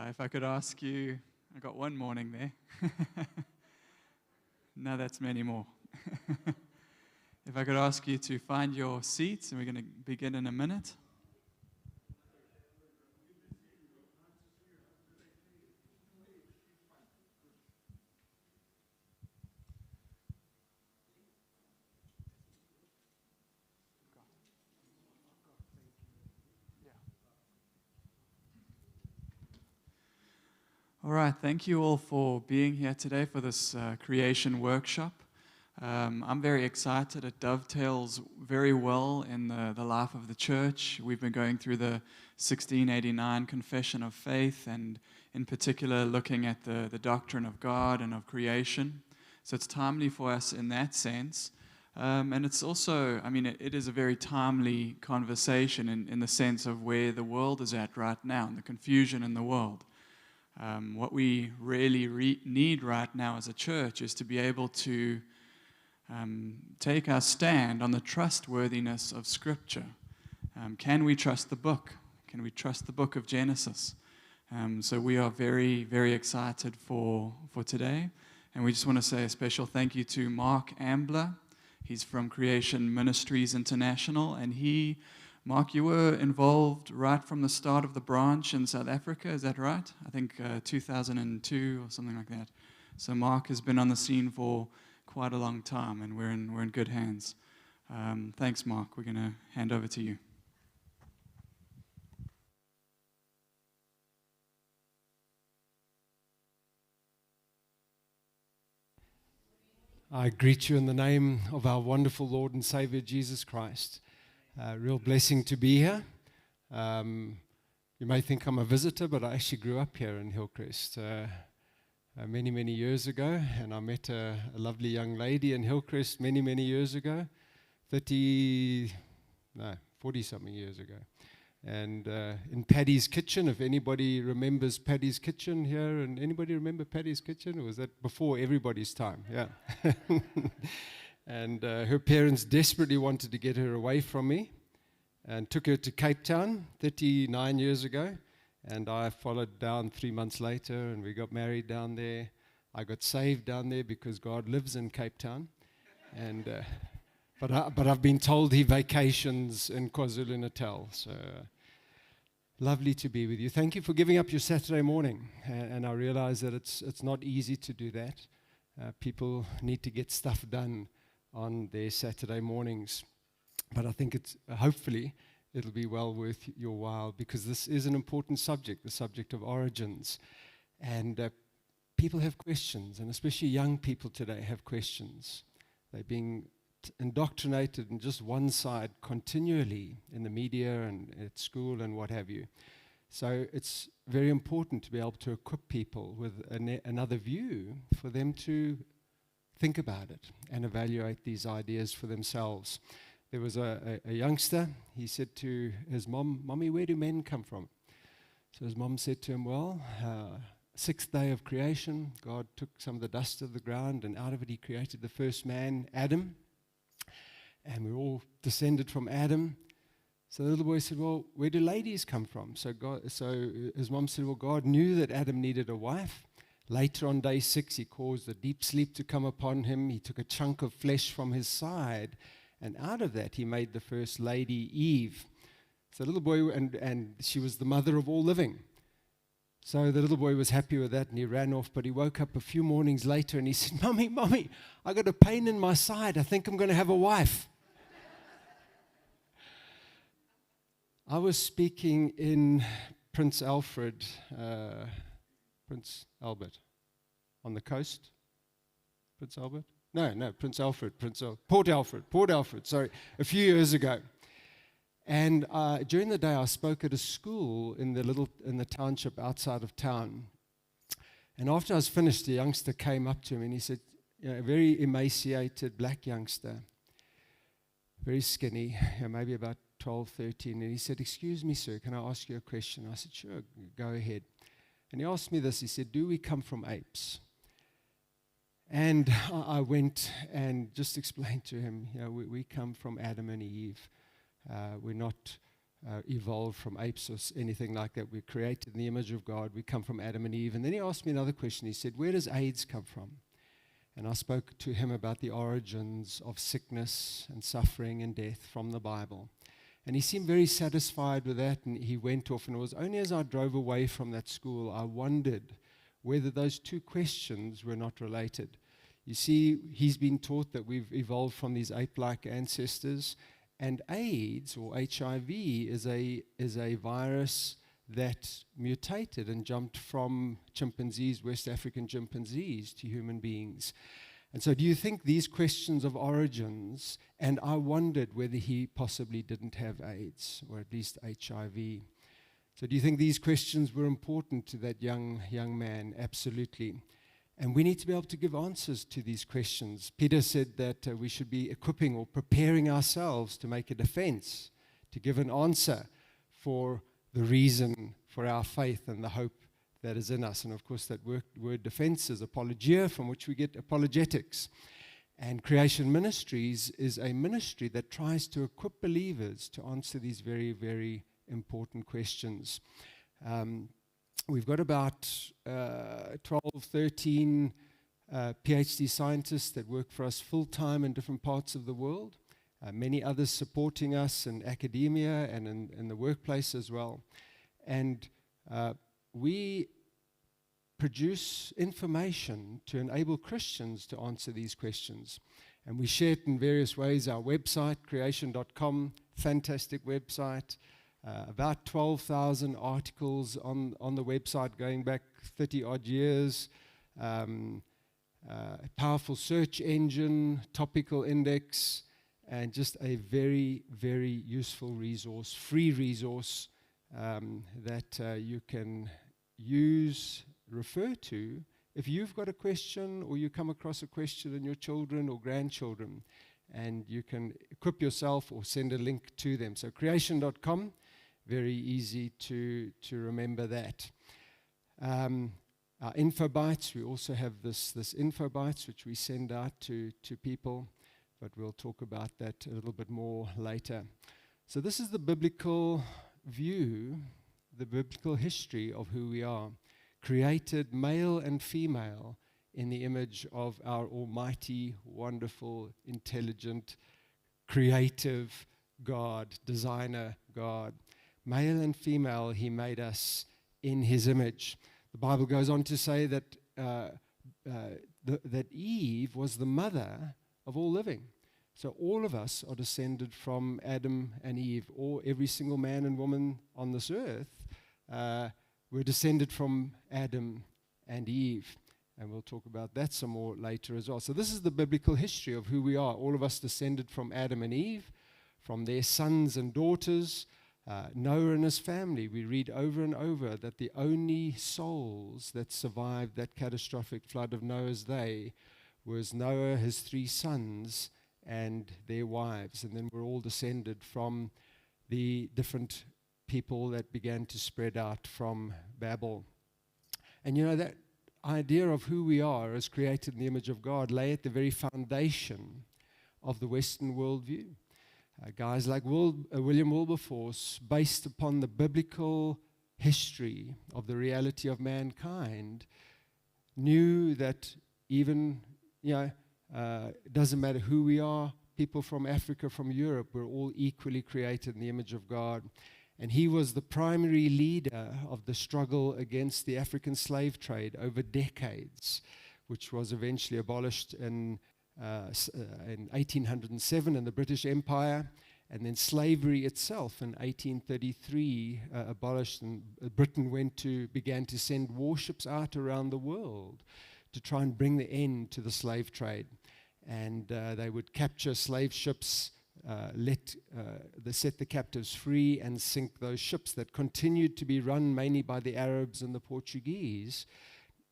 If I could ask you, I got one morning there. No, that's many more. If I could ask you to find your seats, and we're going to begin in a minute. All right, thank you all for being here today for this creation workshop. I'm very excited. It dovetails very well in the life of the church. We've been going through the 1689 Confession of Faith, and in particular looking at the doctrine of God and of creation. So it's timely for us in that sense. And it's also, it is a very timely conversation in the sense of where the world is at right now and the confusion in the world. What we really need right now as a church is to be able to take our stand on the trustworthiness of Scripture. Can we trust the book? Can we trust the book of Genesis? So we are very, very excited for today. And we just want to say a special thank you to Marc Ambler. He's from Creation Ministries International, and Mark, you were involved right from the start of the branch in South Africa, is that right? I think 2002 or something like that. So Mark has been on the scene for quite a long time, and we're in good hands. Thanks, Mark. We're going to hand over to you. I greet you in the name of our wonderful Lord and Savior, Jesus Christ. Real blessing to be here. You may think I'm a visitor, but I actually grew up here in Hillcrest many, many years ago, and I met a lovely young lady in Hillcrest many, many years ago, 40-something years ago. And in Paddy's Kitchen, if anybody remembers Paddy's Kitchen here, and anybody remember Paddy's Kitchen? Or was that before everybody's time? Yeah. And her parents desperately wanted to get her away from me and took her to Cape Town 39 years ago. And I followed down 3 months later, and we got married down there. I got saved down there because God lives in Cape Town. And but I've been told he vacations in KwaZulu-Natal. So lovely to be with you. Thank you for giving up your Saturday morning. And I realize that it's not easy to do that. People need to get stuff done on their Saturday mornings. But I think hopefully it'll be well worth your while, because this is an important subject, the subject of origins. And people have questions, and especially young people today have questions. They're being indoctrinated in just one side continually in the media and at school and what have you. So it's very important to be able to equip people with another view for them to think about it and evaluate these ideas for themselves. There was a youngster. He said to his mom, "Mommy, where do men come from?" So his mom said to him, "Well, sixth day of creation, God took some of the dust of the ground, and out of it he created the first man, Adam. And we're all descended from Adam." So the little boy said, "Well, where do ladies come from?" So his mom said, "Well, God knew that Adam needed a wife. Later on day 6, he caused a deep sleep to come upon him. He took a chunk of flesh from his side, and out of that he made the first lady, Eve." So the little boy, and she was the mother of all living. So the little boy was happy with that, and he ran off, but he woke up a few mornings later and he said, Mommy, I got a pain in my side. I think I'm going to have a wife." I was speaking in Prince Albert, on the coast. Prince Albert? No, Prince Alfred, Port Alfred, sorry, a few years ago. And during the day, I spoke at a school in the township outside of town. And after I was finished, the youngster came up to me and he said, a very emaciated black youngster, very skinny, maybe about 12, 13. And he said, "Excuse me, sir, can I ask you a question?" I said, "Sure, go ahead." And he asked me this. He said, "Do we come from apes?" And I went and just explained to him, we come from Adam and Eve. We're not evolved from apes or anything like that. We're created in the image of God. We come from Adam and Eve. And then he asked me another question. He said, where does AIDS come from? And I spoke to him about the origins of sickness and suffering and death from the Bible. And he seemed very satisfied with that, and he went off. And it was only as I drove away from that school, I wondered whether those two questions were not related. You see, he's been taught that we've evolved from these ape-like ancestors, and AIDS, or HIV, is a virus that mutated and jumped from chimpanzees, West African chimpanzees, to human beings. And so do you think these questions of origins, and I wondered whether he possibly didn't have AIDS, or at least HIV. So do you think these questions were important to that young man? Absolutely. And we need to be able to give answers to these questions. Peter said that we should be equipping or preparing ourselves to make a defense, to give an answer for the reason for our faith and the hope that is in us. And of course, that word defense is apologia, from which we get apologetics. And Creation Ministries is a ministry that tries to equip believers to answer these very, very important questions. We've got about 12, 13 PhD scientists that work for us full-time in different parts of the world. Many others supporting us in academia and in the workplace as well. And we produce information to enable Christians to answer these questions. And we share it in various ways. Our website, creation.com, fantastic website. About 12,000 articles on the website going back 30-odd years. Powerful search engine, topical index, and just a very, very useful resource, free resource that you can use, refer to, if you've got a question or you come across a question in your children or grandchildren, and you can equip yourself or send a link to them. So creation.com, very easy to remember that. Our info bites, we also have this info bites which we send out to people, but we'll talk about that a little bit more later. So this is the biblical view, the biblical history of who we are, created male and female in the image of our almighty, wonderful, intelligent, creative God, designer God. Male and female, he made us in his image. The Bible goes on to say that that Eve was the mother of all living. So all of us are descended from Adam and Eve, or every single man and woman on this earth. We're descended from Adam and Eve. And we'll talk about that some more later as well. So this is the biblical history of who we are. All of us descended from Adam and Eve, from their sons and daughters, Noah and his family. We read over and over that the only souls that survived that catastrophic flood of Noah's day was Noah, his 3 sons, and their wives. And then we're all descended from the different people that began to spread out from Babel. And you know, that idea of who we are as created in the image of God lay at the very foundation of the Western worldview. Guys like William Wilberforce, based upon the biblical history of the reality of mankind, knew that even, it doesn't matter who we are, people from Africa, from Europe, we're all equally created in the image of God. And he was the primary leader of the struggle against the African slave trade over decades, which was eventually abolished in 1807 in the British Empire, and then slavery itself in 1833 abolished, and Britain began to send warships out around the world to try and bring the end to the slave trade. And they would capture slave ships, set the captives free, and sink those ships that continued to be run mainly by the Arabs and the Portuguese.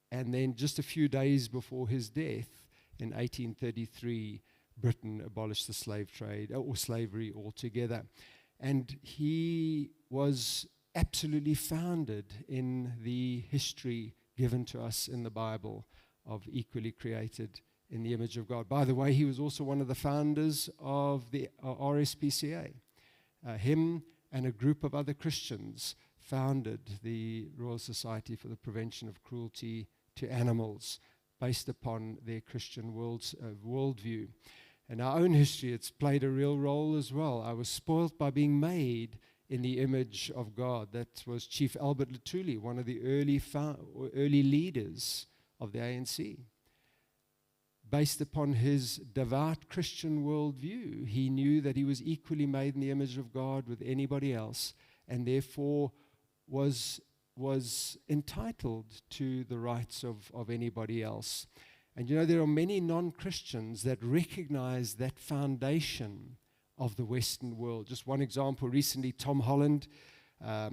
And then just a few days before his death, in 1833, Britain abolished the slave trade, or slavery altogether. And he was absolutely founded in the history given to us in the Bible of equally created in the image of God. By the way, he was also one of the founders of the RSPCA. Him and a group of other Christians founded the Royal Society for the Prevention of Cruelty to Animals, based upon their Christian worldview. In our own history, it's played a real role as well. I was spoilt by being made in the image of God. That was Chief Albert Luthuli, one of the early leaders of the ANC. Based upon his devout Christian worldview, he knew that he was equally made in the image of God with anybody else, and therefore was entitled to the rights of anybody else. And you know, there are many non-Christians that recognize that foundation of the Western world. Just one example, recently Tom Holland, a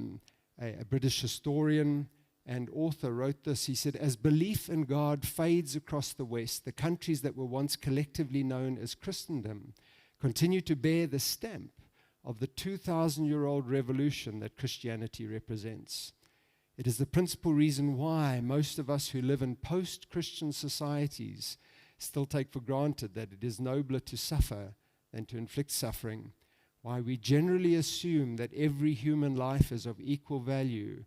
British historian and author, wrote this. He said, "As belief in God fades across the West, the countries that were once collectively known as Christendom continue to bear the stamp of the 2,000-year-old revolution that Christianity represents. It is the principal reason why most of us who live in post-Christian societies still take for granted that it is nobler to suffer than to inflict suffering, why we generally assume that every human life is of equal value.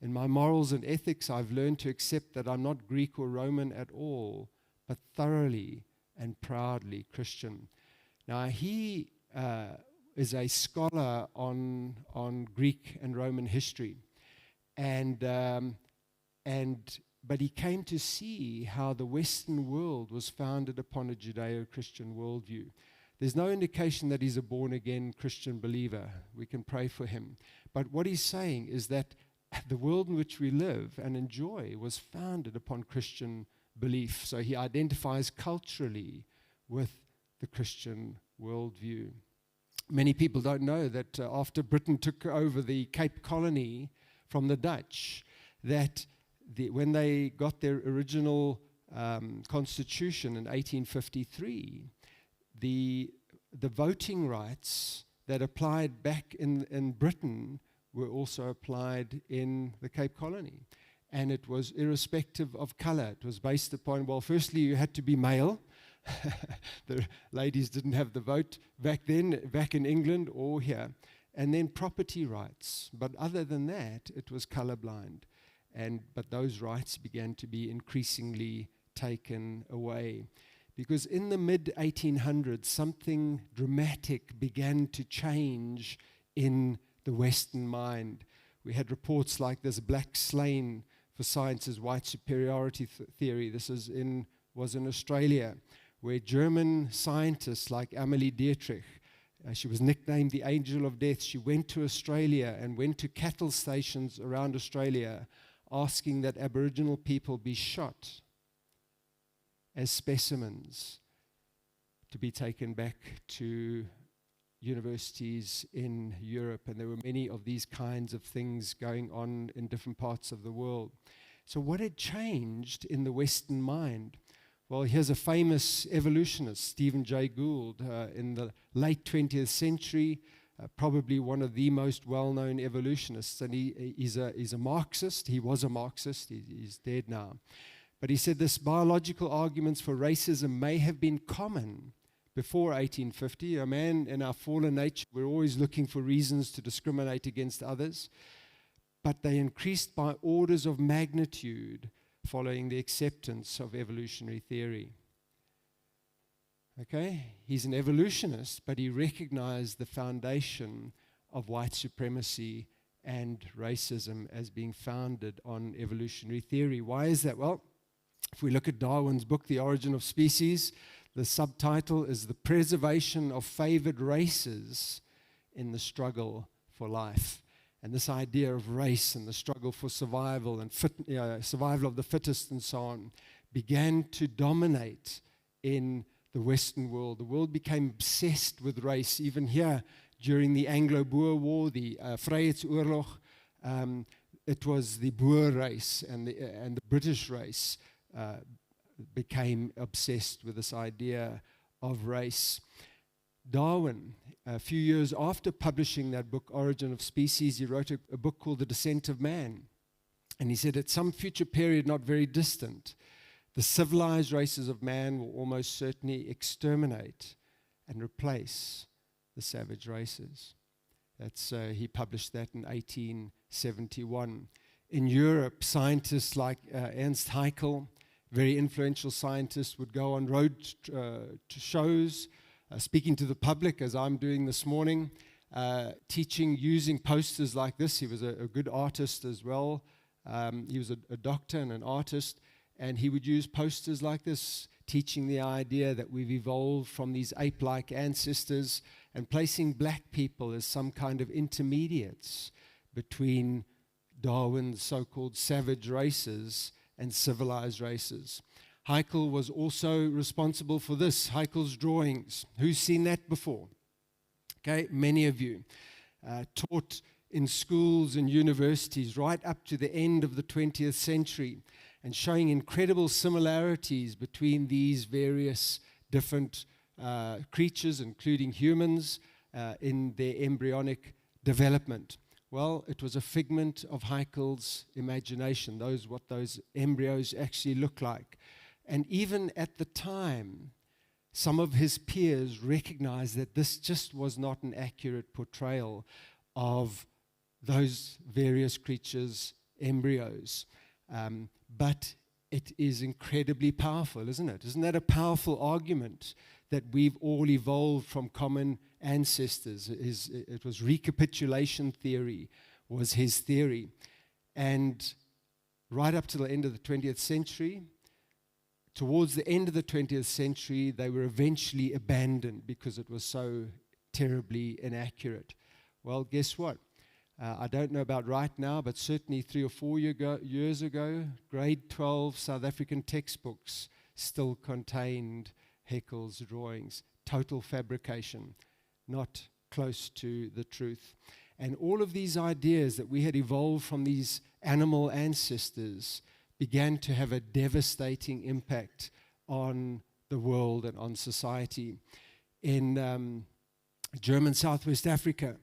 In my morals and ethics, I've learned to accept that I'm not Greek or Roman at all, but thoroughly and proudly Christian." Now, he is a scholar on Greek and Roman history. But he came to see how the Western world was founded upon a Judeo-Christian worldview. There's no indication that he's a born-again Christian believer. We can pray for him. But what he's saying is that the world in which we live and enjoy was founded upon Christian belief. So he identifies culturally with the Christian worldview. Many people don't know that after Britain took over the Cape Colony from the Dutch, that when they got their original constitution in 1853, the voting rights that applied back in Britain were also applied in the Cape Colony. And it was irrespective of color. It was based upon, well, firstly, you had to be male. The ladies didn't have the vote back then, back in England or here. And then property rights. But other than that, it was colorblind. But those rights began to be increasingly taken away. Because in the mid-1800s, something dramatic began to change in the Western mind. We had reports like this black slain for science's white superiority theory. This was in Australia, where German scientists like Amelie Dietrich, she was nicknamed the Angel of Death. She went to Australia and went to cattle stations around Australia asking that Aboriginal people be shot as specimens to be taken back to universities in Europe. And there were many of these kinds of things going on in different parts of the world. So what had changed in the Western mind? Well, here's a famous evolutionist, Stephen Jay Gould, in the late 20th century, probably one of the most well-known evolutionists. And he's a Marxist. He was a Marxist. He's dead now. But he said this: biological arguments for racism may have been common before 1850. A man in our fallen nature, we're always looking for reasons to discriminate against others. But they increased by orders of magnitude following the acceptance of evolutionary theory. Okay? He's an evolutionist, but he recognized the foundation of white supremacy and racism as being founded on evolutionary theory. Why is that? Well, if we look at Darwin's book, The Origin of Species, the subtitle is The Preservation of Favored Races in the Struggle for Life. And this idea of race and the struggle for survival and survival of the fittest and so on began to dominate in the Western world. The world became obsessed with race. Even here, during the Anglo-Boer War, the Vryheidsoorlog, it was the Boer race and the British race became obsessed with this idea of race. Darwin, a few years after publishing that book, Origin of Species, he wrote a book called The Descent of Man. And he said, at some future period not very distant, the civilized races of man will almost certainly exterminate and replace the savage races. He published that in 1871. In Europe, scientists like Ernst Haeckel, very influential scientist, would go on road to shows, speaking to the public, as I'm doing this morning, teaching using posters like this. He was a good artist as well. He was a doctor and an artist, and he would use posters like this, teaching the idea that we've evolved from these ape-like ancestors and placing black people as some kind of intermediates between Darwin's so-called savage races and civilized races. Haeckel was also responsible for this, Haeckel's drawings. Who's seen that before? Okay, many of you. Taught in schools and universities right up to the end of the 20th century, and showing incredible similarities between these various different creatures, including humans, in their embryonic development. Well, it was a figment of Haeckel's imagination, what those embryos actually look like. And even at the time, some of his peers recognized that this just was not an accurate portrayal of those various creatures' embryos. But it is incredibly powerful, isn't it? Isn't that a powerful argument that we've all evolved from common ancestors? It was recapitulation theory, was his theory. And right up to the end of the 20th century, towards the end of the 20th century, they were eventually abandoned because it was so terribly inaccurate. Well, guess what? I don't know about right now, but certainly 3 or 4 years ago, grade 12 South African textbooks still contained Haeckel's drawings. Total fabrication, not close to the truth. And all of these ideas that we had evolved from these animal ancestors began to have a devastating impact on the world and on society. In German Southwest Africa,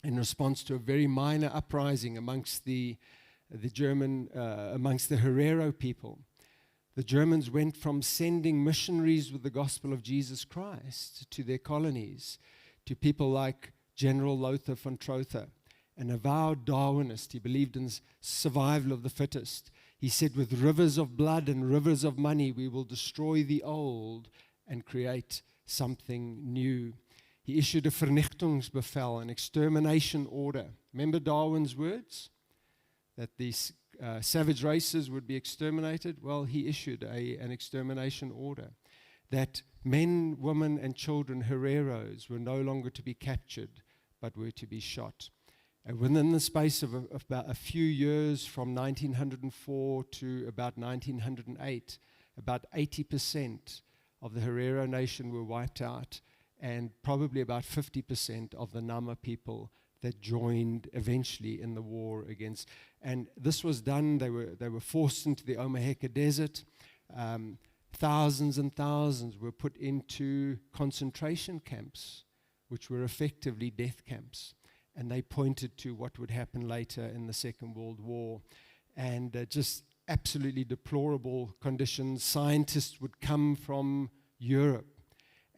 in response to a very minor uprising amongst the Herrero people, the Germans went from sending missionaries with the gospel of Jesus Christ to their colonies, to people like General Lothar von Trotha, an avowed Darwinist. He believed in survival of the fittest. He said, with rivers of blood and rivers of money, we will destroy the old and create something new. He issued a Vernichtungsbevel, an extermination order. Remember Darwin's words? That these savage races would be exterminated? Well, he issued an extermination order. That men, women, and children, Herreros, were no longer to be captured, but were to be shot. And within the space of about a few years, from 1904 to about 1908, about 80% of the Herrero nation were wiped out, and probably about 50% of the Nama people that joined eventually in the war against. And this was done, they were forced into the Omaheka Desert. Thousands and thousands were put into concentration camps, which were effectively death camps. And they pointed to what would happen later in the Second World War. And just absolutely deplorable conditions. Scientists would come from Europe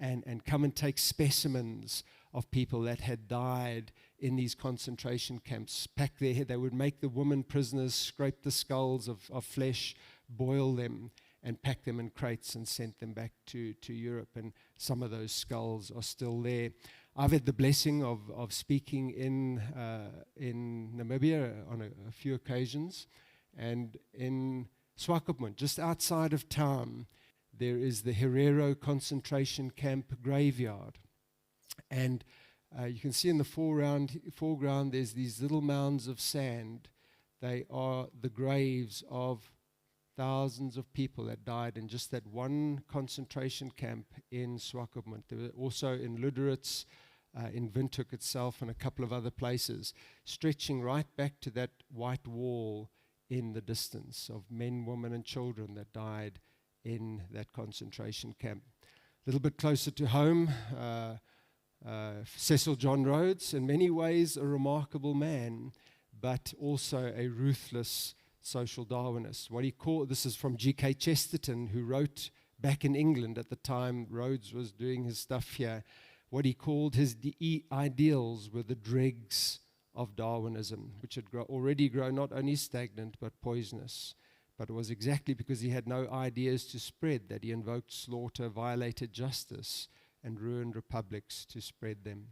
and come and take specimens of people that had died in these concentration camps, pack their head. They would make the women prisoners, scrape the skulls of flesh, boil them, and pack them in crates and sent them back to Europe. And some of those skulls are still there. I've had the blessing of speaking in Namibia on a few occasions, and in Swakopmund, just outside of town, there is the Herrero concentration camp graveyard. And you can see in the foreground there's these little mounds of sand. They are the graves of thousands of people that died in just that one concentration camp in Swakopmund. There were also in Luderitz, in Windhoek itself, and a couple of other places, stretching right back to that white wall in the distance of men, women, and children that died in that concentration camp. A little bit closer to home, Cecil John Rhodes, in many ways a remarkable man, but also a ruthless social Darwinist. This is from G.K. Chesterton, who wrote back in England at the time Rhodes was doing his stuff here, what he called his ideals were the dregs of Darwinism, which had already grown not only stagnant but poisonous. But it was exactly because he had no ideas to spread that he invoked slaughter, violated justice, and ruined republics to spread them.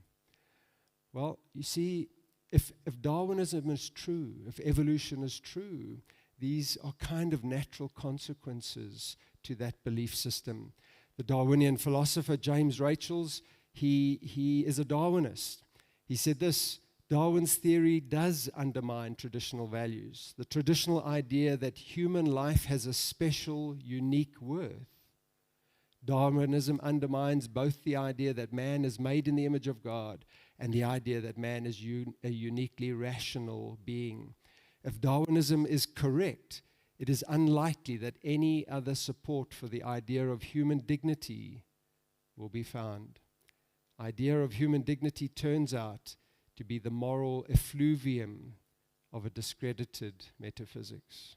Well, you see, if Darwinism is true, if evolution is true, these are kind of natural consequences to that belief system. The Darwinian philosopher James Rachels, he is a Darwinist. He said this: Darwin's theory does undermine traditional values, the traditional idea that human life has a special, unique worth. Darwinism undermines both the idea that man is made in the image of God and the idea that man is a uniquely rational being. If Darwinism is correct, it is unlikely that any other support for the idea of human dignity will be found. Idea of human dignity turns out to be the moral effluvium of a discredited metaphysics.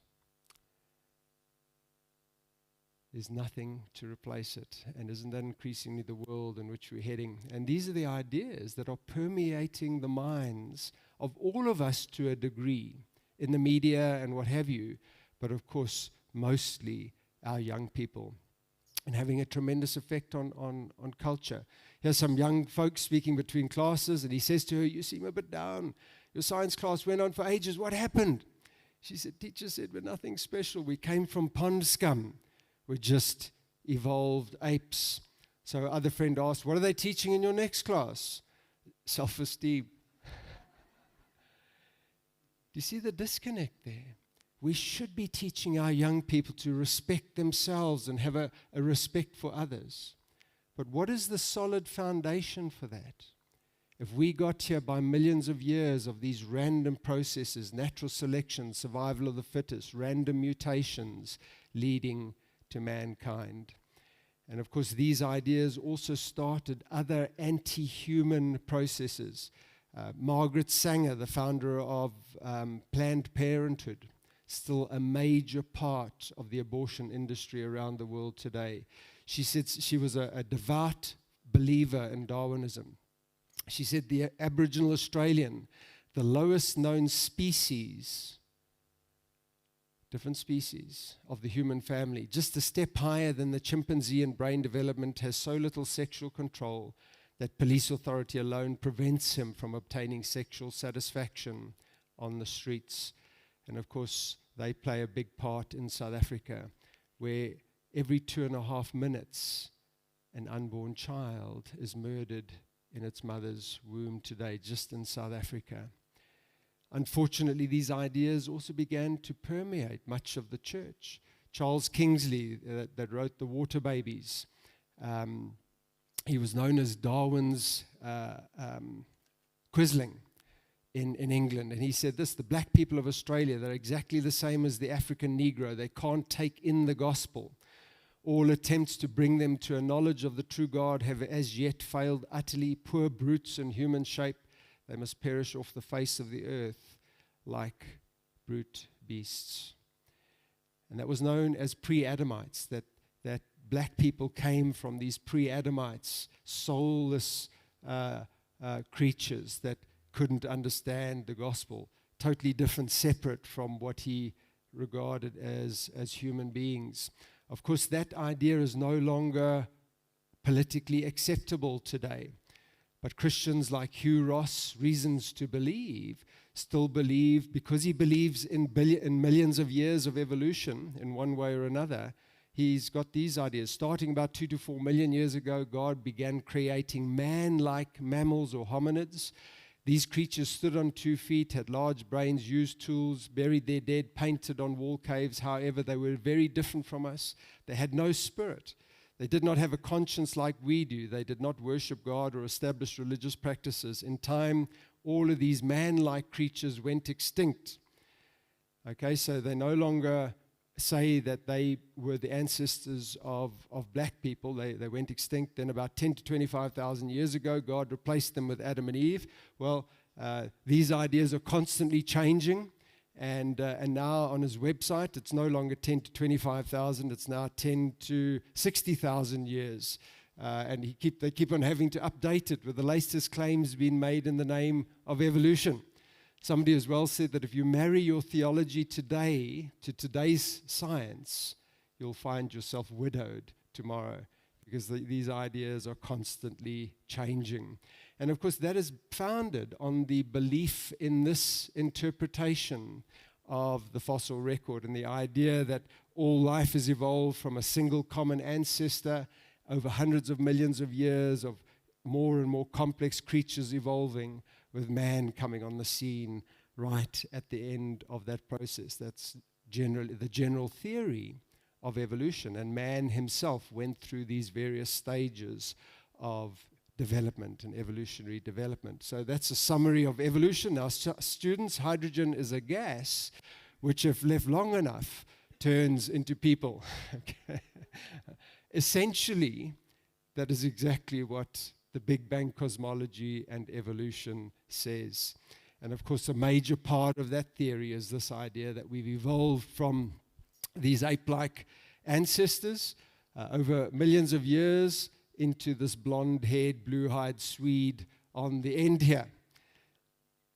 There's nothing to replace it. And isn't that increasingly the world in which we're heading? And these are the ideas that are permeating the minds of all of us to a degree, in the media and what have you, but of course, mostly our young people, and having a tremendous effect on culture. Here's some young folks speaking between classes, and he says to her, "You seem a bit down. Your science class went on for ages. What happened?" She said, "Teacher said we're nothing special. We came from pond scum. We're just evolved apes." So other friend asked, "What are they teaching in your next class?" Self-esteem. Do you see the disconnect there? We should be teaching our young people to respect themselves and have a respect for others. But what is the solid foundation for that? If we got here by millions of years of these random processes, natural selection, survival of the fittest, random mutations leading to mankind. And of course, these ideas also started other anti-human processes. Margaret Sanger, the founder of Planned Parenthood, still a major part of the abortion industry around the world today. She said she was a devout believer in Darwinism. She said the Aboriginal Australian, the lowest known species, different species of the human family, just a step higher than the chimpanzee in brain development, has so little sexual control that police authority alone prevents him from obtaining sexual satisfaction on the streets. And of course, they play a big part in South Africa, where every 2.5 minutes, an unborn child is murdered in its mother's womb today, just in South Africa. Unfortunately, these ideas also began to permeate much of the church. Charles Kingsley, that wrote The Water Babies, he was known as Darwin's Quisling in England. And he said this: the black people of Australia, they're exactly the same as the African Negro. They can't take in the gospel. All attempts to bring them to a knowledge of the true God have as yet failed utterly. Poor brutes in human shape, they must perish off the face of the earth like brute beasts. And that was known as pre-Adamites, that black people came from these pre-Adamites, soulless creatures that couldn't understand the gospel, totally different, separate from what he regarded as human beings. Of course, that idea is no longer politically acceptable today. But Christians like Hugh Ross, Reasons to Believe, still believe, because he believes in millions of years of evolution in one way or another. He's got these ideas. Starting about 2 to 4 million years ago, God began creating man-like mammals or hominids. These creatures stood on 2 feet, had large brains, used tools, buried their dead, painted on wall caves. However, they were very different from us. They had no spirit. They did not have a conscience like we do. They did not worship God or establish religious practices. In time, all of these man-like creatures went extinct. Okay, so they no longer say that they were the ancestors of black people. They went extinct. Then about 10 to 25,000 years ago, God replaced them with Adam and Eve. Well, these ideas are constantly changing. And now on his website, it's no longer 10 to 25,000. It's now 10 to 60,000 years and they keep on having to update it with the latest claims being made in the name of evolution. Somebody has well said that if you marry your theology today to today's science, you'll find yourself widowed tomorrow, because these ideas are constantly changing. And of course, that is founded on the belief in this interpretation of the fossil record and the idea that all life has evolved from a single common ancestor over hundreds of millions of years of more and more complex creatures evolving, with man coming on the scene right at the end of that process. That's generally the general theory of evolution, and man himself went through these various stages of development and evolutionary development. So that's a summary of evolution. Now, students, hydrogen is a gas which, if left long enough, turns into people. Okay. Essentially, that is exactly what the Big Bang cosmology and evolution says. And of course, a major part of that theory is this idea that we've evolved from these ape-like ancestors over millions of years into this blonde-haired, blue-eyed Swede on the end here.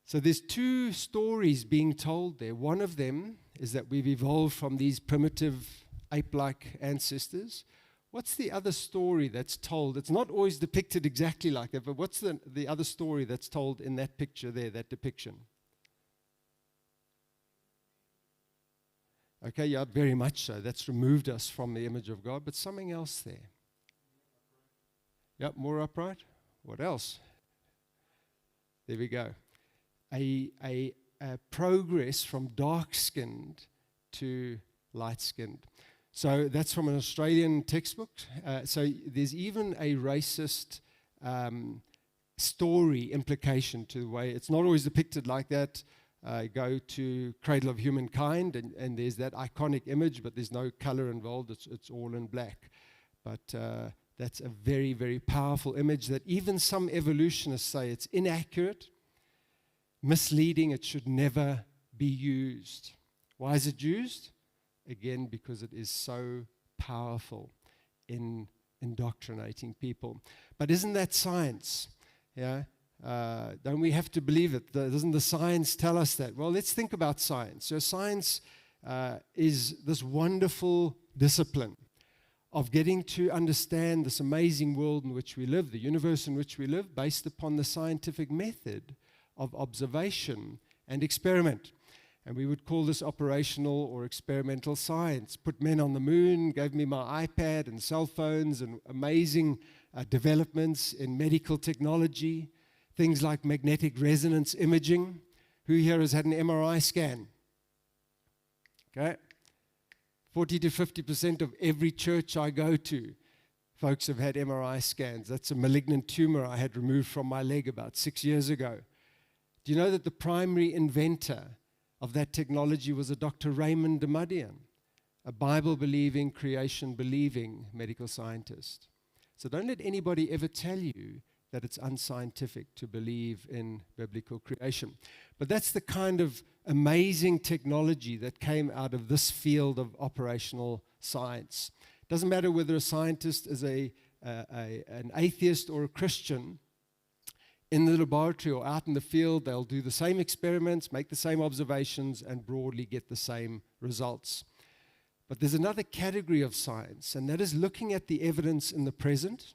So there's two stories being told there. One of them is that we've evolved from these primitive ape-like ancestors. What's the other story that's told? It's not always depicted exactly like that, but what's the other story that's told in that picture there, that depiction? Okay, yeah, very much so. That's removed us from the image of God, but something else there. Yep, more upright. What else? There we go. A progress from dark-skinned to light-skinned. So that's from an Australian textbook. So there's even a racist story implication to the way it's not always depicted like that. Go to Cradle of Humankind, and there's that iconic image, but there's no color involved. It's all in black. But that's a very, very powerful image that even some evolutionists say it's inaccurate, misleading. It should never be used. Why is it used? Again, because it is so powerful in indoctrinating people. But isn't that science? Yeah. Don't we have to believe it? Doesn't the science tell us that? Well, let's think about science. So science is this wonderful discipline of getting to understand this amazing world in which we live, the universe in which we live, based upon the scientific method of observation and experiment. And we would call this operational or experimental science. Put men on the moon, gave me my iPad and cell phones and amazing developments in medical technology, things like magnetic resonance imaging. Who here has had an MRI scan? Okay. 40 to 50% of every church I go to, folks have had MRI scans. That's a malignant tumor I had removed from my leg about 6 years ago. Do you know that the primary inventor of that technology was a Dr. Raymond Damadian, a Bible-believing, creation-believing medical scientist? So don't let anybody ever tell you that it's unscientific to believe in biblical creation. But that's the kind of amazing technology that came out of this field of operational science. It doesn't matter whether a scientist is an atheist or a Christian. In the laboratory or out in the field, they'll do the same experiments, make the same observations, and broadly get the same results. But there's another category of science, and that is looking at the evidence in the present.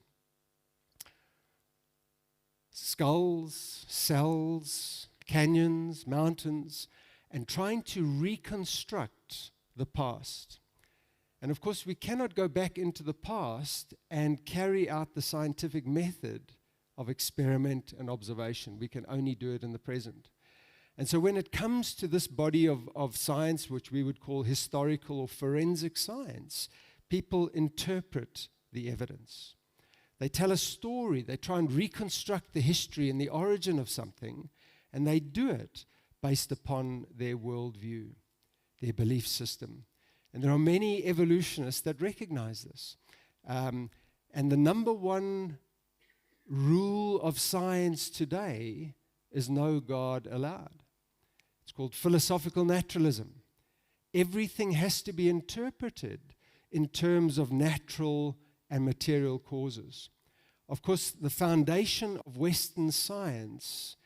Skulls, cells, canyons, mountains, and trying to reconstruct the past. And of course, we cannot go back into the past and carry out the scientific method of experiment and observation. We can only do it in the present. And so when it comes to this body of science, which we would call historical or forensic science, people interpret the evidence. They tell a story. They try and reconstruct the history and the origin of something, and they do it based upon their worldview, their belief system. And there are many evolutionists that recognize this. And the number one rule of science today is no God allowed. It's called philosophical naturalism. Everything has to be interpreted in terms of natural and material causes. of course, the foundation of Western science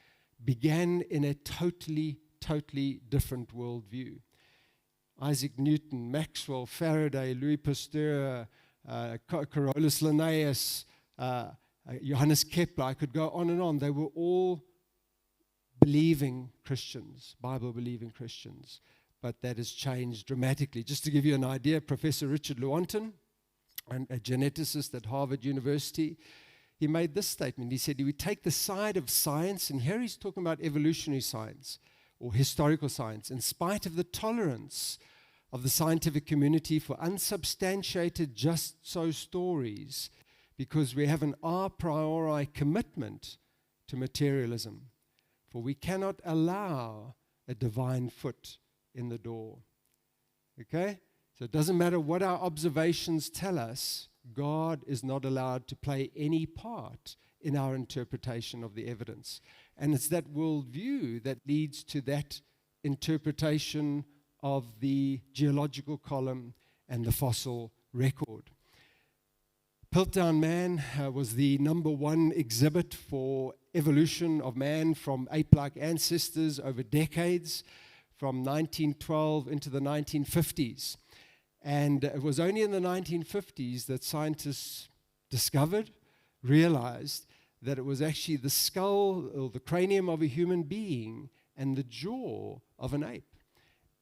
began in a totally different worldview. Isaac Newton, Maxwell, Faraday, Louis Pasteur, Carolus Linnaeus, Johannes Kepler, I could go on and on. They were all believing Christians, Bible-believing Christians. But that has changed dramatically. Just to give you an idea, Professor Richard Lewontin, a geneticist at Harvard University, he made this statement. He said he would take the side of science, and here he's talking about evolutionary science or historical science, in spite of the tolerance of the scientific community for unsubstantiated just-so stories, because we have an a priori commitment to materialism. For we cannot allow a divine foot in the door. Okay? So it doesn't matter what our observations tell us, God is not allowed to play any part in our interpretation of the evidence. And it's that worldview that leads to that interpretation of the geological column and the fossil record. Piltdown Man was the #1 exhibit for evolution of man from ape-like ancestors over decades, from 1912 into the 1950s. And it was only in the 1950s that scientists discovered, realized, that it was actually the skull or the cranium of a human being and the jaw of an ape.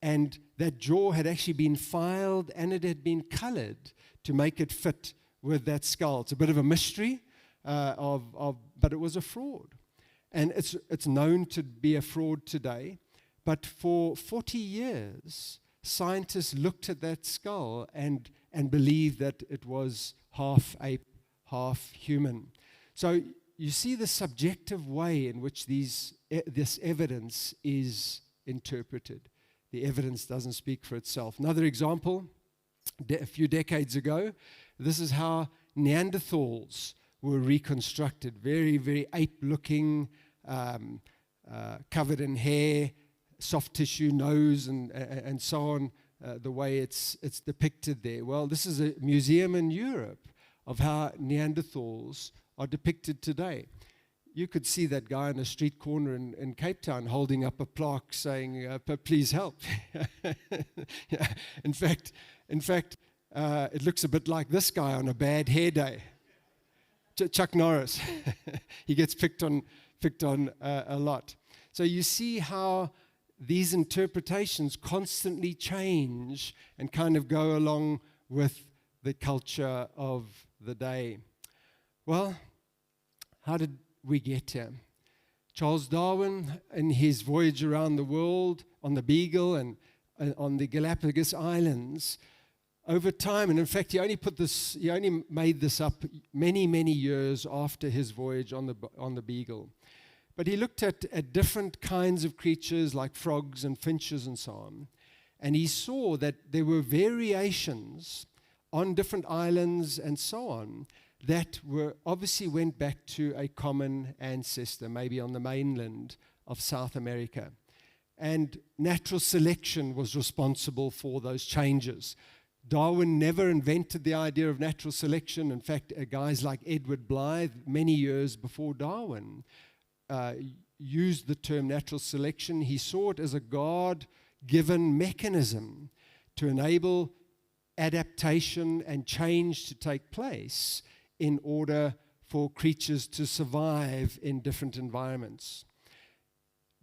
And that jaw had actually been filed and it had been colored to make it fit with that skull. It's a bit of a mystery, but it was a fraud. And it's known to be a fraud today. But for 40 years, scientists looked at that skull and believed that it was half ape, half human. So you see the subjective way in which this evidence is interpreted. The evidence doesn't speak for itself. Another example, a few decades ago, this is how Neanderthals were reconstructed. Very, very ape-looking, covered in hair, soft tissue, nose, and so on, the way it's depicted there. Well, this is a museum in Europe of how Neanderthals are depicted today. You could see that guy on a street corner in Cape Town holding up a plaque saying, please help. Yeah. In fact, it looks a bit like this guy on a bad hair day. Chuck Norris. He gets picked on a lot. So you see how these interpretations constantly change and kind of go along with the culture of the day. Well, how did we get here? Charles Darwin, in his voyage around the world on the Beagle and on the Galapagos Islands, over time, and in fact, he only made this up many years after his voyage on the Beagle. But he looked at different kinds of creatures like frogs and finches and so on, and he saw that there were variations on different islands and so on that obviously went back to a common ancestor, maybe on the mainland of South America. And natural selection was responsible for those changes. Darwin never invented the idea of natural selection. In fact, guys like Edward Blythe, many years before Darwin, used the term natural selection. He saw it as a God-given mechanism to enable adaptation and change to take place in order for creatures to survive in different environments.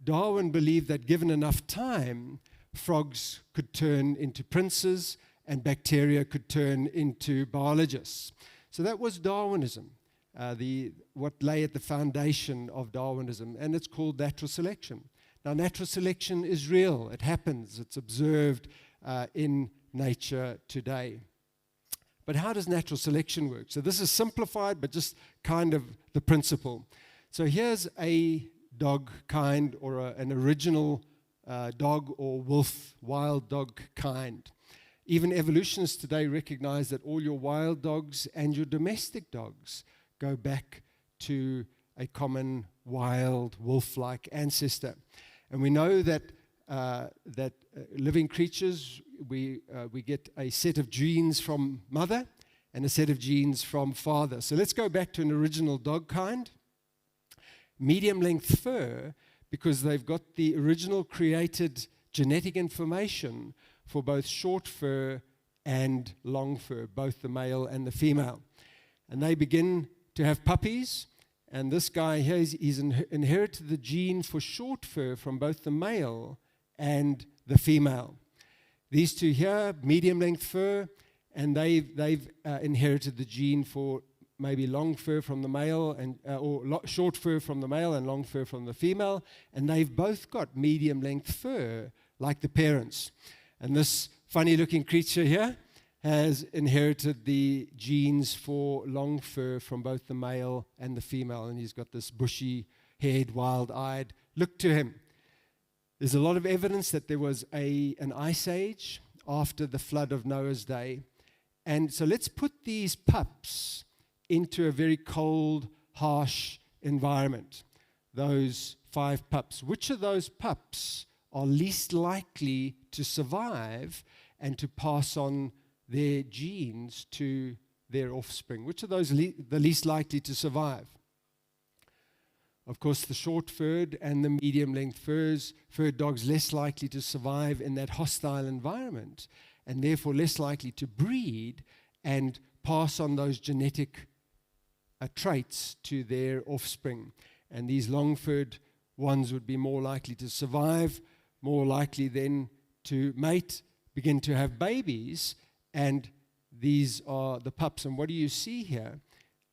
Darwin believed that given enough time, frogs could turn into princes and bacteria could turn into biologists. So that was Darwinism, what lay at the foundation of Darwinism, and it's called natural selection. Now, natural selection is real. It happens. It's observed in nature today. But how does natural selection work? So this is simplified, but just kind of the principle. So here's a dog kind or an original dog or wolf, wild dog kind. Even evolutionists today recognize that all your wild dogs and your domestic dogs go back to a common wild wolf-like ancestor. And we know that living creatures, we get a set of genes from mother, and a set of genes from father. So let's go back to an original dog kind. Medium length fur, because they've got the original created genetic information for both short fur and long fur, both the male and the female. And they begin to have puppies, and this guy here, he's inherited the gene for short fur from both the male and the female. These two here, medium length fur, and they've inherited the gene for maybe long fur from the male and short fur from the male and long fur from the female, and they've both got medium length fur like the parents. And this funny looking creature here has inherited the genes for long fur from both the male and the female, and he's got this bushy haired, wild-eyed look to him. There's a lot of evidence that there was an ice age after the flood of Noah's day. And so let's put these pups into a very cold, harsh environment. Those 5 pups. Which of those pups are least likely to survive and to pass on their genes to their offspring? Which of those the least likely to survive? Of course, the short-furred and the medium-length furred dogs less likely to survive in that hostile environment, and therefore less likely to breed and pass on those genetic traits to their offspring. And these long-furred ones would be more likely to survive, more likely then to mate, begin to have babies, and these are the pups. And what do you see here?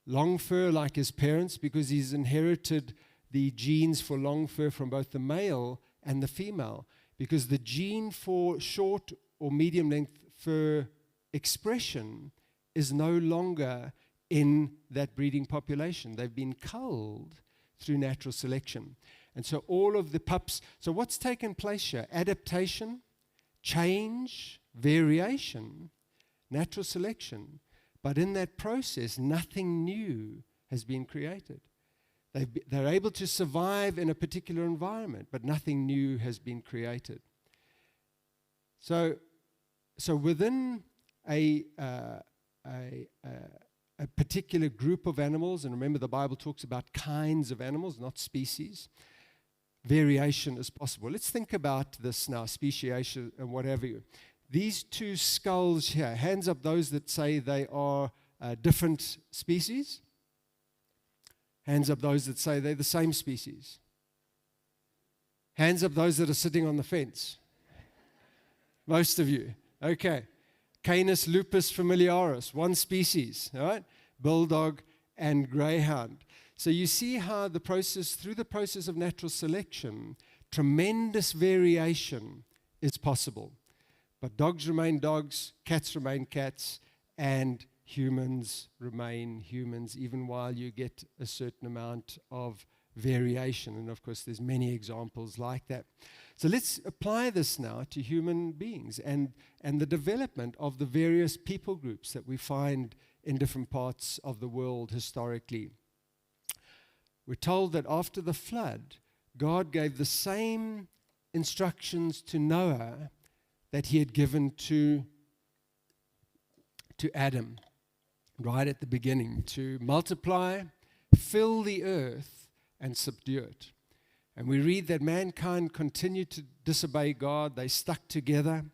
Long fur like his parents, because he's inherited the genes for long fur from both the male and the female, because the gene for short or medium length fur expression is no longer in that breeding population. They've been culled through natural selection. And so all of the pups, so what's taken place here? Adaptation, change, variation, natural selection. But in that process, nothing new has been created. They're able to survive in a particular environment, but nothing new has been created. So within a particular group of animals, and remember the Bible talks about kinds of animals, not species, variation is possible. Let's think about this now, speciation and whatever. These 2 skulls here, hands up those that say they are different species. Hands up those that say they're the same species. Hands up those that are sitting on the fence. Most of you. Okay. Canis lupus familiaris, one species, all right? Bulldog and greyhound. So you see how through the process of natural selection, tremendous variation is possible. But dogs remain dogs, cats remain cats, and humans remain humans, even while you get a certain amount of variation. And of course, there's many examples like that. So let's apply this now to human beings and the development of the various people groups that we find in different parts of the world historically. We're told that after the flood, God gave the same instructions to Noah that he had given to Adam right at the beginning, to multiply, fill the earth, and subdue it. And we read that mankind continued to disobey God. They stuck together.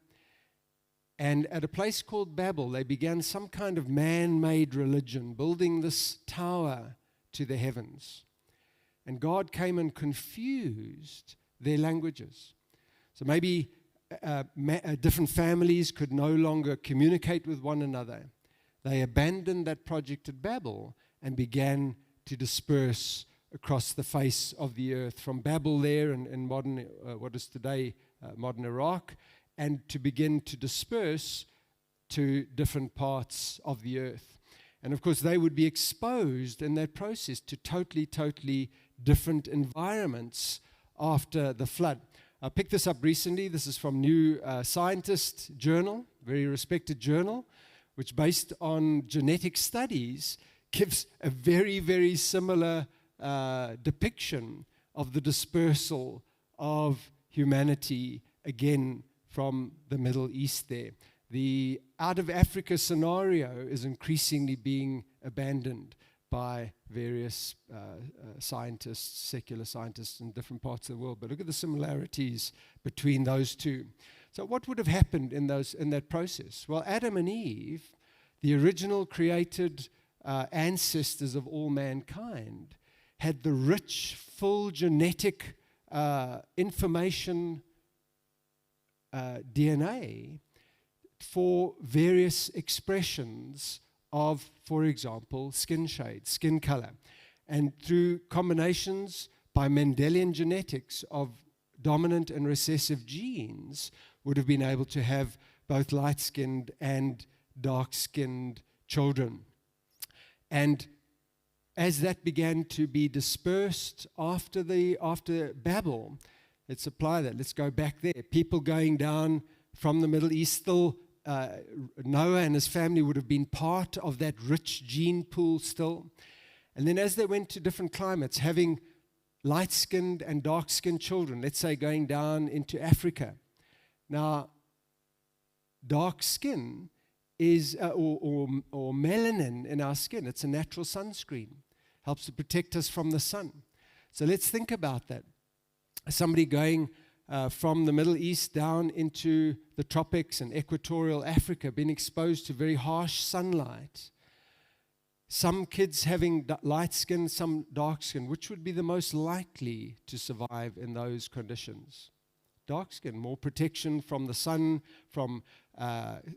And at a place called Babel, they began some kind of man-made religion, building this tower to the heavens. And God came and confused their languages. So maybe different families could no longer communicate with one another. They abandoned that project at Babel and began to disperse across the face of the earth, from Babel there in modern, what is today modern Iraq, and to begin to disperse to different parts of the earth. And of course, they would be exposed in that process to totally different environments after the flood. I picked this up recently. This is from New Scientist journal, very respected journal, which based on genetic studies gives a very similar depiction of the dispersal of humanity again from the Middle East there. the out of Africa scenario is increasingly being abandoned by various scientists, secular scientists in different parts of the world. But look at the similarities between those two. So what would have happened in that process? Well, Adam and Eve, the original created ancestors of all mankind, had the rich, full genetic information DNA for various expressions of, for example, skin shade, skin color. And through combinations by Mendelian genetics of dominant and recessive genes, would have been able to have both light-skinned and dark-skinned children. And as that began to be dispersed after Babel, let's apply that, let's go back there. People going down from the Middle East, still Noah and his family would have been part of that rich gene pool still. And then as they went to different climates, having light-skinned and dark-skinned children, let's say going down into Africa. Now, dark skin is, or melanin in our skin, it's a natural sunscreen. Helps to protect us from the sun. So let's think about that. Somebody going from the Middle East down into the tropics and equatorial Africa, being exposed to very harsh sunlight. Some kids having light skin, some dark skin. Which would be the most likely to survive in those conditions? Dark skin, more protection from the sun, from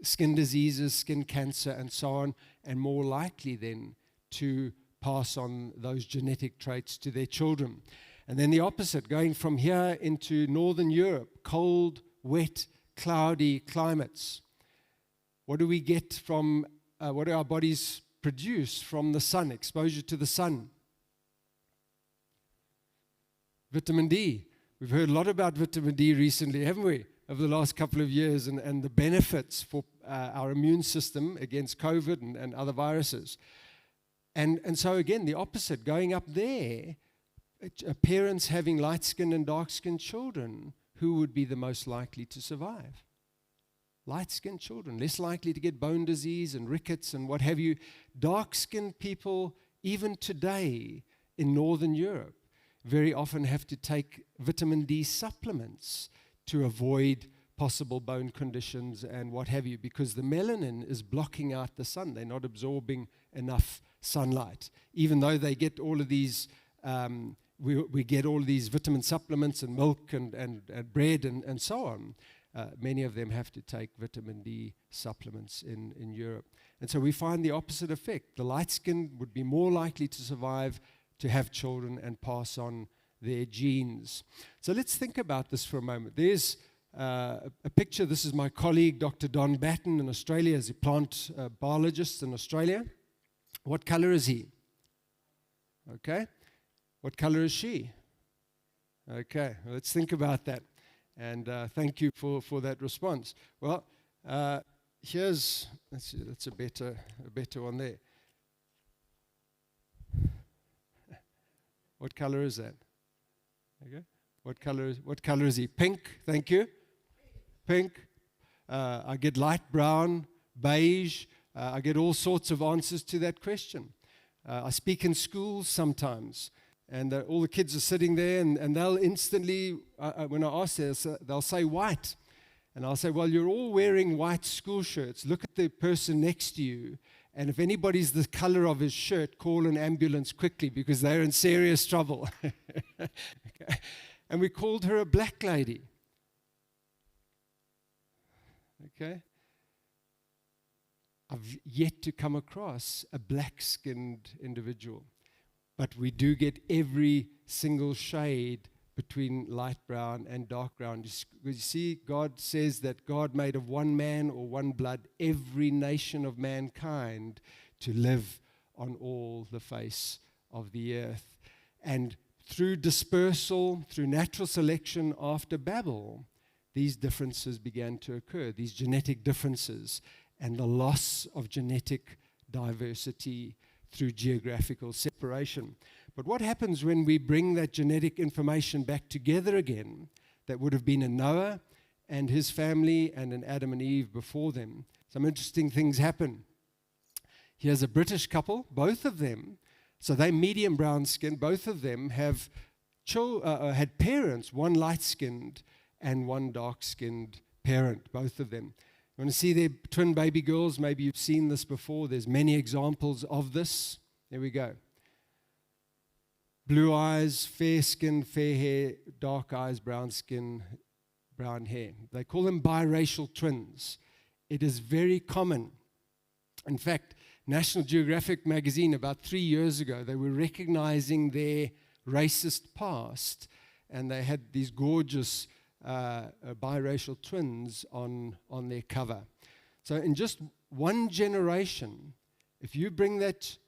skin diseases, skin cancer, and so on, and more likely then to pass on those genetic traits to their children. And then the opposite, going from here into Northern Europe, cold, wet, cloudy climates. What do we get from, what do our bodies produce from the sun, exposure to the sun? Vitamin D. We've heard a lot about vitamin D recently, haven't we, over the last couple of years, and the benefits for our immune system against COVID and other viruses. And so again, the opposite, going up there, parents having light-skinned and dark-skinned children, who would be the most likely to survive? Light-skinned children, less likely to get bone disease and rickets and what have you. Dark-skinned people, even today in Northern Europe, very often have to take vitamin D supplements to avoid possible bone conditions and what have you, because the melanin is blocking out the sun. They're not absorbing enough sunlight. Even though they get all of these, we get all of these vitamin supplements and milk and bread and so on, many of them have to take vitamin D supplements in Europe. And so we find the opposite effect. The light skin would be more likely to survive, to have children and pass on their genes. So let's think about this for a moment. There's a picture. This is my colleague, Dr. Don Batten in Australia. He's a plant biologist in Australia. What color is he? Okay. What color is she? Okay, let's think about that. And thank you for that response. Well, here's, that's a better one there. What color is that? Okay. What color is he? Pink, thank you. Pink. I get light brown, beige. I get all sorts of answers to that question. I speak in schools sometimes, and all the kids are sitting there, and they'll instantly, when I ask this, they'll say white. And I'll say, well, you're all wearing white school shirts. Look at the person next to you, and if anybody's the color of his shirt, call an ambulance quickly because they're in serious trouble. Okay. And we called her a black lady. Okay. I've yet to come across a black-skinned individual. But we do get every single shade between light brown and dark brown. You see, God says that God made of one man or one blood every nation of mankind to live on all the face of the earth. And through dispersal, through natural selection after Babel, these differences began to occur, these genetic differences, and the loss of genetic diversity through geographical separation. But what happens when we bring that genetic information back together again that would have been in Noah and his family, and an Adam and Eve before them. Some interesting things happen. Here's a British couple, both of them, so they're medium brown skin, both of them have had parents, one light-skinned and one dark-skinned parent, both of them. You want to see their twin baby girls? Maybe you've seen this before. There's many examples of this. There we go. Blue eyes, fair skin, fair hair, dark eyes, brown skin, brown hair. They call them biracial twins. It is very common. In fact, National Geographic magazine, about 3 years ago, they were recognizing their racist past, and they had these gorgeous biracial twins on their cover. So in just one generation, if you bring that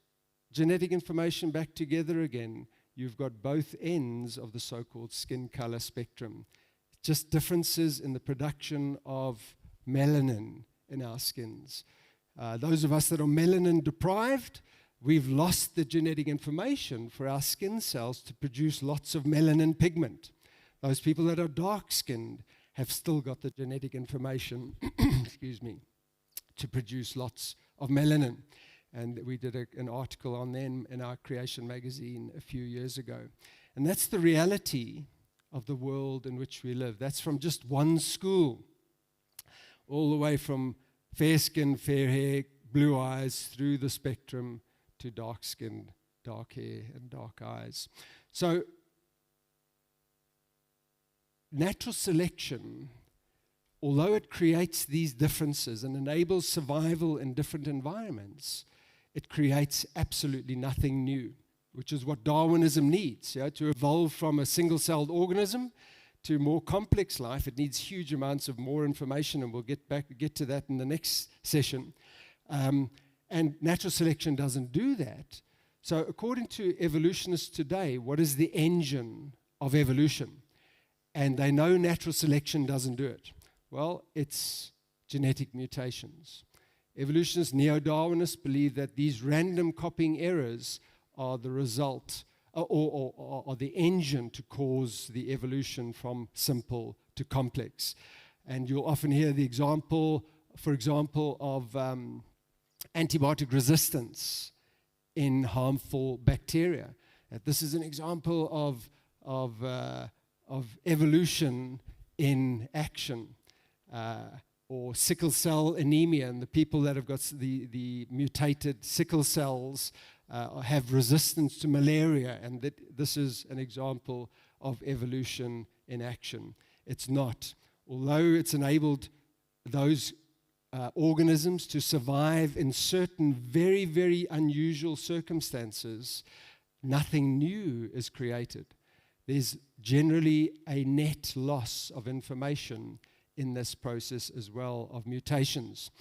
genetic information back together again, you've got both ends of the so-called skin color spectrum. Just differences in the production of melanin in our skins. Those of us that are melanin deprived, we've lost the genetic information for our skin cells to produce lots of melanin pigment. Those people that are dark-skinned have still got the genetic information, excuse me, to produce lots of melanin. And we did an article on them in our Creation magazine a few years ago. And that's the reality of the world in which we live. That's from just one school, all the way from fair skin, fair hair, blue eyes, through the spectrum to dark skin, dark hair, and dark eyes. So natural selection, although it creates these differences and enables survival in different environments, it creates absolutely nothing new, which is what Darwinism needs. To evolve from a single-celled organism to more complex life, it needs huge amounts of more information, and we'll get to that in the next session. And natural selection doesn't do that. So according to evolutionists today, what is the engine of evolution? And they know natural selection doesn't do it. Well, it's genetic mutations. Evolutionists, neo-Darwinists believe that these random copying errors are the result or the engine to cause the evolution from simple to complex. And you'll often hear the example, for example, of antibiotic resistance in harmful bacteria. This is an example of evolution in action. Or sickle cell anemia, and the people that have got the mutated sickle cells have resistance to malaria, and this is an example of evolution in action. It's not. Although it's enabled those organisms to survive in certain very, very unusual circumstances, nothing new is created. There's generally a net loss of information in this process as well of mutations.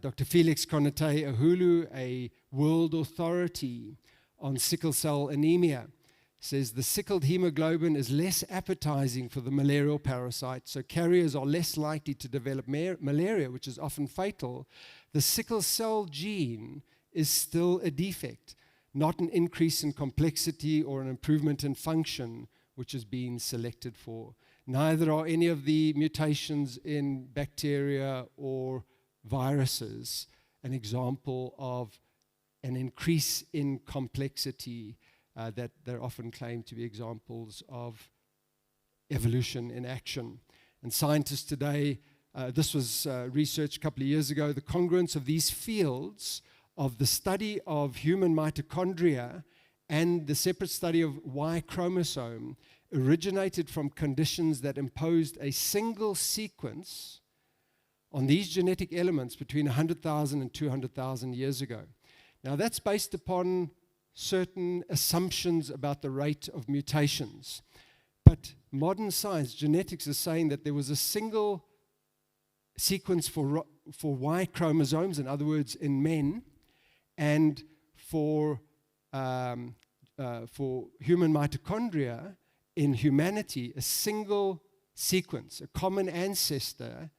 Dr. Felix Konate-Ahulu, a world authority on sickle cell anemia, says the sickled hemoglobin is less appetizing for the malarial parasite, so carriers are less likely to develop malaria, which is often fatal. The sickle cell gene is still a defect, not an increase in complexity or an improvement in function, which is being selected for. Neither are any of the mutations in bacteria or viruses an example of an increase in complexity that they're often claimed to be examples of evolution in action. And scientists today, this was researched a couple of years ago, the congruence of these fields of the study of human mitochondria and the separate study of Y chromosome originated from conditions that imposed a single sequence on these genetic elements between 100,000 and 200,000 years ago. Now that's based upon certain assumptions about the rate of mutations. But modern science, genetics, is saying that there was a single sequence for Y chromosomes, in other words, in men, and for human mitochondria in humanity, a single sequence, a common ancestor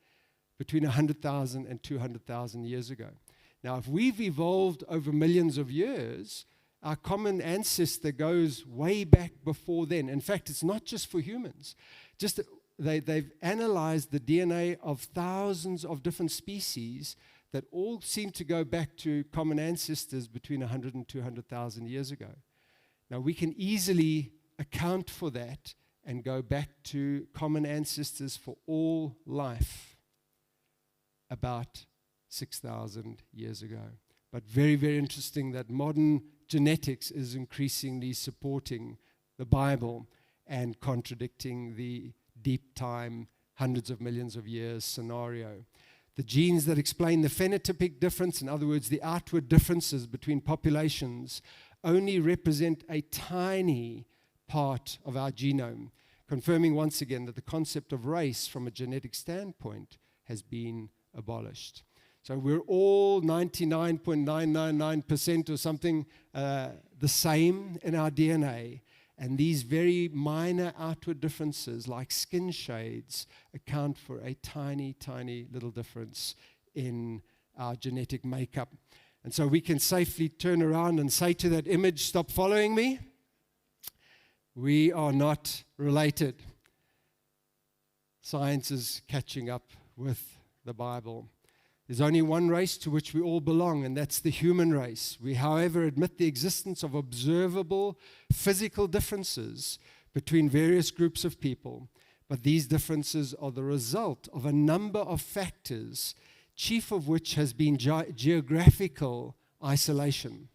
between 100,000 and 200,000 years ago. Now, if we've evolved over millions of years, our common ancestor goes way back before then. In fact, it's not just for humans. Just they've analyzed the DNA of thousands of different species that all seem to go back to common ancestors between 100 and 200,000 years ago. Now, we can easily account for that and go back to common ancestors for all life about 6,000 years ago. But very, very interesting that modern genetics is increasingly supporting the Bible and contradicting the deep time, hundreds of millions of years scenario. The genes that explain the phenotypic difference, in other words, the outward differences between populations, only represent a tiny part of our genome, confirming once again that the concept of race from a genetic standpoint has been abolished. So we're all 99.999% or something the same in our DNA. And these very minor outward differences, like skin shades, account for a tiny, tiny little difference in our genetic makeup. And so we can safely turn around and say to that image, stop following me. We are not related. Science is catching up with the Bible. There's only one race to which we all belong, and that's the human race. We, however, admit the existence of observable physical differences between various groups of people, but these differences are the result of a number of factors, chief of which has been geographical isolation.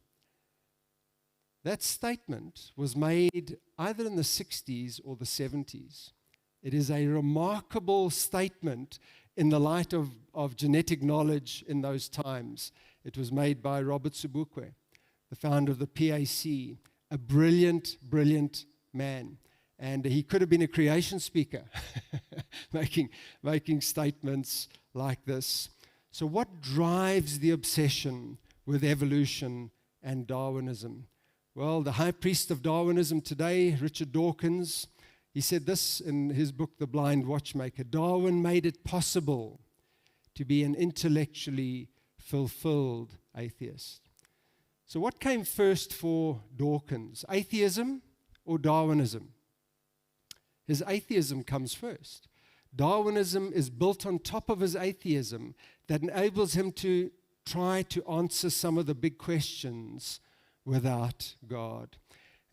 That statement was made either in the 60s or the 70s. It is a remarkable statement in the light of genetic knowledge in those times. It was made by Robert Sobukwe, the founder of the PAC, a brilliant, brilliant man. And he could have been a creation speaker, making statements like this. So what drives the obsession with evolution and Darwinism? Well, the high priest of Darwinism today, Richard Dawkins, he said this in his book, The Blind Watchmaker: Darwin made it possible to be an intellectually fulfilled atheist. So what came first for Dawkins, atheism or Darwinism? His atheism comes first. Darwinism is built on top of his atheism that enables him to try to answer some of the big questions without God.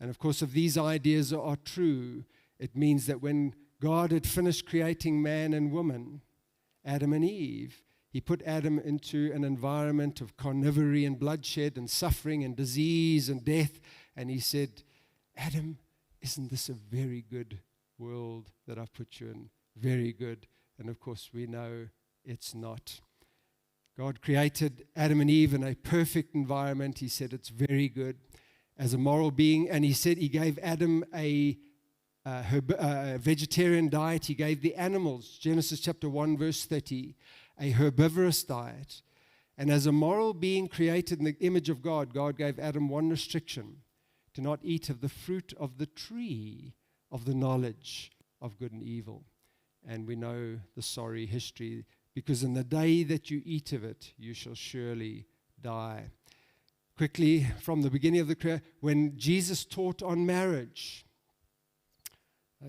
And of course, if these ideas are true, it means that when God had finished creating man and woman, Adam and Eve, he put Adam into an environment of carnivory and bloodshed and suffering and disease and death. And he said, Adam, isn't this a very good world that I've put you in? Very good. And of course, we know it's not. God created Adam and Eve in a perfect environment. He said it's very good as a moral being. And he said he gave Adam a vegetarian diet. He gave the animals, Genesis chapter 1, verse 30, a herbivorous diet. And as a moral being created in the image of God, God gave Adam one restriction: to not eat of the fruit of the tree of the knowledge of good and evil. And we know the sorry history, because in the day that you eat of it, you shall surely die. Quickly, from the beginning of the creation, when Jesus taught on marriage,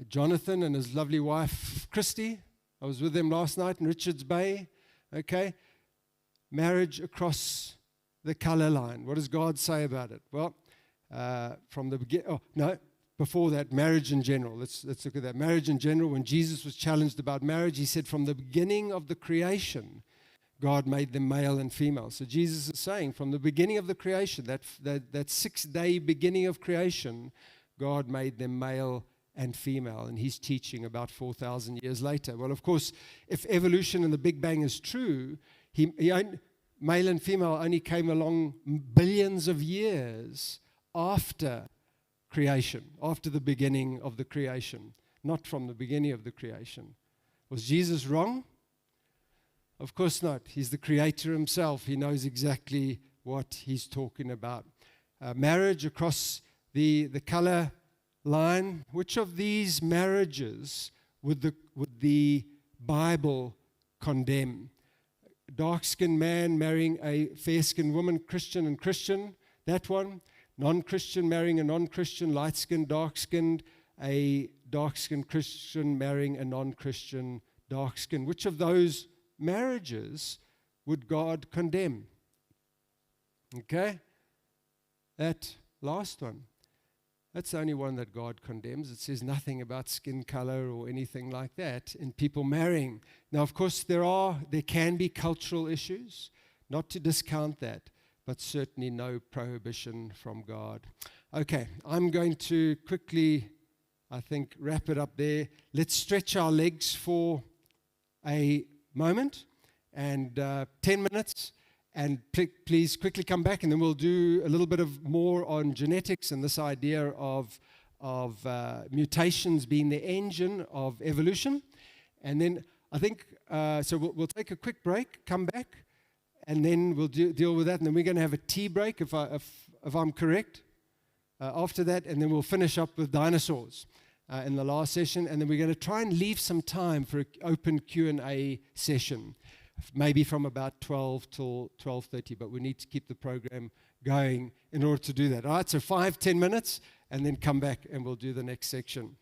Jonathan and his lovely wife, Christy, I was with them last night in Richards Bay, okay? Marriage across the color line. What does God say about it? Well, from the beginning, before that, marriage in general. Let's look at that. Marriage in general, when Jesus was challenged about marriage, he said, from the beginning of the creation, God made them male and female. So Jesus is saying, from the beginning of the creation, that 6-day beginning of creation, God made them male and female. And he's teaching about 4,000 years later. Well, of course, if evolution and the Big Bang is true, male and female only came along billions of years after creation, after the beginning of the creation, not from the beginning of the creation. Was Jesus wrong? Of course not. He's the creator himself. He knows exactly what he's talking about. Marriage across the color line. Which of these marriages would the Bible condemn? Dark-skinned man marrying a fair-skinned woman, Christian and Christian, that one. Non-Christian marrying a non-Christian, light-skinned, dark-skinned, a dark-skinned Christian marrying a non-Christian dark-skinned. Which of those marriages would God condemn? Okay? That last one. That's the only one that God condemns. It says nothing about skin color or anything like that in people marrying. Now, of course, there can be cultural issues, not to discount that, but certainly no prohibition from God. Okay, I'm going to quickly, I think, wrap it up there. Let's stretch our legs for a moment and 10 minutes. And please quickly come back, and then we'll do a little bit of more on genetics and this idea of mutations being the engine of evolution. And then I think, so we'll take a quick break, come back, and then we'll deal with that. And then we're going to have a tea break, if I'm correct, after that. And then we'll finish up with dinosaurs in the last session. And then we're going to try and leave some time for an open Q&A session, maybe from about 12 till 12:30, but we need to keep the program going in order to do that. All right, so 5-10 minutes, and then come back and we'll do the next section.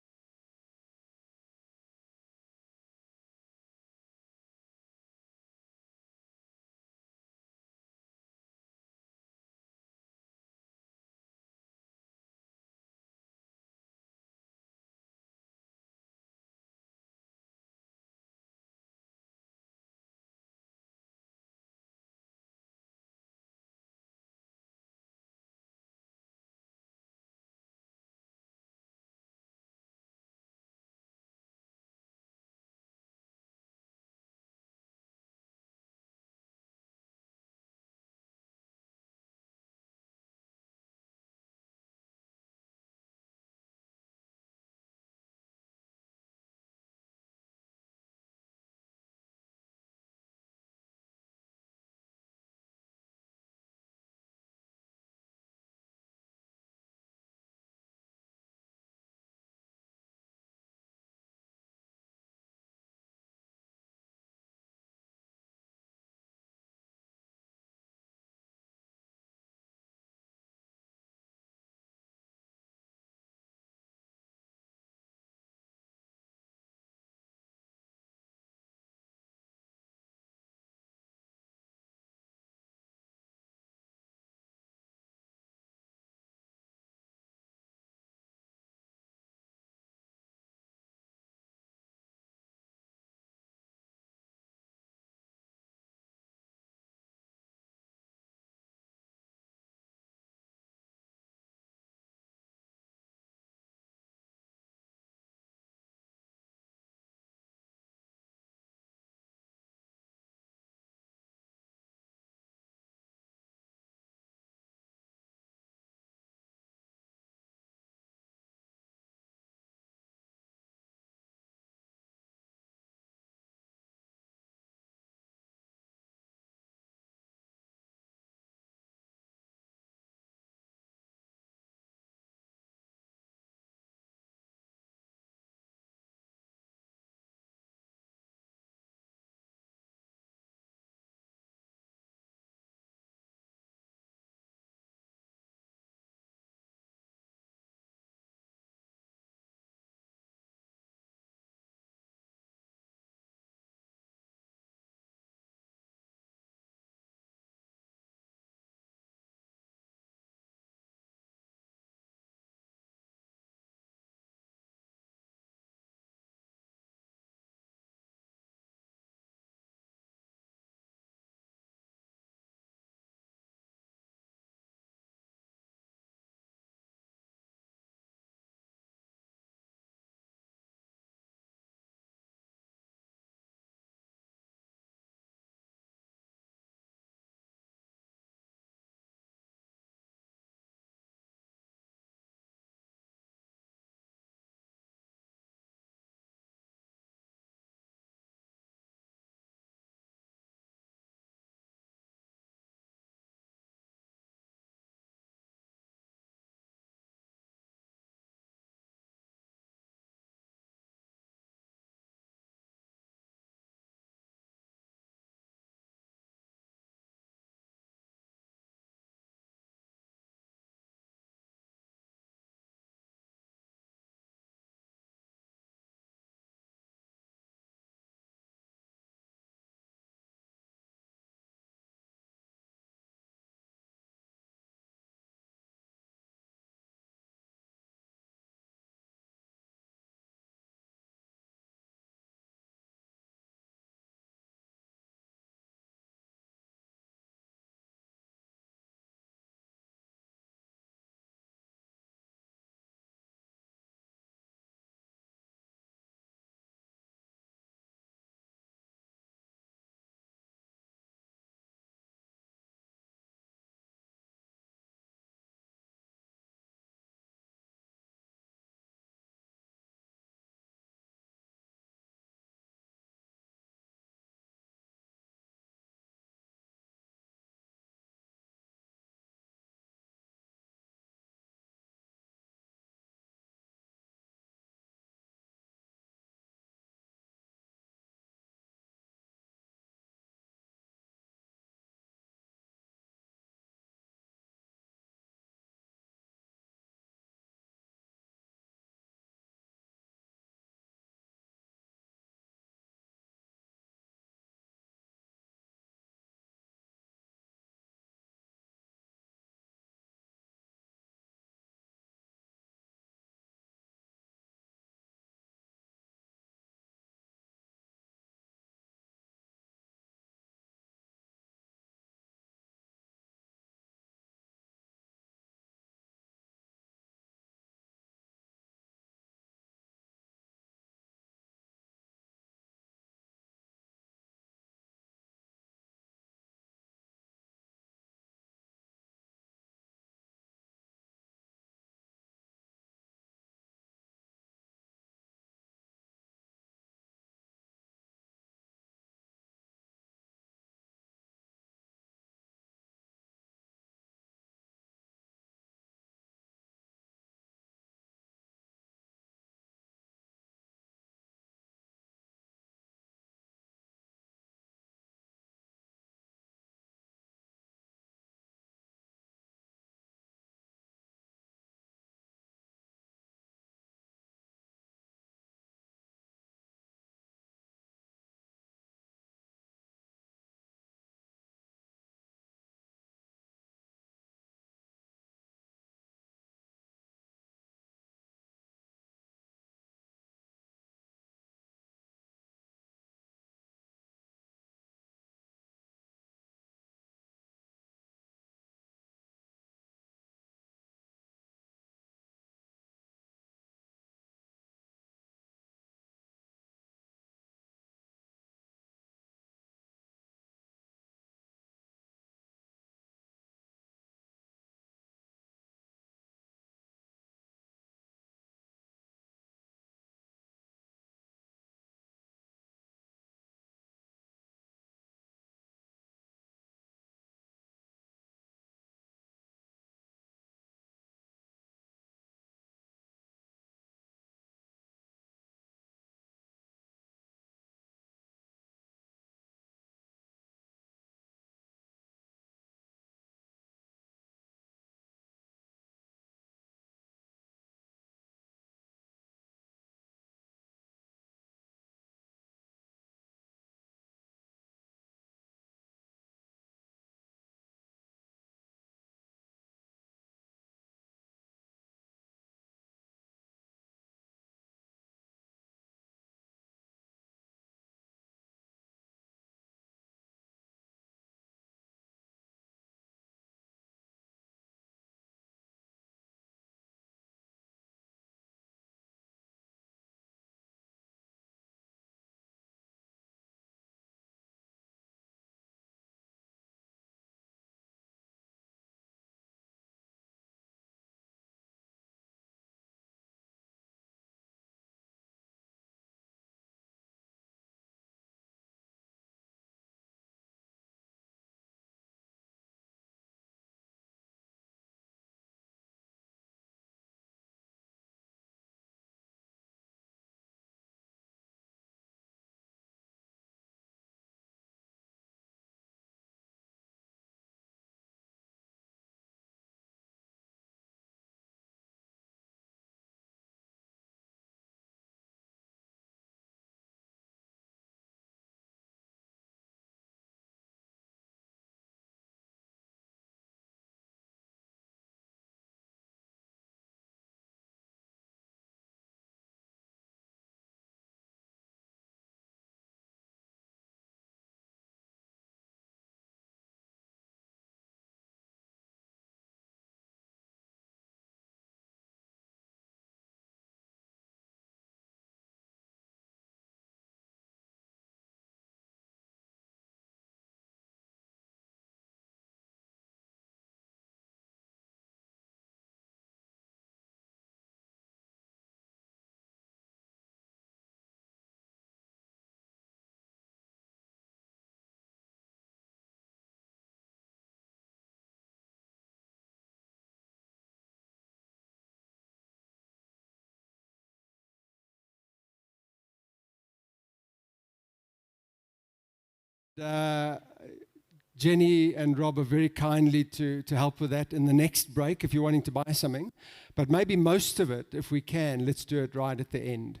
Jenny and Rob are very kindly to help with that in the next break if you're wanting to buy something. But maybe most of it, if we can, let's do it right at the end,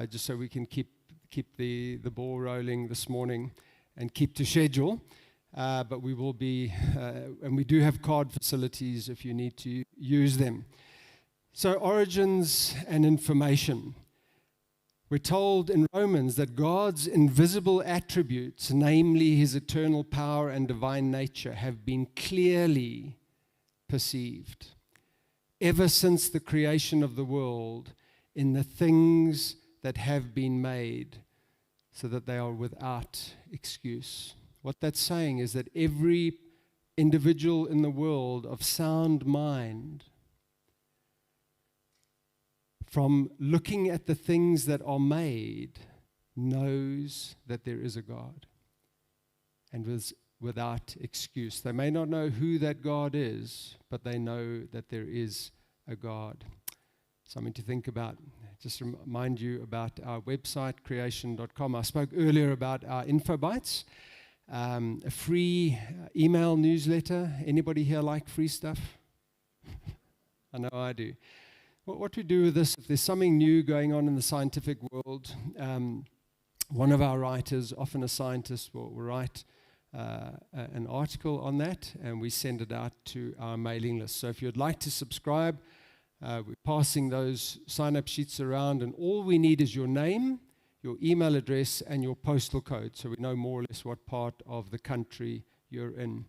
just so we can keep the ball rolling this morning and keep to schedule. But we will be, and we do have card facilities if you need to use them. So origins and information. We're told in Romans that God's invisible attributes, namely his eternal power and divine nature, have been clearly perceived ever since the creation of the world in the things that have been made, so that they are without excuse. What that's saying is that every individual in the world of sound mind, from looking at the things that are made, knows that there is a God, and was without excuse. They may not know who that God is, but they know that there is a God. Something to think about. Just remind you about our website, creation.com. I spoke earlier about our info bites, a free email newsletter. Anybody here like free stuff? I know I do. What we do with this, if there's something new going on in the scientific world, one of our writers, often a scientist, will write an article on that, and we send it out to our mailing list. So if you'd like to subscribe, we're passing those sign-up sheets around, and all we need is your name, your email address, and your postal code, so we know more or less what part of the country you're in,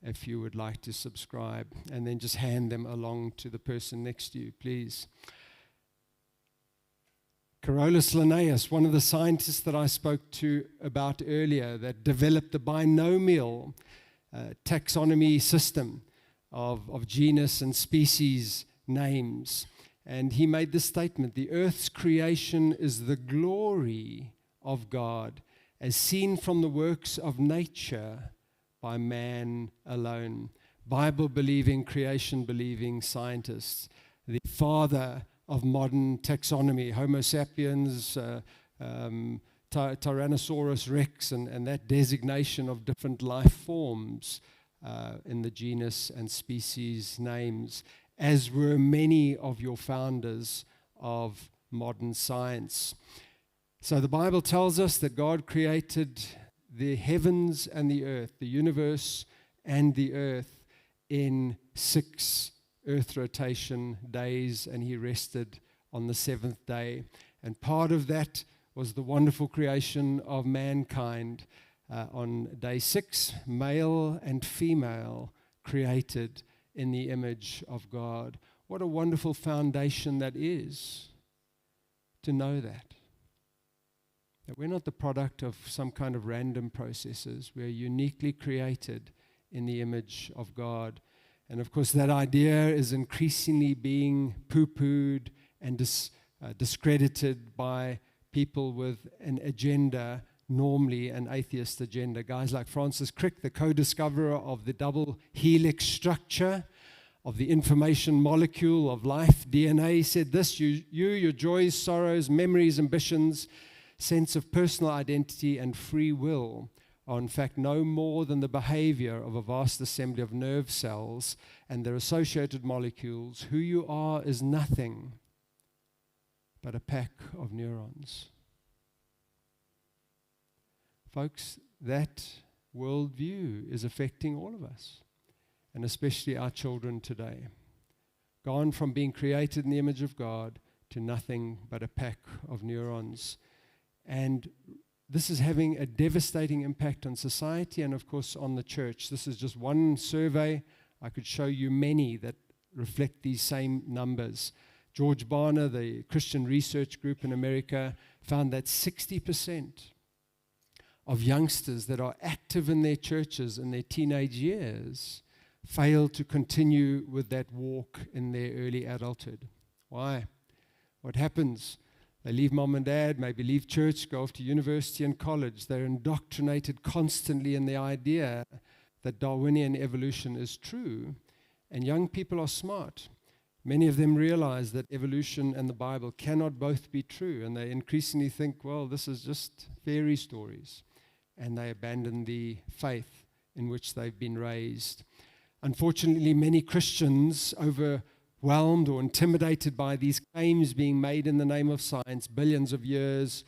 if you would like to subscribe, and then just hand them along to the person next to you, please. Carolus Linnaeus, one of the scientists that I spoke to about earlier, that developed the binomial taxonomy system of genus and species names. And he made this statement: the earth's creation is the glory of God, as seen from the works of nature by man alone. Bible-believing, creation-believing scientists, the father of modern taxonomy, Homo sapiens, Tyrannosaurus rex, and that designation of different life forms in the genus and species names, as were many of your founders of modern science. So the Bible tells us that God created the heavens and the earth, the universe and the earth, in 6 earth rotation days, and he rested on the 7th day. And part of that was the wonderful creation of mankind. On day 6, male and female created in the image of God. What a wonderful foundation that is, to know that we're not the product of some kind of random processes. We're uniquely created in the image of God. And of course, that idea is increasingly being poo-pooed and discredited by people with an agenda, normally an atheist agenda. Guys like Francis Crick, the co-discoverer of the double helix structure of the information molecule of life, DNA, said this: your joys, sorrows, memories, ambitions, sense of personal identity and free will are in fact no more than the behavior of a vast assembly of nerve cells and their associated molecules. Who you are is nothing but a pack of neurons. Folks, that worldview is affecting all of us, and especially our children today. Gone from being created in the image of God to nothing but a pack of neurons. And this is having a devastating impact on society and, of course, on the church. This is just one survey. I could show you many that reflect these same numbers. George Barna, the Christian Research Group in America, found that 60% of youngsters that are active in their churches in their teenage years fail to continue with that walk in their early adulthood. Why? What happens? They leave mom and dad, maybe leave church, go off to university and college. They're indoctrinated constantly in the idea that Darwinian evolution is true. And young people are smart. Many of them realize that evolution and the Bible cannot both be true. And they increasingly think, well, this is just fairy stories. and they abandon the faith in which they've been raised. Unfortunately, many Christians, overwhelmed or intimidated by these claims being made in the name of science, billions of years,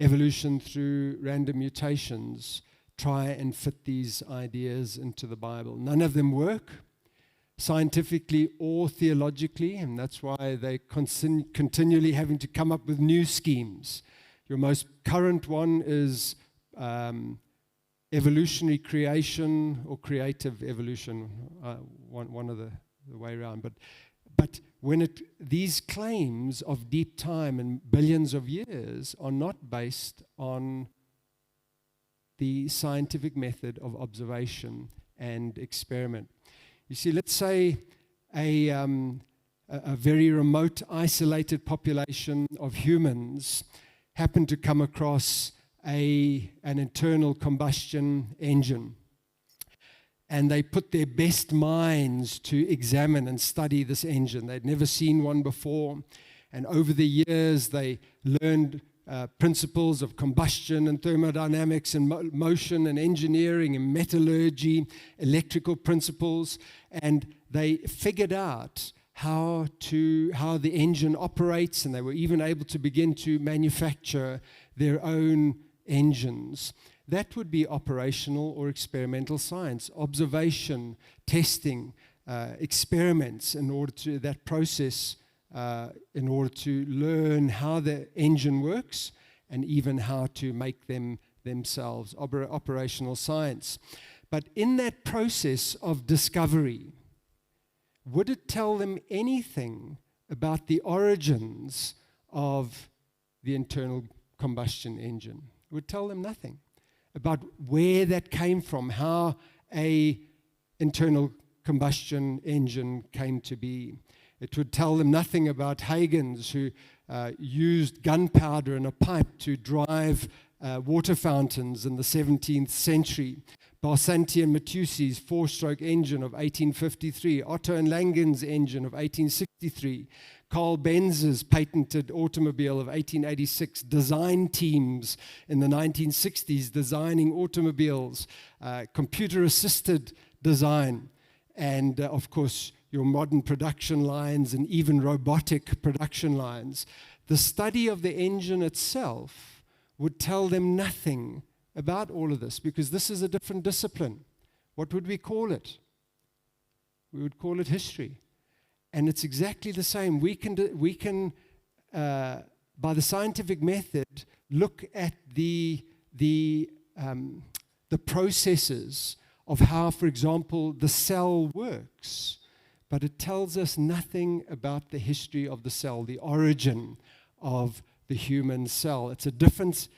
evolution through random mutations, try and fit these ideas into the Bible. None of them work, scientifically or theologically, and that's why they're continually having to come up with new schemes. Your most current one is evolutionary creation or creative evolution, one of the way around. But when these claims of deep time and billions of years are not based on the scientific method of observation and experiment. You see, let's say a very remote, isolated population of humans happen to come across an internal combustion engine. And they put their best minds to examine and study this engine. They'd never seen one before. And over the years, they learned principles of combustion and thermodynamics and motion and engineering and metallurgy, electrical principles. And they figured out how the engine operates, and they were even able to begin to manufacture their own engines. That would be operational or experimental science, observation, testing, experiments in order to learn how the engine works and even how to make them themselves, operational science. But in that process of discovery, would it tell them anything about the origins of the internal combustion engine? It would tell them nothing about where that came from, how a internal combustion engine came to be. It would tell them nothing about Huygens, who used gunpowder in a pipe to drive water fountains in the 17th century. Barsanti and Matussi's four-stroke engine of 1853, Otto and Langen's engine of 1863, Carl Benz's patented automobile of 1886, design teams in the 1960s designing automobiles, computer-assisted design, and of course your modern production lines and even robotic production lines. The study of the engine itself would tell them nothing about all of this, because this is a different discipline. What would we call it? We would call it history. And it's exactly the same. We can by the scientific method, look at the processes of how, for example, the cell works, but it tells us nothing about the history of the cell, the origin of the human cell. It's a different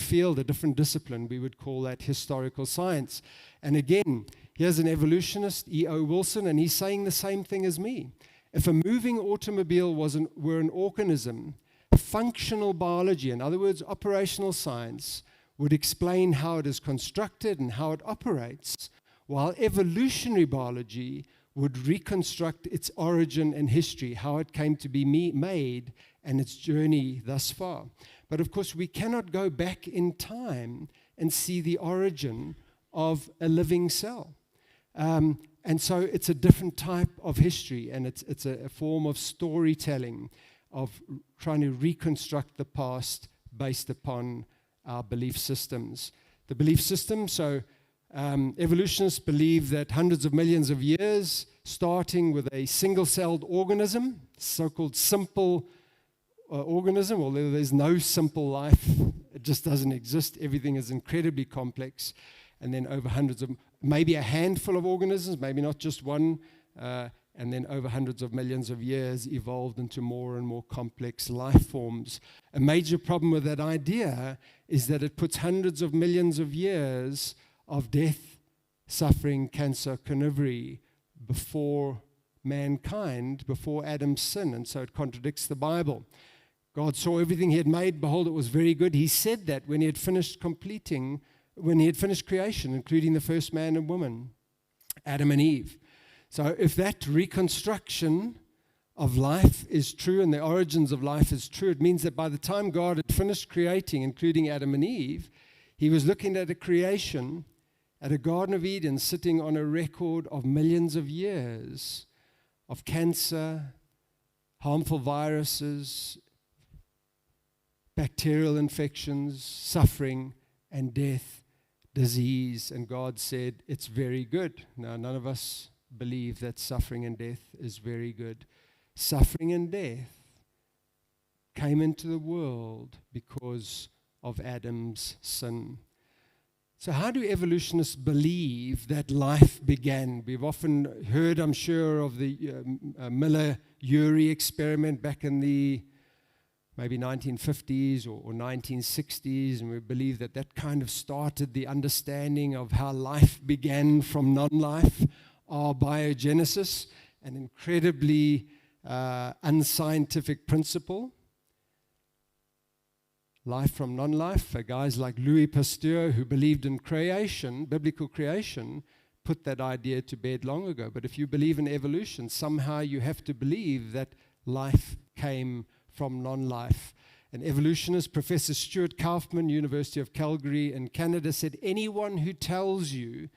field, a different discipline. We would call that historical science. And again, here's an evolutionist, E.O. Wilson, and he's saying the same thing as me. If a moving automobile were an organism, functional biology, in other words, operational science, would explain how it is constructed and how it operates, while evolutionary biology would reconstruct its origin and history, how it came to be made and its journey thus far. But of course, we cannot go back in time and see the origin of a living cell. And so it's a different type of history, and it's a form of storytelling, of trying to reconstruct the past based upon our belief systems. The belief system, so evolutionists believe that hundreds of millions of years, starting with a single-celled organism, so-called simple organism, although there's no simple life, it just doesn't exist. Everything is incredibly complex. And then over hundreds of, maybe a handful of organisms, maybe not just one, and then over hundreds of millions of years evolved into more and more complex life forms. A major problem with that idea is that it puts hundreds of millions of years of death, suffering, cancer, carnivory before mankind, before Adam's sin, and so it contradicts the Bible. God saw everything he had made, behold, it was very good. He said that when he had finished creation, including the first man and woman, Adam and Eve. So if that reconstruction of life is true and the origins of life is true, it means that by the time God had finished creating, including Adam and Eve, He was looking at a creation, at a Garden of Eden, sitting on a record of millions of years of cancer, harmful viruses, bacterial infections, suffering, and death, disease. And God said, it's very good. Now, none of us believe that suffering and death is very good. Suffering and death came into the world because of Adam's sin. So how do evolutionists believe that life began? We've often heard, I'm sure, of the Miller-Urey experiment back in the maybe 1950s or 1960s, and we believe that that kind of started the understanding of how life began from non-life, our biogenesis, an incredibly unscientific principle. Life from non-life, guys like Louis Pasteur, who believed in creation, biblical creation, put that idea to bed long ago. But if you believe in evolution, somehow you have to believe that life came from non-life. An evolutionist, Professor Stuart Kaufman, University of Calgary in Canada, said, anyone who tells you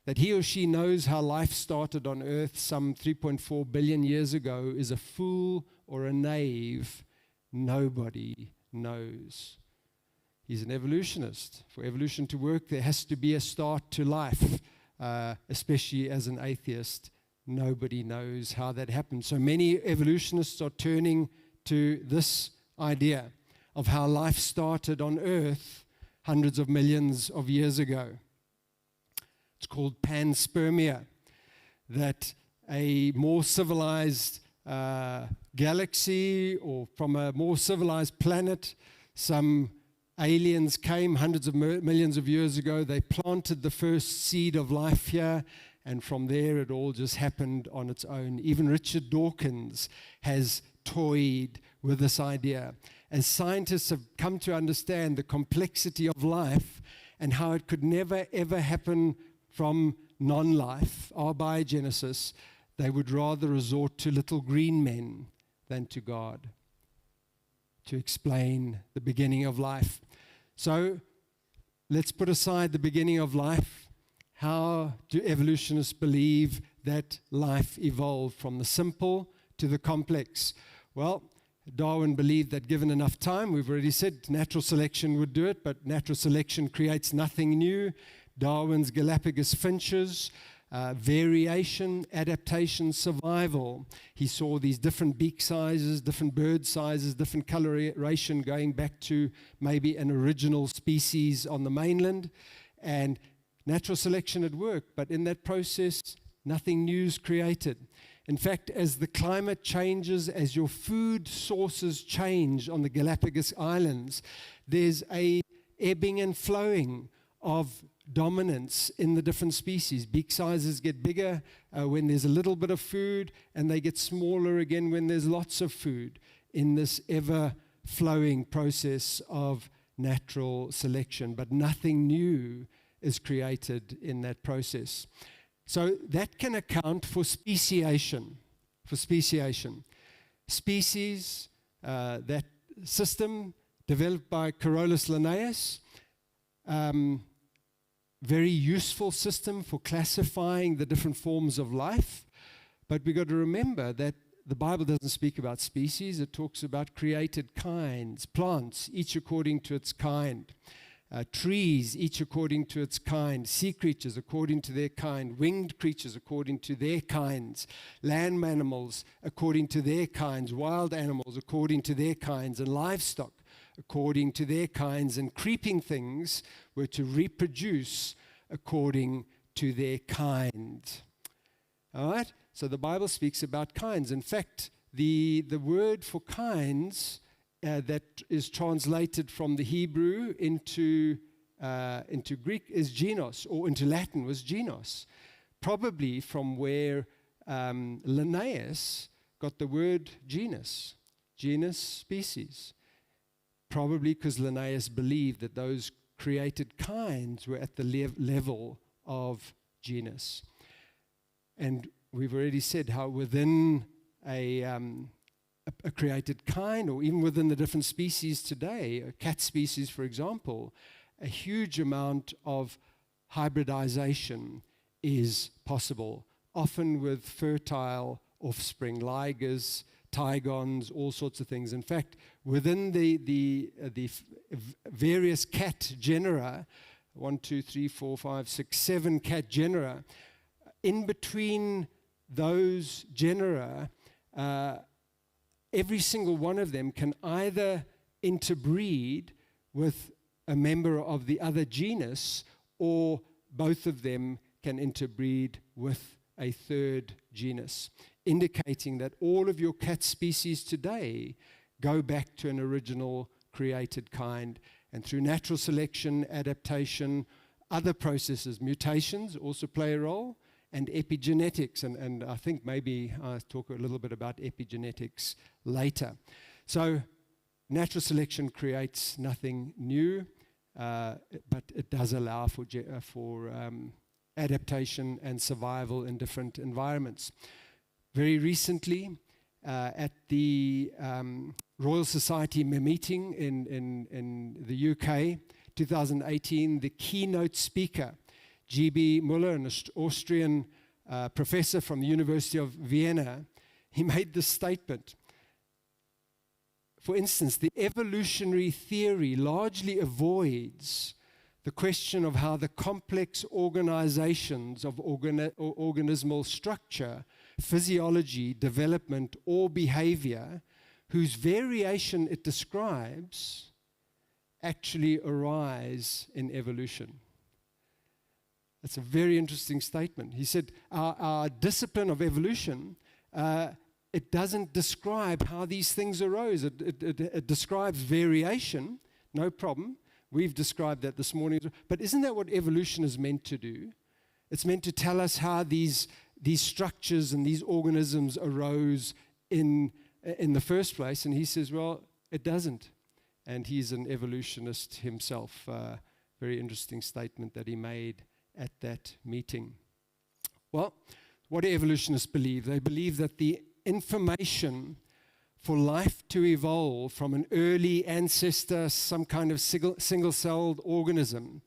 that he or she knows how life started on Earth some 3.4 billion years ago is a fool or a knave. Nobody knows. He's an evolutionist. For evolution to work, there has to be a start to life, especially as an atheist. Nobody knows how that happened. So many evolutionists are turning to this idea of how life started on Earth hundreds of millions of years ago. It's called panspermia, that a more civilized galaxy or from a more civilized planet, some aliens came hundreds of millions of years ago. They planted the first seed of life here, and from there it all just happened on its own. Even Richard Dawkins has toyed with this idea. As scientists have come to understand the complexity of life and how it could never ever happen from non-life, our biogenesis, they would rather resort to little green men than to God to explain the beginning of life. So let's put aside the beginning of life. How do evolutionists believe that life evolved from the simple to the complex? Well, Darwin believed that given enough time, we've already said natural selection would do it, but natural selection creates nothing new. Darwin's Galapagos finches, variation, adaptation, survival. He saw these different beak sizes, different bird sizes, different coloration going back to maybe an original species on the mainland. And natural selection had worked, but in that process, nothing new is created. In fact, as the climate changes, as your food sources change on the Galapagos Islands, there's a ebbing and flowing of dominance in the different species. Beak sizes get bigger when there's a little bit of food, and they get smaller again when there's lots of food in this ever-flowing process of natural selection. But nothing new is created in that process. So that can account for speciation. Species, that system developed by Carolus Linnaeus, very useful system for classifying the different forms of life. But we've got to remember that the Bible doesn't speak about species. It talks about created kinds, plants, each according to its kind. Trees, each according to its kind. Sea creatures according to their kind. Winged creatures according to their kinds. Land animals according to their kinds. Wild animals according to their kinds. And livestock according to their kinds. And creeping things were to reproduce according to their kind. All right? So the Bible speaks about kinds. In fact, the word for kinds that is translated from the Hebrew into Greek is genus, or into Latin was genus. Probably from where Linnaeus got the word genus, species. Probably because Linnaeus believed that those created kinds were at the level of genus. And we've already said how within a created kind, or even within the different species today, a cat species, for example, a huge amount of hybridization is possible, often with fertile offspring, ligers, tigons, all sorts of things. In fact, within the various cat genera, 1, 2, 3, 4, 5, 6, 7 cat genera, in between those genera, every single one of them can either interbreed with a member of the other genus, or both of them can interbreed with a third genus, indicating that all of your cat species today go back to an original created kind. And through natural selection, adaptation, other processes, mutations also play a role, and epigenetics. And I think maybe I'll talk a little bit about epigenetics later. So natural selection creates nothing new, but it does allow for adaptation and survival in different environments. Very recently, at the Royal Society meeting in the UK, 2018, the keynote speaker, G.B. Muller, an Austrian professor from the University of Vienna, he made this statement. For instance, the evolutionary theory largely avoids the question of how the complex organizations of organismal structure, physiology, development, or behavior, whose variation it describes, actually arise in evolution. That's a very interesting statement. He said, our discipline of evolution, it doesn't describe how these things arose. It describes variation, no problem. We've described that this morning. But isn't that what evolution is meant to do? It's meant to tell us how these structures and these organisms arose in the first place. And he says, well, it doesn't. And he's an evolutionist himself. Very interesting statement that he made at that meeting. Well, what do evolutionists believe? They believe that the information for life to evolve from an early ancestor, some kind of single-celled organism,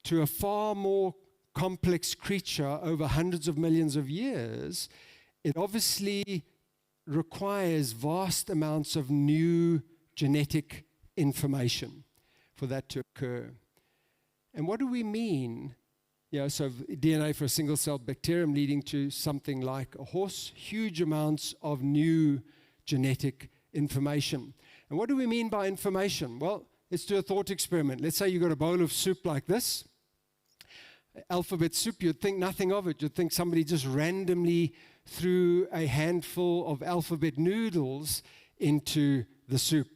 to a far more complex creature over hundreds of millions of years, it obviously requires vast amounts of new genetic information for that to occur. And what do we mean? So DNA for a single-celled bacterium leading to something like a horse, huge amounts of new genetic information. And what do we mean by information? Well, let's do a thought experiment. Let's say you've got a bowl of soup like this, alphabet soup. You'd think nothing of it. You'd think somebody just randomly threw a handful of alphabet noodles into the soup.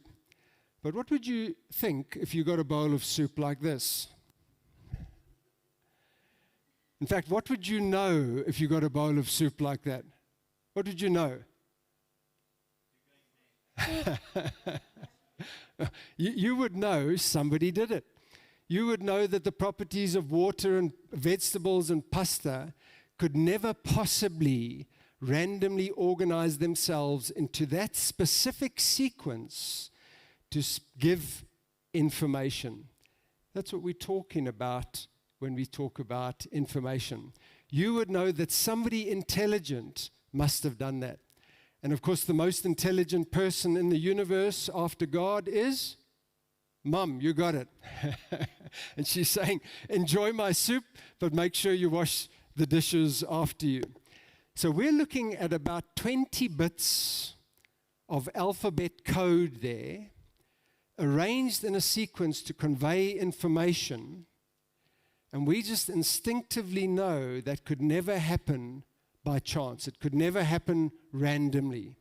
But what would you think if you got a bowl of soup like this? In fact, what would you know if you got a bowl of soup like that? What would you know? You would know somebody did it. You would know that the properties of water and vegetables and pasta could never possibly randomly organize themselves into that specific sequence to give information. That's what we're talking about when we talk about information. You would know that somebody intelligent must have done that. And of course, the most intelligent person in the universe after God is Mum. You got it. And she's saying, enjoy my soup, but make sure you wash the dishes after you. So we're looking at about 20 bits of alphabet code there, arranged in a sequence to convey information. And we just instinctively know that could never happen by chance. It could never happen randomly.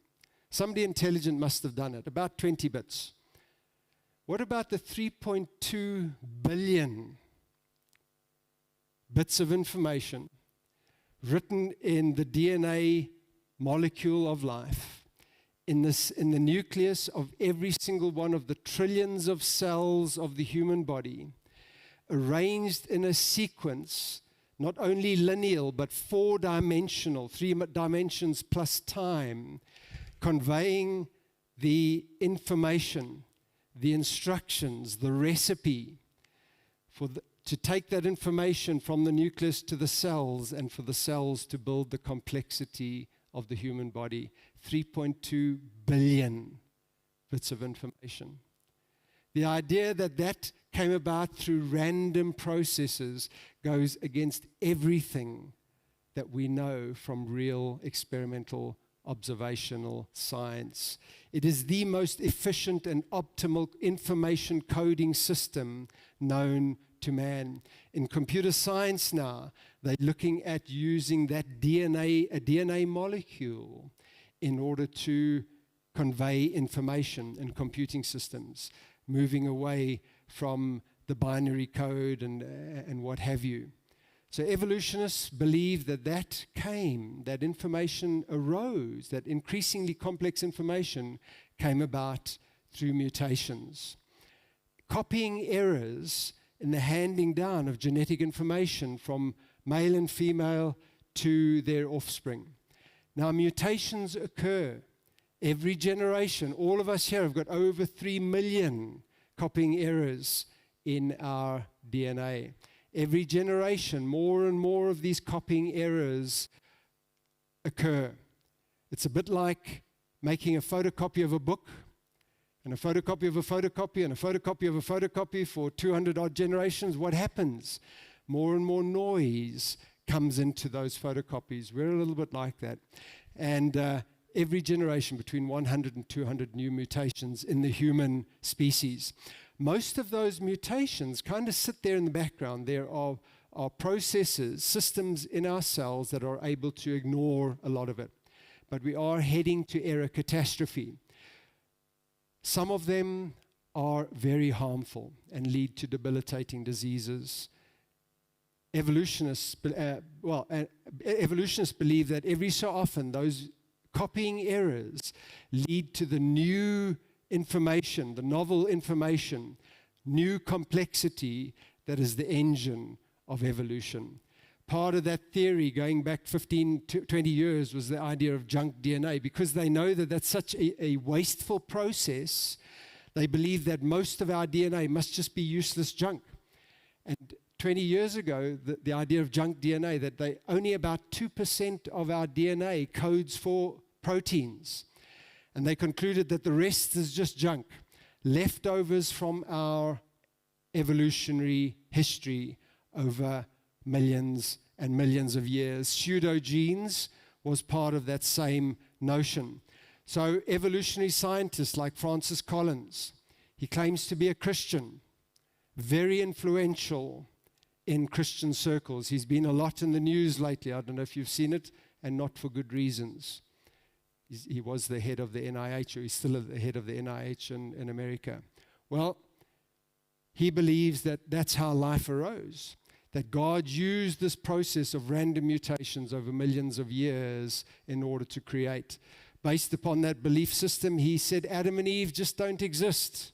Somebody intelligent must have done it, about 20 bits. What about the 3.2 billion bits of information written in the DNA molecule of life, in the nucleus of every single one of the trillions of cells of the human body, arranged in a sequence, not only lineal, but four-dimensional, 3 dimensions plus time, conveying the information, the instructions, the recipe to take that information from the nucleus to the cells, and for the cells to build the complexity of the human body. 3.2 billion bits of information. The idea that that came about through random processes goes against everything that we know from real experimental observational science. It is the most efficient and optimal information coding system known to man. In computer science now, they're looking at using that DNA, a DNA molecule, in order to convey information in computing systems, moving away from the binary code and what have you. So evolutionists believe that that information arose, that increasingly complex information came about through mutations. Copying errors in the handing down of genetic information from male and female to their offspring. Now, mutations occur every generation. All of us here have got over 3 million copying errors in our DNA. Every generation, more and more of these copying errors occur. It's a bit like making a photocopy of a book, and a photocopy of a photocopy, and a photocopy of a photocopy for 200 odd generations. What happens? More and more noise comes into those photocopies. We're a little bit like that. And every generation, between 100 and 200 new mutations in the human species. Most of those mutations kind of sit there in the background. There are processes, systems in our cells that are able to ignore a lot of it. But we are heading to error catastrophe. Some of them are very harmful and lead to debilitating diseases. Evolutionists believe that every so often those copying errors lead to the new information, the novel information, new complexity that is the engine of evolution. Part of that theory going back 15 to 20 years was the idea of junk DNA. Because they know that that's such a wasteful process, they believe that most of our DNA must just be useless junk. And 20 years ago, the idea of junk DNA, that only about 2% of our DNA codes for proteins. And they concluded that the rest is just junk, leftovers from our evolutionary history over millions and millions of years. Pseudogenes was part of that same notion. So evolutionary scientists like Francis Collins, he claims to be a Christian, very influential in Christian circles. He's been a lot in the news lately. I don't know if you've seen it, and not for good reasons. He was the head of the NIH, or he's still the head of the NIH in America. Well, he believes that that's how life arose, that God used this process of random mutations over millions of years in order to create. Based upon that belief system, he said Adam and Eve just don't exist.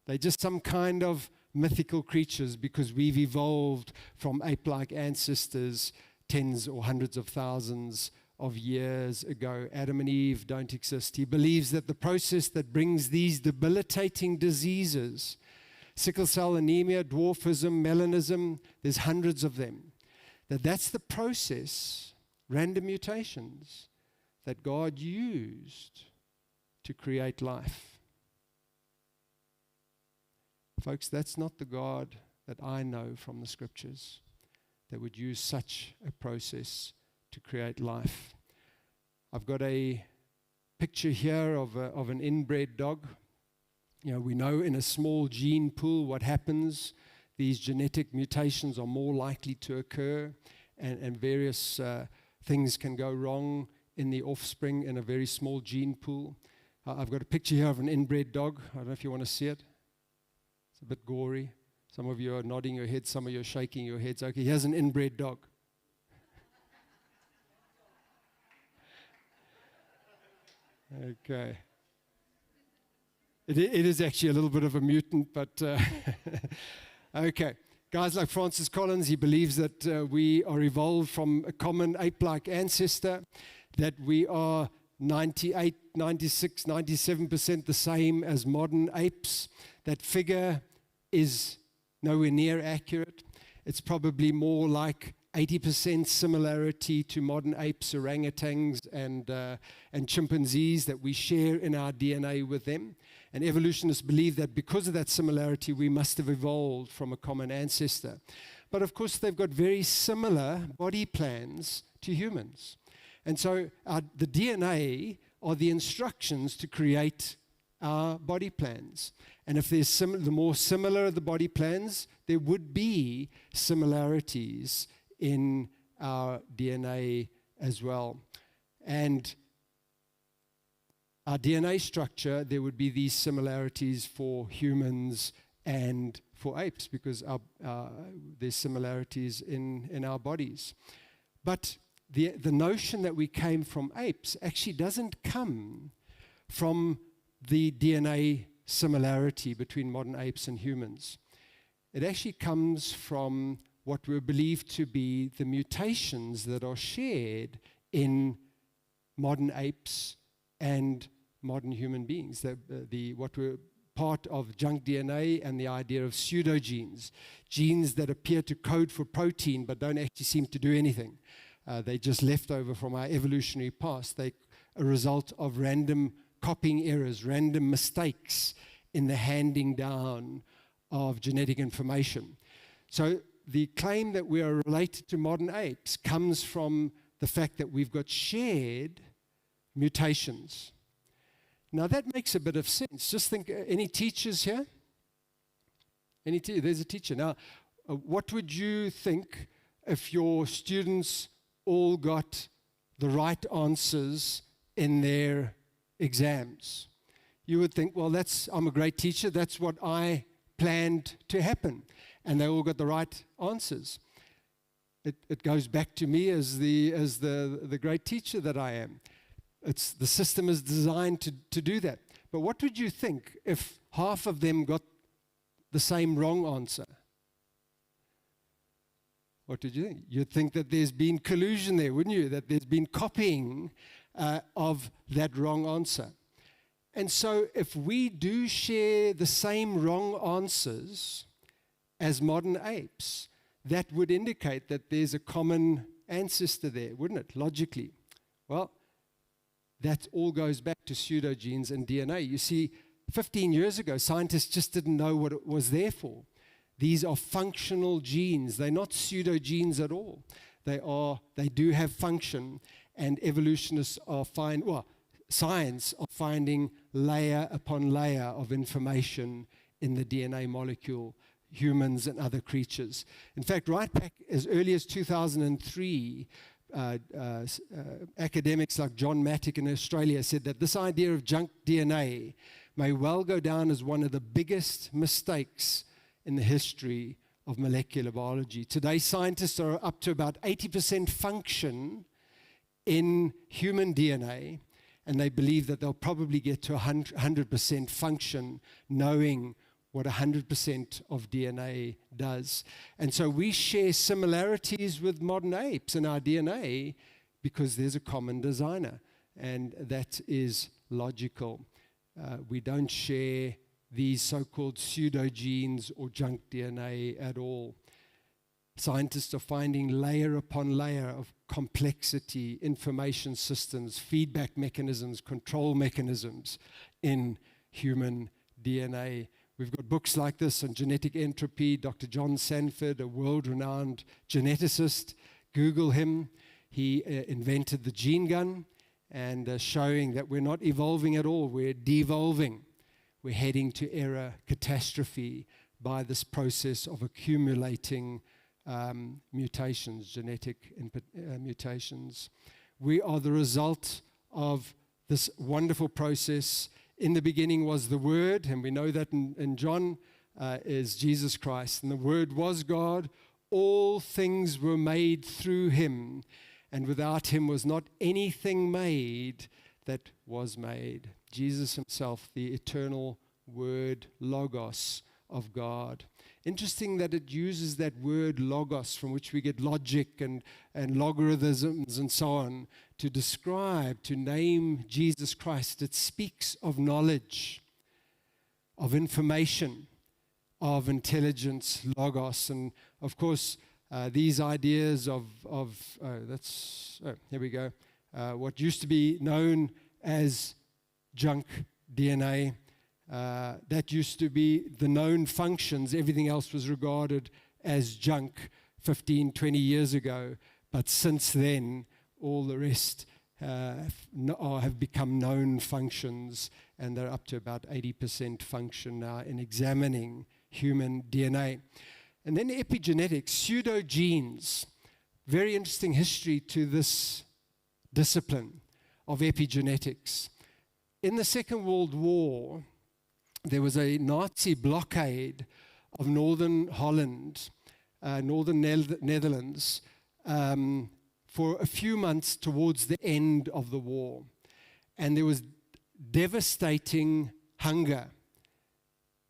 They're just some kind of mythical creatures because we've evolved from ape-like ancestors tens or hundreds of thousands of years ago. Adam and Eve don't exist. He believes that the process that brings these debilitating diseases, sickle cell anemia, dwarfism, melanism, there's hundreds of them, that's the process, random mutations, that God used to create life. Folks, that's not the God that I know from the scriptures that would use such a process to create life. I've got a picture here of an inbred dog. You know, we know in a small gene pool what happens. These genetic mutations are more likely to occur, and various things can go wrong in the offspring in a very small gene pool. I've got a picture here of an inbred dog. I don't know if you want to see it. It's a bit gory. Some of you are nodding your heads, some of you are shaking your heads. Okay, here's an inbred dog. Okay. It is actually a little bit of a mutant, but okay. Guys like Francis Collins, he believes that we are evolved from a common ape-like ancestor, that we are 98, 96, 97% the same as modern apes. That figure is nowhere near accurate. It's probably more like 80% similarity to modern apes, orangutans, and chimpanzees that we share in our DNA with them. And evolutionists believe that because of that similarity, we must have evolved from a common ancestor. But of course, they've got very similar body plans to humans. And so the DNA are the instructions to create our body plans. And if there's the more similar the body plans, there would be similarities in our DNA as well. And our DNA structure, there would be these similarities for humans and for apes, because there's similarities in our bodies. But the notion that we came from apes actually doesn't come from the DNA similarity between modern apes and humans. It actually comes from what were believed to be the mutations that are shared in modern apes and modern human beings. What were part of junk DNA and the idea of pseudogenes, genes that appear to code for protein but don't actually seem to do anything. They just left over from our evolutionary past. They're a result of random copying errors, random mistakes in the handing down of genetic information. So the claim that we are related to modern apes comes from the fact that we've got shared mutations. Now that makes a bit of sense. Just think, any teachers here? There's a teacher. Now, what would you think if your students all got the right answers in their exams? You would think, well, I'm a great teacher. That's what I planned to happen. And they all got the right answers. It goes back to me as the great teacher that I am. The system is designed to do that. But what would you think if half of them got the same wrong answer? What did you think? You'd think that there's been collusion there, wouldn't you? That there's been copying of that wrong answer. And so if we do share the same wrong answers as modern apes, that would indicate that there's a common ancestor there, wouldn't it, logically? Well, that all goes back to pseudogenes and DNA. You see, 15 years ago, scientists just didn't know what it was there for. These are functional genes. They're not pseudogenes at all. They do have function, and evolutionists science are finding layer upon layer of information in the DNA molecule, humans and other creatures. In fact, right back as early as 2003, academics like John Mattick in Australia said that this idea of junk DNA may well go down as one of the biggest mistakes in the history of molecular biology. Today, scientists are up to about 80% function in human DNA, and they believe that they'll probably get to 100% function, knowing what 100% of DNA does. And so we share similarities with modern apes in our DNA because there's a common designer, and that is logical. We don't share these so-called pseudogenes or junk DNA at all. Scientists are finding layer upon layer of complexity, information systems, feedback mechanisms, control mechanisms in human DNA. We've got books like this on genetic entropy. Dr. John Sanford, a world-renowned geneticist, Google him. He invented the gene gun, and showing that we're not evolving at all, we're devolving. We're heading to error, catastrophe, by this process of accumulating mutations, genetic mutations. We are the result of this wonderful process. In the beginning was the Word, and we know that in John is Jesus Christ. And the Word was God. All things were made through him, and without him was not anything made that was made. Jesus himself, the eternal Word, Logos of God. Interesting that it uses that word logos, from which we get logic and logarithms and so on, to describe, to name Jesus Christ. It speaks of knowledge, of information, of intelligence, logos. And of course, these ideas here we go, what used to be known as junk DNA, that used to be the known functions. Everything else was regarded as junk 15, 20 years ago. But since then, all the rest have become known functions, and they're up to about 80% function now in examining human DNA. And then epigenetics, pseudogenes. Very interesting history to this discipline of epigenetics. In the Second World War, there was a Nazi blockade of northern Holland, northern Netherlands, for a few months towards the end of the war. And there was devastating hunger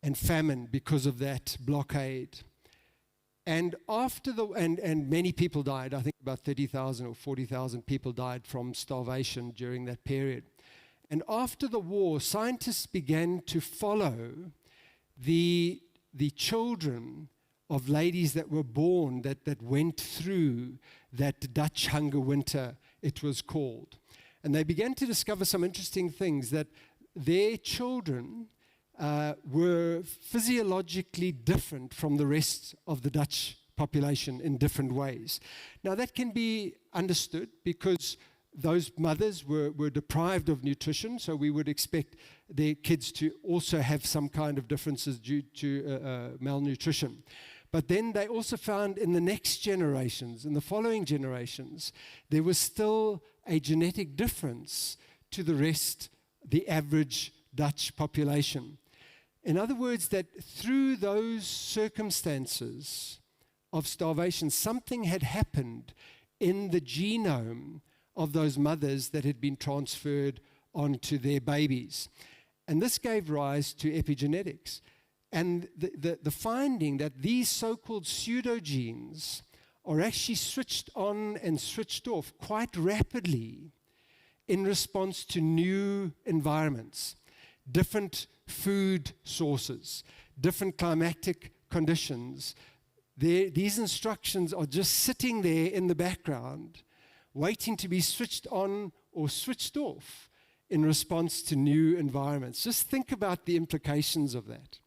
and famine because of that blockade. And and many people died. I think about 30,000 or 40,000 people died from starvation during that period. And after the war, scientists began to follow the children of ladies that were born, that went through that Dutch hunger winter, it was called. And they began to discover some interesting things, that their children were physiologically different from the rest of the Dutch population in different ways. Now that can be understood because those mothers were deprived of nutrition, so we would expect their kids to also have some kind of differences due to malnutrition. But then they also found in the next generations, in the following generations, there was still a genetic difference to the rest, the average Dutch population. In other words, that through those circumstances of starvation, something had happened in the genome of those mothers that had been transferred onto their babies. And this gave rise to epigenetics. And the finding that these so-called pseudogenes are actually switched on and switched off quite rapidly in response to new environments, different food sources, different climatic conditions. These instructions are just sitting there in the background, waiting to be switched on or switched off in response to new environments. Just think about the implications of that.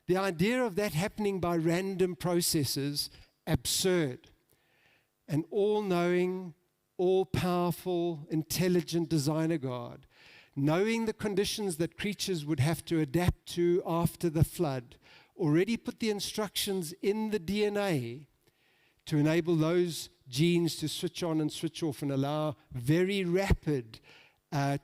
The idea of that happening by random processes, absurd. An all-knowing, all-powerful, intelligent designer God, knowing the conditions that creatures would have to adapt to after the flood, already put the instructions in the DNA to enable those genes to switch on and switch off and allow very rapid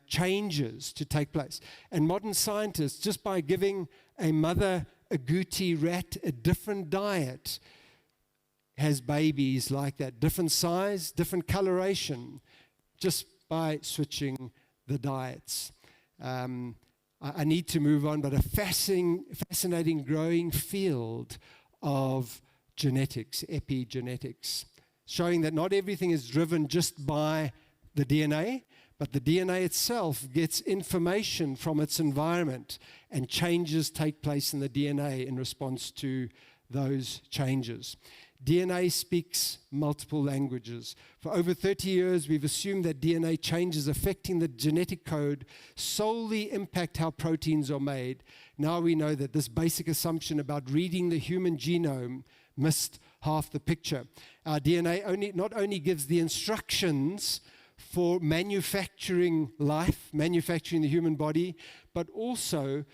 changes to take place. And modern scientists, just by giving a mother agouti rat a different diet, has babies like that, different size, different coloration, just by switching the diets. I need to move on, but a fascinating growing field of genetics, epigenetics, showing that not everything is driven just by the DNA, but the DNA itself gets information from its environment, and changes take place in the DNA in response to those changes. DNA speaks multiple languages. For over 30 years, we've assumed that DNA changes affecting the genetic code solely impact how proteins are made. Now we know that this basic assumption about reading the human genome missed half the picture. Our DNA not only gives the instructions for manufacturing life, manufacturing the human body, but also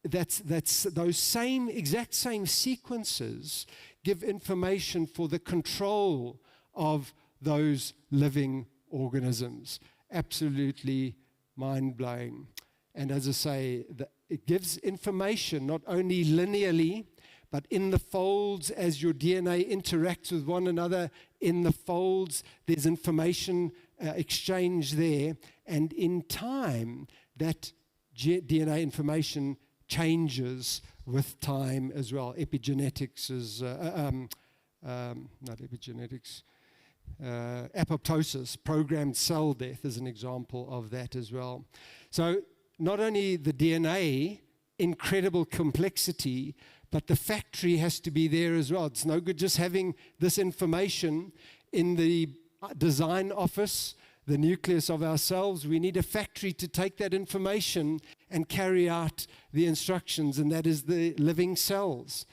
that's those exact same sequences give information for the control of those living organisms. Absolutely mind-blowing. And as I say, it gives information not only linearly, but in the folds as your DNA interacts with one another. In the folds, there's information exchange there. And in time, that DNA information changes with time as well. Epigenetics is, not epigenetics, apoptosis, programmed cell death is an example of that as well. So not only the DNA, incredible complexity, but the factory has to be there as well. It's no good just having this information in the design office, the nucleus of ourselves. We need a factory to take that information and carry out the instructions, and that is the living cells.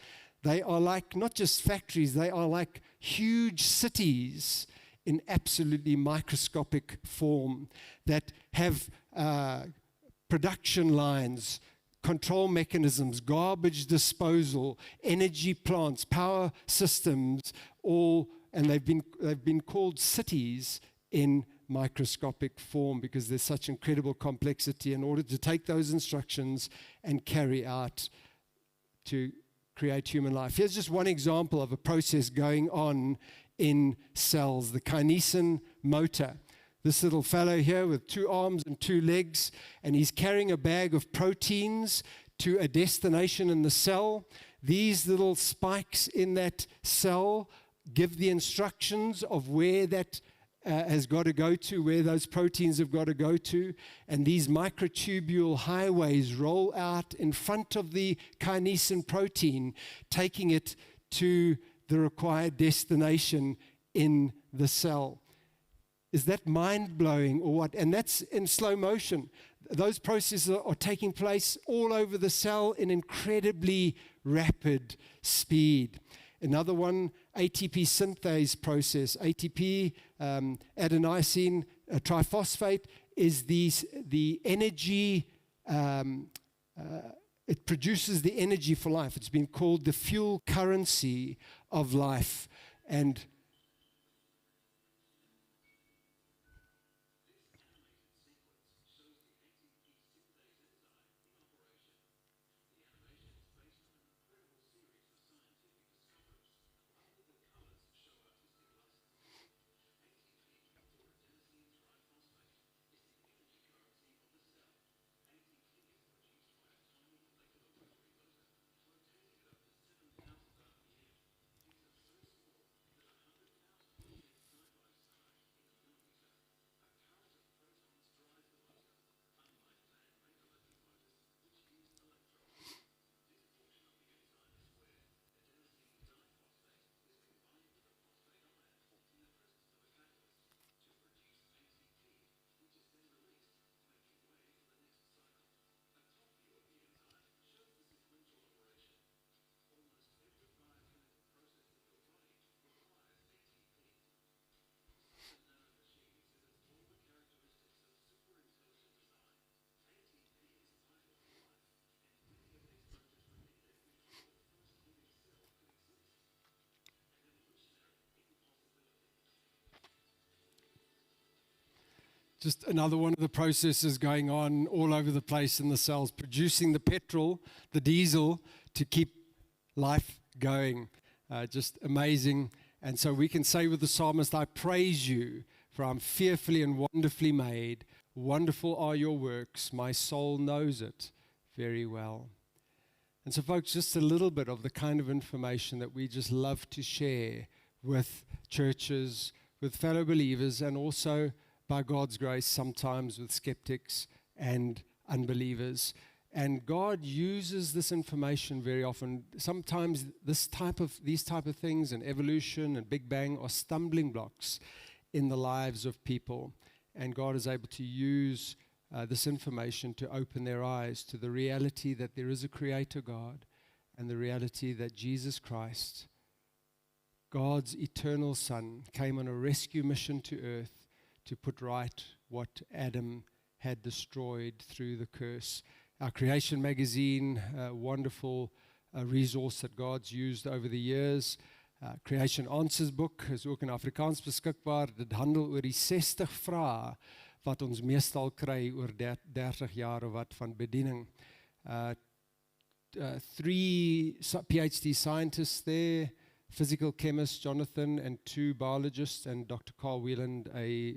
They are like not just factories, they are like huge cities in absolutely microscopic form that have production lines, control mechanisms, garbage disposal, energy plants, power systems, all, and they've been called cities in microscopic form because there's such incredible complexity in order to take those instructions and carry out to create human life. Here's just one example of a process going on in cells, the Kinesin Motor. This little fellow here with 2 arms and 2 legs, and he's carrying a bag of proteins to a destination in the cell. These little spikes in that cell give the instructions of where that has got to go to, where those proteins have got to go to, and these microtubule highways roll out in front of the kinesin protein, taking it to the required destination in the cell. Is that mind-blowing or what? And that's in slow motion. Those processes are taking place all over the cell in incredibly rapid speed. Another one, ATP synthase process. ATP, adenosine triphosphate, is the energy, it produces the energy for life. It's been called the fuel currency of life. And just another one of the processes going on all over the place in the cells, producing the petrol, the diesel, to keep life going. Just amazing. And so we can say with the psalmist, I praise you, for I'm fearfully and wonderfully made. Wonderful are your works. My soul knows it very well. And so, folks, just a little bit of the kind of information that we just love to share with churches, with fellow believers, and also, by God's grace, sometimes with skeptics and unbelievers. And God uses this information very often. Sometimes these type of things, and evolution and Big Bang, are stumbling blocks in the lives of people. And God is able to use this information to open their eyes to the reality that there is a Creator God, and the reality that Jesus Christ, God's eternal Son, came on a rescue mission to earth to put right what Adam had destroyed through the curse. Our Creation magazine, a wonderful resource that God's used over the years. Creation Answers boek is ook in Afrikaans beskikbaar. Dit handel oor die 60 vrae wat ons meestal kry oor 30 jaar of wat van bediening. 3 PhD scientists there, physical chemist Jonathan, and 2 biologists, and Dr. Carl Wieland, a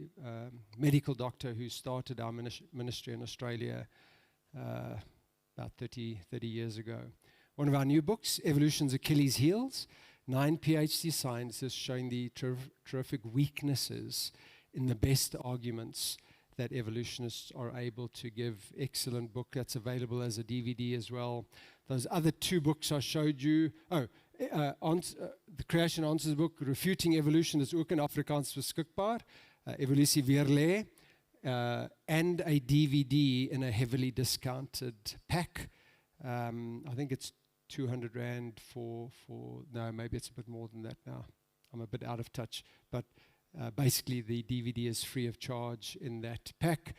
medical doctor who started our ministry in Australia about 30 years ago. One of our new books, Evolution's Achilles Heels, 9 PhD scientists showing the terrific weaknesses in the best arguments that evolutionists are able to give. Excellent book that's available as a DVD as well. Those other two books I showed you, the Creation Answers book, Refuting Evolution, is ook in Afrikaans beskikbaar, Evolusie Weerlê, and a DVD in a heavily discounted pack. I think it's 200 Rand no, maybe it's a bit more than that now. I'm a bit out of touch, but basically the DVD is free of charge in that pack.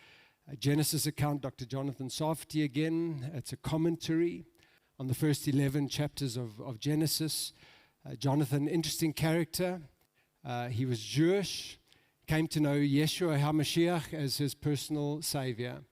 A Genesis account, Dr. Jonathan Safety again. It's a commentary on the first 11 chapters of Genesis. Jonathan, interesting character. He was Jewish, came to know Yeshua HaMashiach as his personal savior.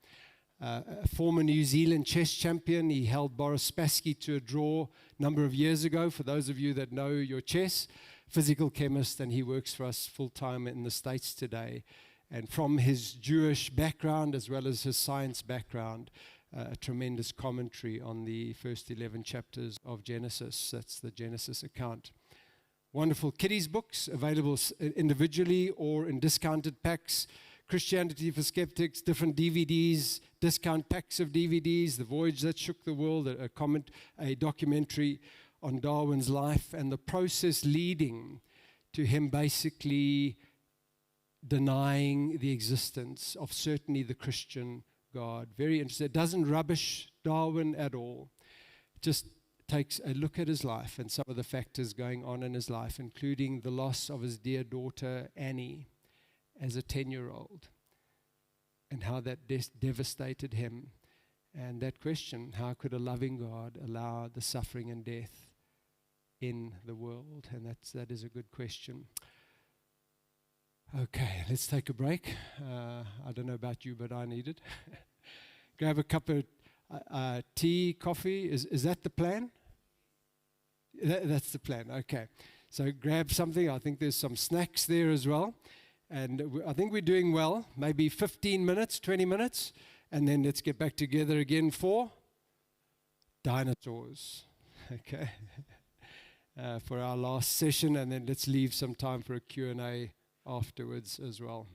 A former New Zealand chess champion. He held Boris Spassky to a draw a number of years ago, for those of you that know your chess. Physical chemist, and he works for us full-time in the States today. And from his Jewish background as well as his science background, a tremendous commentary on the first 11 chapters of Genesis. That's the Genesis account. Wonderful kiddies books available individually or in discounted packs. Christianity for Skeptics, different DVDs, discount packs of DVDs, The Voyage That Shook the World, a documentary on Darwin's life and the process leading to him basically denying the existence of certainly the Christian God. Very interesting. It doesn't rubbish Darwin at all. It just takes a look at his life and some of the factors going on in his life, including the loss of his dear daughter Annie as a 10-year-old, and how that devastated him. And that question, how could a loving God allow the suffering and death in the world? And that is a good question. Okay, let's take a break. I don't know about you, but I need it. Grab a cup of tea, coffee. Is that the plan? That's the plan, okay. So grab something. I think there's some snacks there as well. And I think we're doing well. Maybe 15 minutes, 20 minutes. And then let's get back together again for Dinosaurs. Okay. For our last session, and then let's leave some time for a Q&A afterwards as well.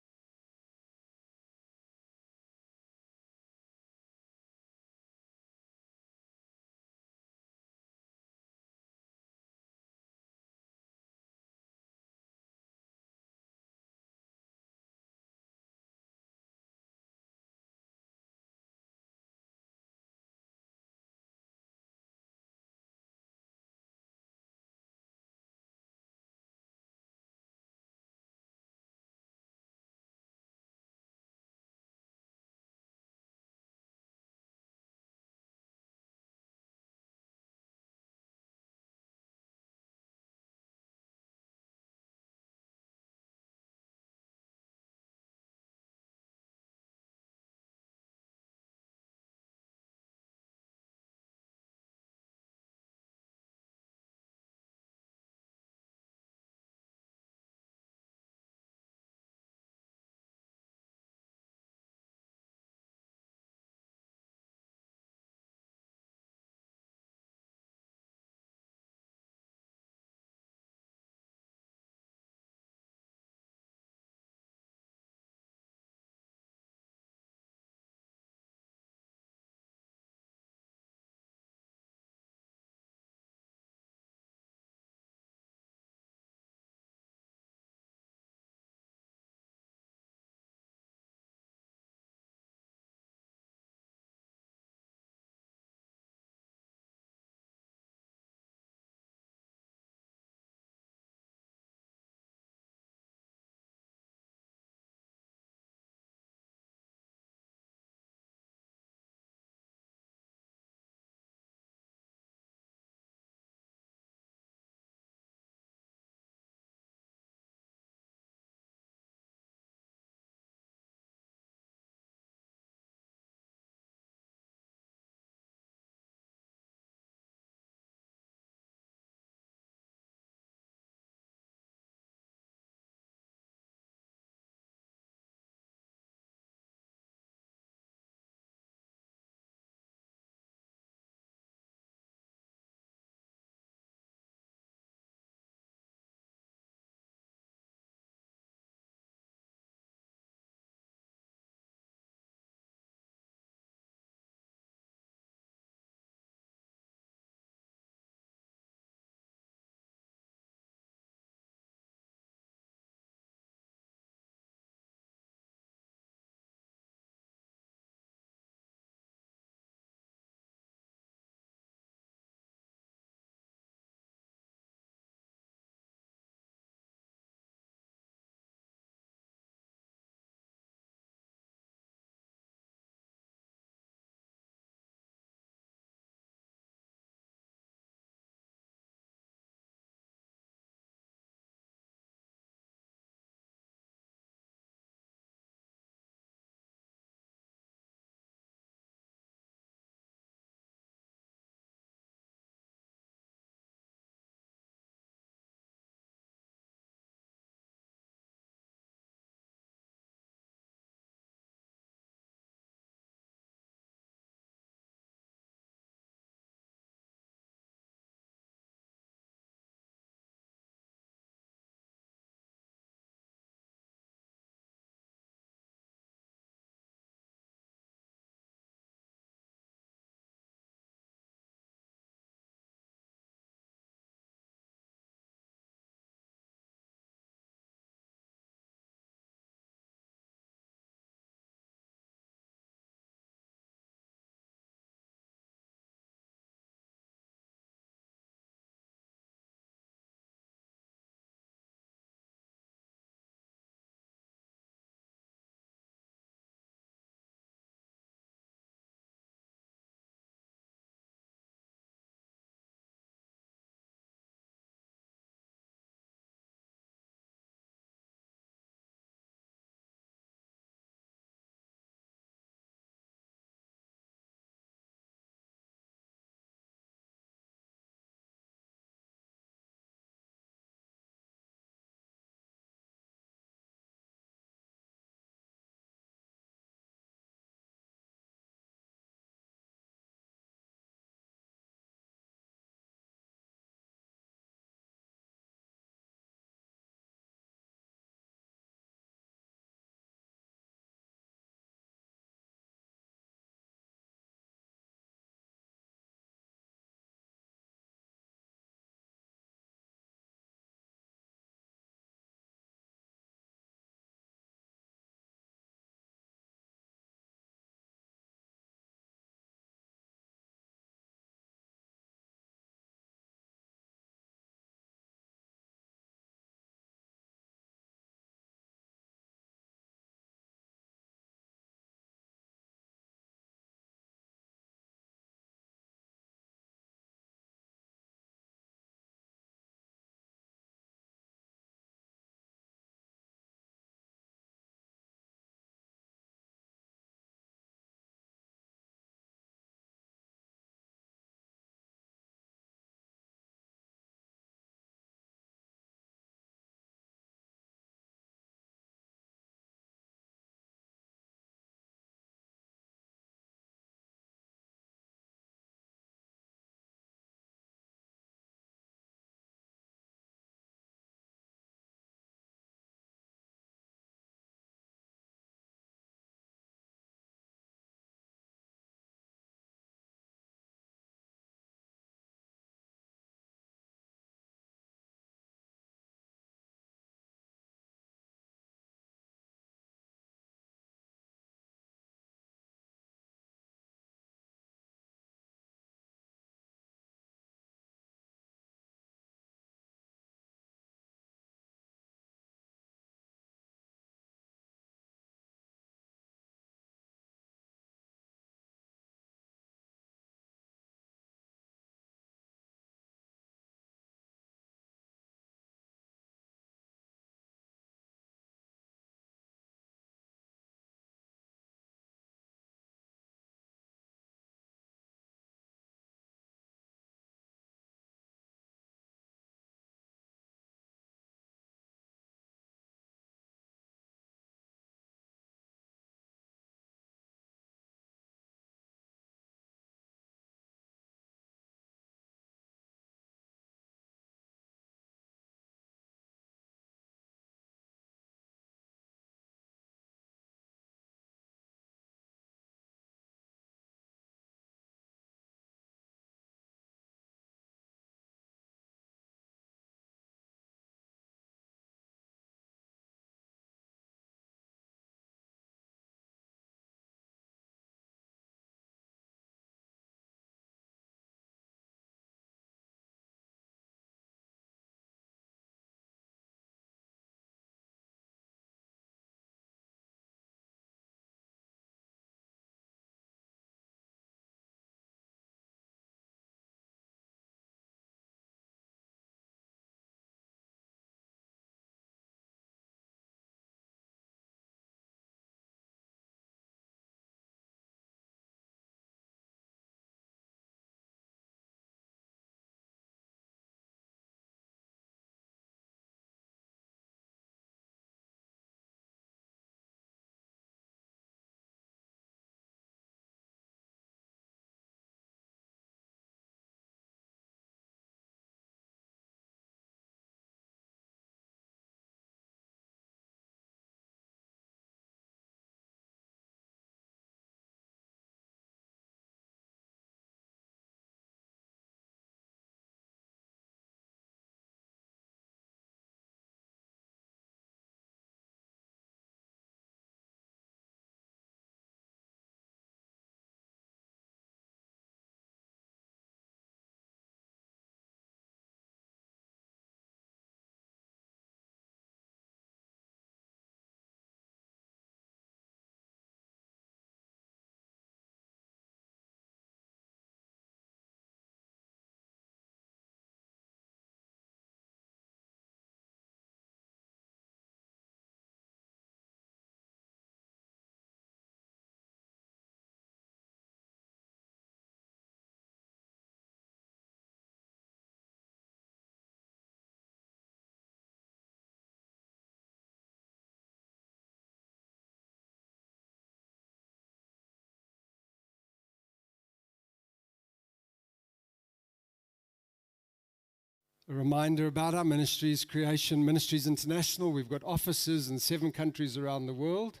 a reminder about our ministries, Creation Ministries International. We've got offices in 7 countries around the world.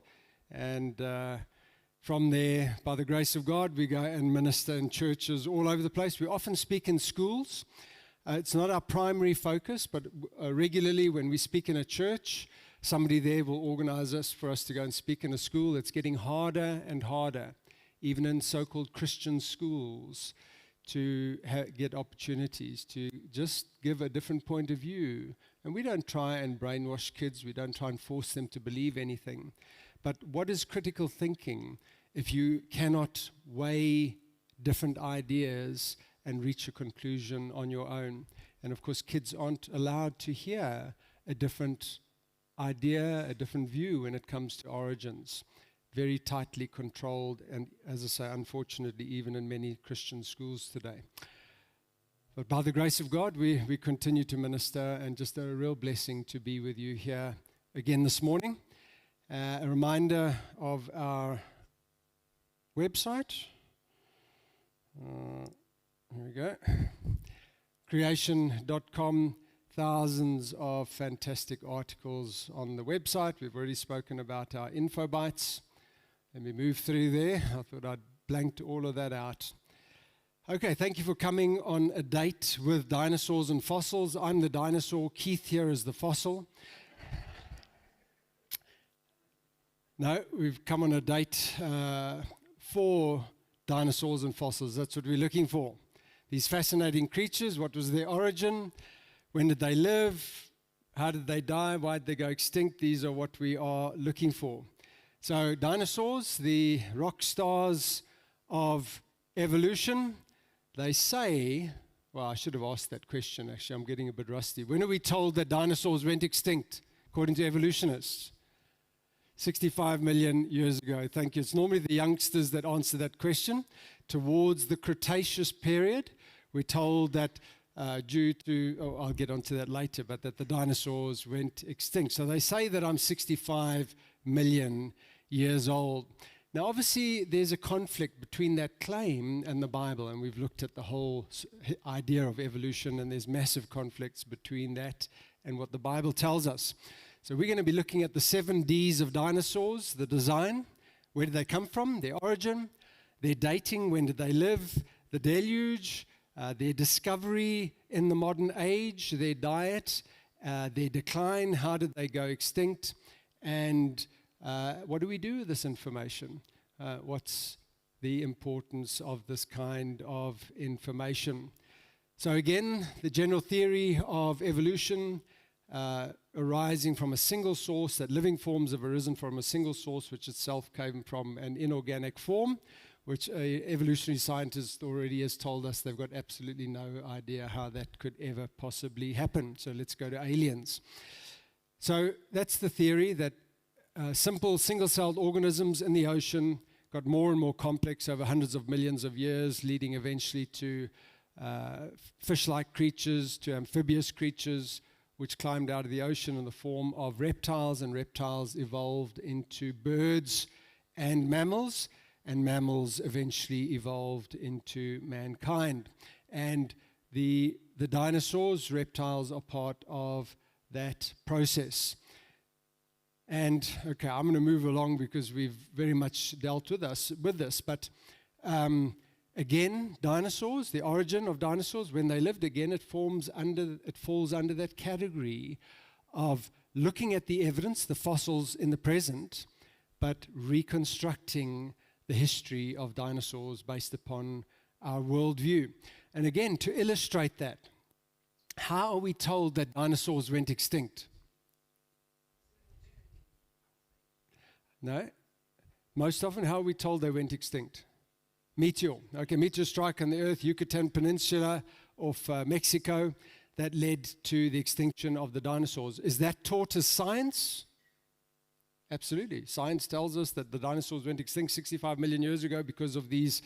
And from there, by the grace of God, we go and minister in churches all over the place. We often speak in schools. It's not our primary focus, but regularly when we speak in a church, somebody there will organize us for us to go and speak in a school. It's getting harder and harder, even in so-called Christian schools, to get opportunities to just give a different point of view. And we don't try and brainwash kids. We don't try and force them to believe anything. But what is critical thinking if you cannot weigh different ideas and reach a conclusion on your own? And of course, kids aren't allowed to hear a different idea, a different view when it comes to origins. Very tightly controlled, and as I say, unfortunately, even in many Christian schools today. But by the grace of God, we continue to minister, and just a real blessing to be with you here again this morning. A reminder of our website. Here we go. Creation.com. Thousands of fantastic articles on the website. We've already spoken about our info bites. Let me move through there. I thought I'd blanked all of that out. Okay, thank you for coming on a date with dinosaurs and fossils. I'm the dinosaur. Keith here is the fossil. No, we've come on a date for dinosaurs and fossils. That's what we're looking for. These fascinating creatures, what was their origin? When did they live? How did they die? Why did they go extinct? These are what we are looking for. So dinosaurs, the rock stars of evolution, they say, well, I should have asked that question, actually. I'm getting a bit rusty. When are we told that dinosaurs went extinct, according to evolutionists? 65 million years ago. Thank you. It's normally the youngsters that answer that question. Towards the Cretaceous period, we're told that due to, I'll get onto that later, but that the dinosaurs went extinct. So they say that I'm 65 million years old. Now, obviously, there's a conflict between that claim and the Bible, and we've looked at the whole idea of evolution, and there's massive conflicts between that and what the Bible tells us. So we're going to be looking at the 7 Ds of dinosaurs: the design, where did they come from, their origin, their dating, when did they live, the deluge, their discovery in the modern age, their diet, their decline, how did they go extinct, and what do we do with this information? What's the importance of this kind of information? So again, the general theory of evolution arising from a single source, that living forms have arisen from a single source which itself came from an inorganic form, which an evolutionary scientist already has told us they've got absolutely no idea how that could ever possibly happen. So let's go to aliens. So that's the theory, that simple single-celled organisms in the ocean got more and more complex over hundreds of millions of years, leading eventually to fish-like creatures, to amphibious creatures, which climbed out of the ocean in the form of reptiles, and reptiles evolved into birds and mammals eventually evolved into mankind. And the dinosaurs, reptiles, are part of that process. And, okay, I'm going to move along because we've very much dealt with this. But again, dinosaurs, the origin of dinosaurs, when they lived, again, it falls under that category of looking at the evidence, the fossils in the present, but reconstructing the history of dinosaurs based upon our worldview. And again, to illustrate that, how are we told that dinosaurs went extinct? No. Most often, how are we told they went extinct? Meteor. Okay, meteor strike on the Earth, Yucatan Peninsula off Mexico, that led to the extinction of the dinosaurs. Is that taught as science? Absolutely. Science tells us that the dinosaurs went extinct 65 million years ago because of these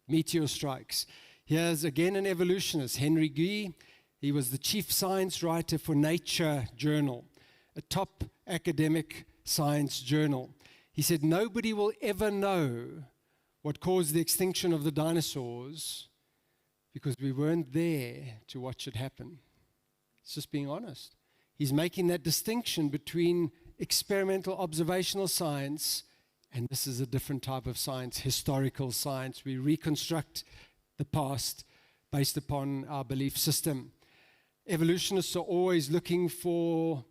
meteor strikes. Here's again an evolutionist, Henry Guy. He was the chief science writer for Nature journal, a top academic science journal. He said, nobody will ever know what caused the extinction of the dinosaurs because we weren't there to watch it happen. It's just being honest. He's making that distinction between experimental observational science, and this is a different type of science, historical science. We reconstruct the past based upon our belief system. Evolutionists are always looking for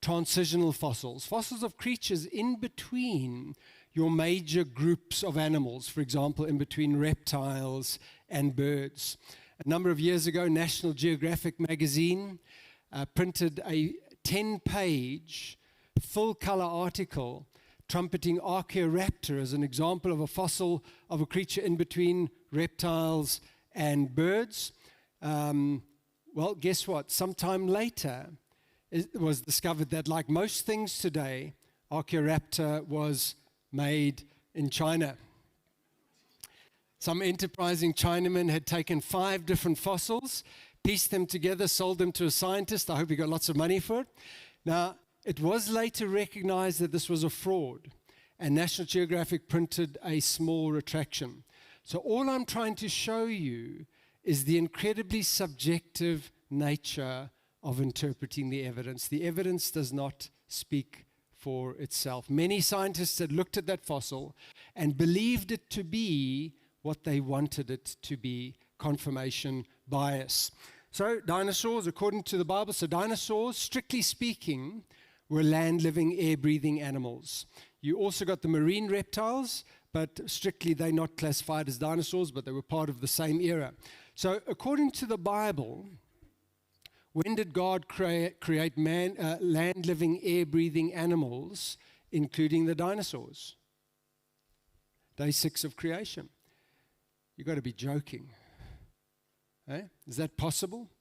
transitional fossils, fossils of creatures in between your major groups of animals, for example, in between reptiles and birds. A number of years ago, National Geographic magazine printed a 10-page full-color article trumpeting Archaeoraptor as an example of a fossil of a creature in between reptiles and birds. Well, guess what? Sometime later, it was discovered that, like most things today, Archaeoraptor was made in China. Some enterprising Chinaman had taken 5 different fossils, pieced them together, sold them to a scientist. I hope he got lots of money for it. Now, it was later recognized that this was a fraud, and National Geographic printed a small retraction. So all I'm trying to show you is the incredibly subjective nature of interpreting the evidence. The evidence does not speak for itself. Many scientists had looked at that fossil and believed it to be what they wanted it to be, confirmation bias. So dinosaurs, according to the Bible, so dinosaurs, strictly speaking, were land-living, air-breathing animals. You also got the marine reptiles, but strictly they're not classified as dinosaurs, but they were part of the same era. So according to the Bible, when did God create land-living, air-breathing animals, including the dinosaurs? Day 6 of creation. You've got to be joking. Eh? Is that possible?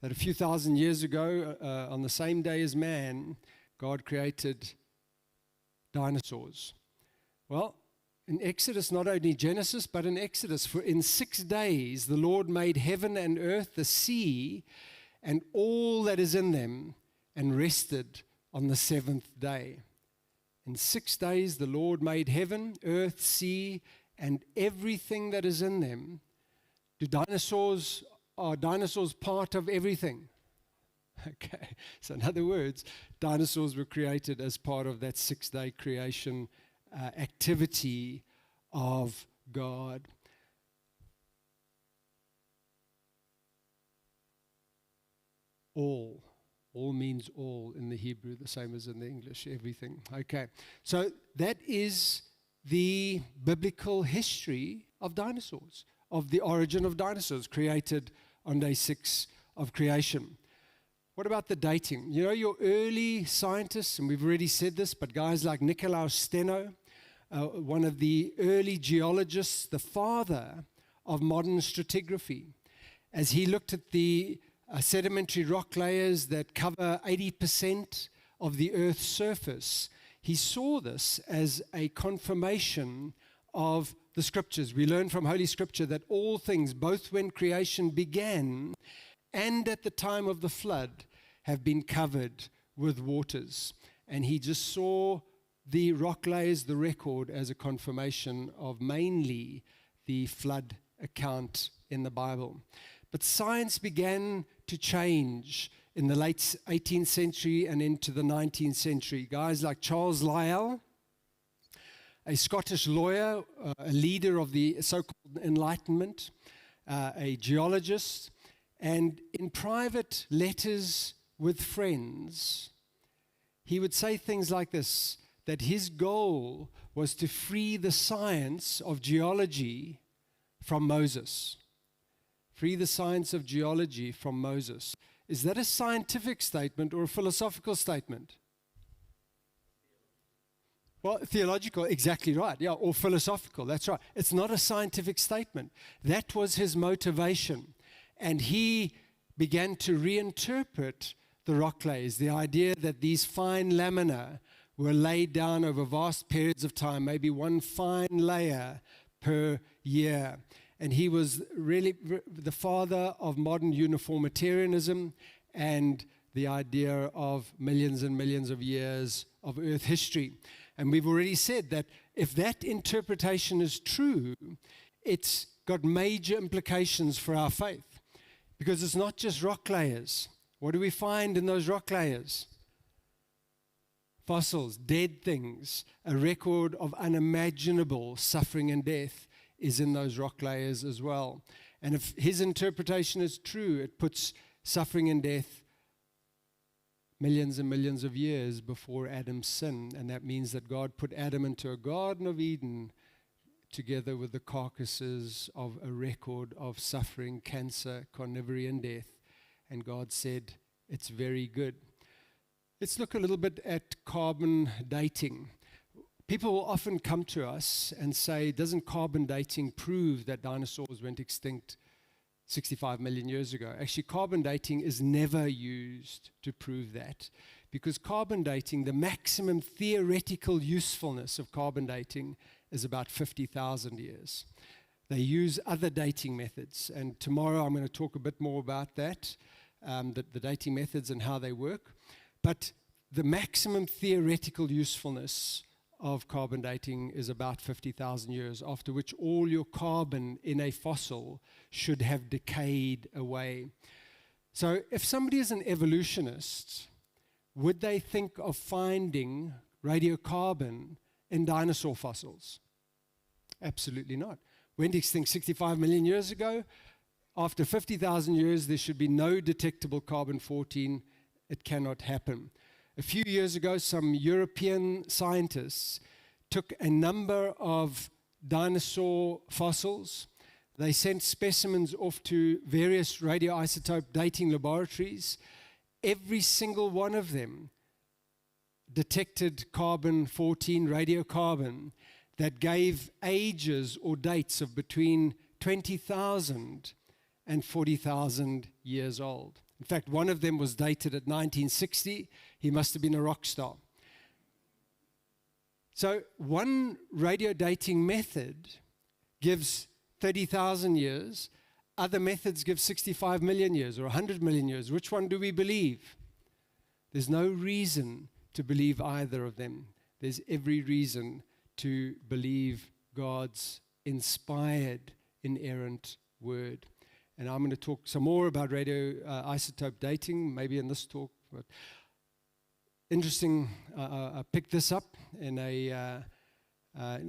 That a few thousand years ago, on the same day as man, God created dinosaurs? Well, in Exodus, not only Genesis, but in Exodus, for in 6 days the Lord made heaven and earth, the sea, and all that is in them, and rested on the 7th day. In 6 days the Lord made heaven, earth, sea, and everything that is in them. Are dinosaurs part of everything? Okay, so in other words, dinosaurs were created as part of that 6-day creation activity of God. All means all in the Hebrew, the same as in the English, everything. Okay, so that is the biblical history of dinosaurs, of the origin of dinosaurs, created on day 6 of creation. What about the dating? You know, your early scientists, and we've already said this, but guys like Nicolaus Steno, one of the early geologists, the father of modern stratigraphy, as he looked at the sedimentary rock layers that cover 80% of the Earth's surface, he saw this as a confirmation of the Scriptures. We learn from Holy Scripture that all things, both when creation began and at the time of the flood, have been covered with waters. And he just saw the rock layers, the record, as a confirmation of mainly the flood account in the Bible. But science began to change in the late 18th century and into the 19th century. Guys like Charles Lyell, a Scottish lawyer, a leader of the so-called Enlightenment, a geologist, and in private letters with friends, he would say things like this, that his goal was to free the science of geology from Moses. Free the science of geology from Moses. Is that a scientific statement or a philosophical statement? Well, theological, exactly right. Yeah, or philosophical, that's right. It's not a scientific statement. That was his motivation. And he began to reinterpret the rock layers, the idea that these fine lamina were laid down over vast periods of time, maybe one fine layer per year. And he was really the father of modern uniformitarianism and the idea of millions and millions of years of Earth history. And we've already said that if that interpretation is true, it's got major implications for our faith. Because it's not just rock layers. What do we find in those rock layers? Fossils, dead things. A record of unimaginable suffering and death is in those rock layers as well. And if his interpretation is true, it puts suffering and death millions and millions of years before Adam's sin. And that means that God put Adam into a Garden of Eden together with the carcasses of a record of suffering, cancer, carnivory, and death. And God said, it's very good. Let's look a little bit at carbon dating. People will often come to us and say, doesn't carbon dating prove that dinosaurs went extinct 65 million years ago? Actually, carbon dating is never used to prove that, because carbon dating, the maximum theoretical usefulness of carbon dating is about 50,000 years. They use other dating methods, and tomorrow I'm going to talk a bit more about that, the dating methods and how they work. But the maximum theoretical usefulness of carbon dating is about 50,000 years, after which all your carbon in a fossil should have decayed away. So if somebody is an evolutionist, would they think of finding radiocarbon in dinosaur fossils? Absolutely not. Went extinct 65 million years ago. After 50,000 years, there should be no detectable carbon-14. It cannot happen. A few years ago, some European scientists took a number of dinosaur fossils. They sent specimens off to various radioisotope dating laboratories. Every single one of them detected carbon-14, radiocarbon, that gave ages or dates of between 20,000 and 40,000 years old. In fact, one of them was dated at 1960. He must have been a rock star. So one radio dating method gives 30,000 years. Other methods give 65 million years or 100 million years. Which one do we believe? There's no reason to believe either of them. There's every reason to believe God's inspired, inerrant word. And I'm going to talk some more about radioisotope dating, maybe in this talk. But interesting, I picked this up in a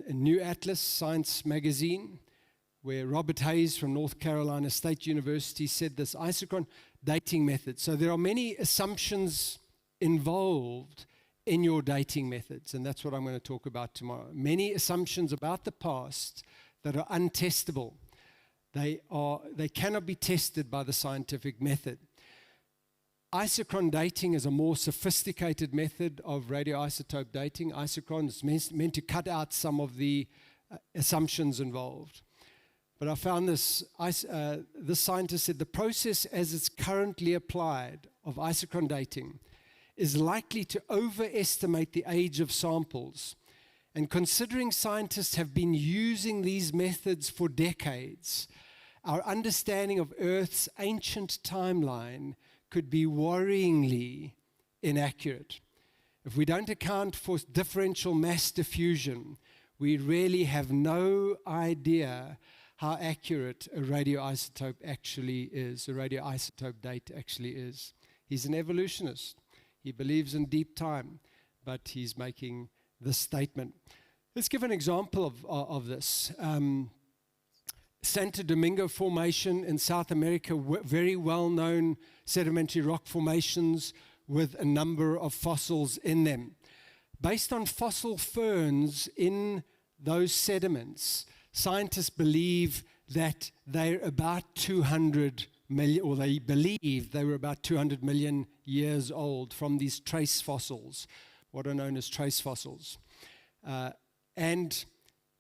new Atlas Science magazine, where Robert Hayes from North Carolina State University said this isochron dating method. So there are many assumptions involved in your dating methods, and that's what I'm going to talk about tomorrow. Many assumptions about the past that are untestable. They cannot be tested by the scientific method. Isochron dating is a more sophisticated method of radioisotope dating. Isochron is meant to cut out some of the assumptions involved. But I found this scientist said the process as it's currently applied of isochron dating is likely to overestimate the age of samples. And considering scientists have been using these methods for decades, our understanding of Earth's ancient timeline could be worryingly inaccurate. If we don't account for differential mass diffusion, we really have no idea how accurate a radioisotope actually is, a radioisotope date actually is. He's an evolutionist. He believes in deep time, but he's making this statement. Let's give an example of this. Santo Domingo Formation in South America, very well-known sedimentary rock formations with a number of fossils in them. Based on fossil ferns in those sediments, scientists believe that they're about 200 million, or they believe they were about 200 million years old from these trace fossils, what are known as trace fossils. And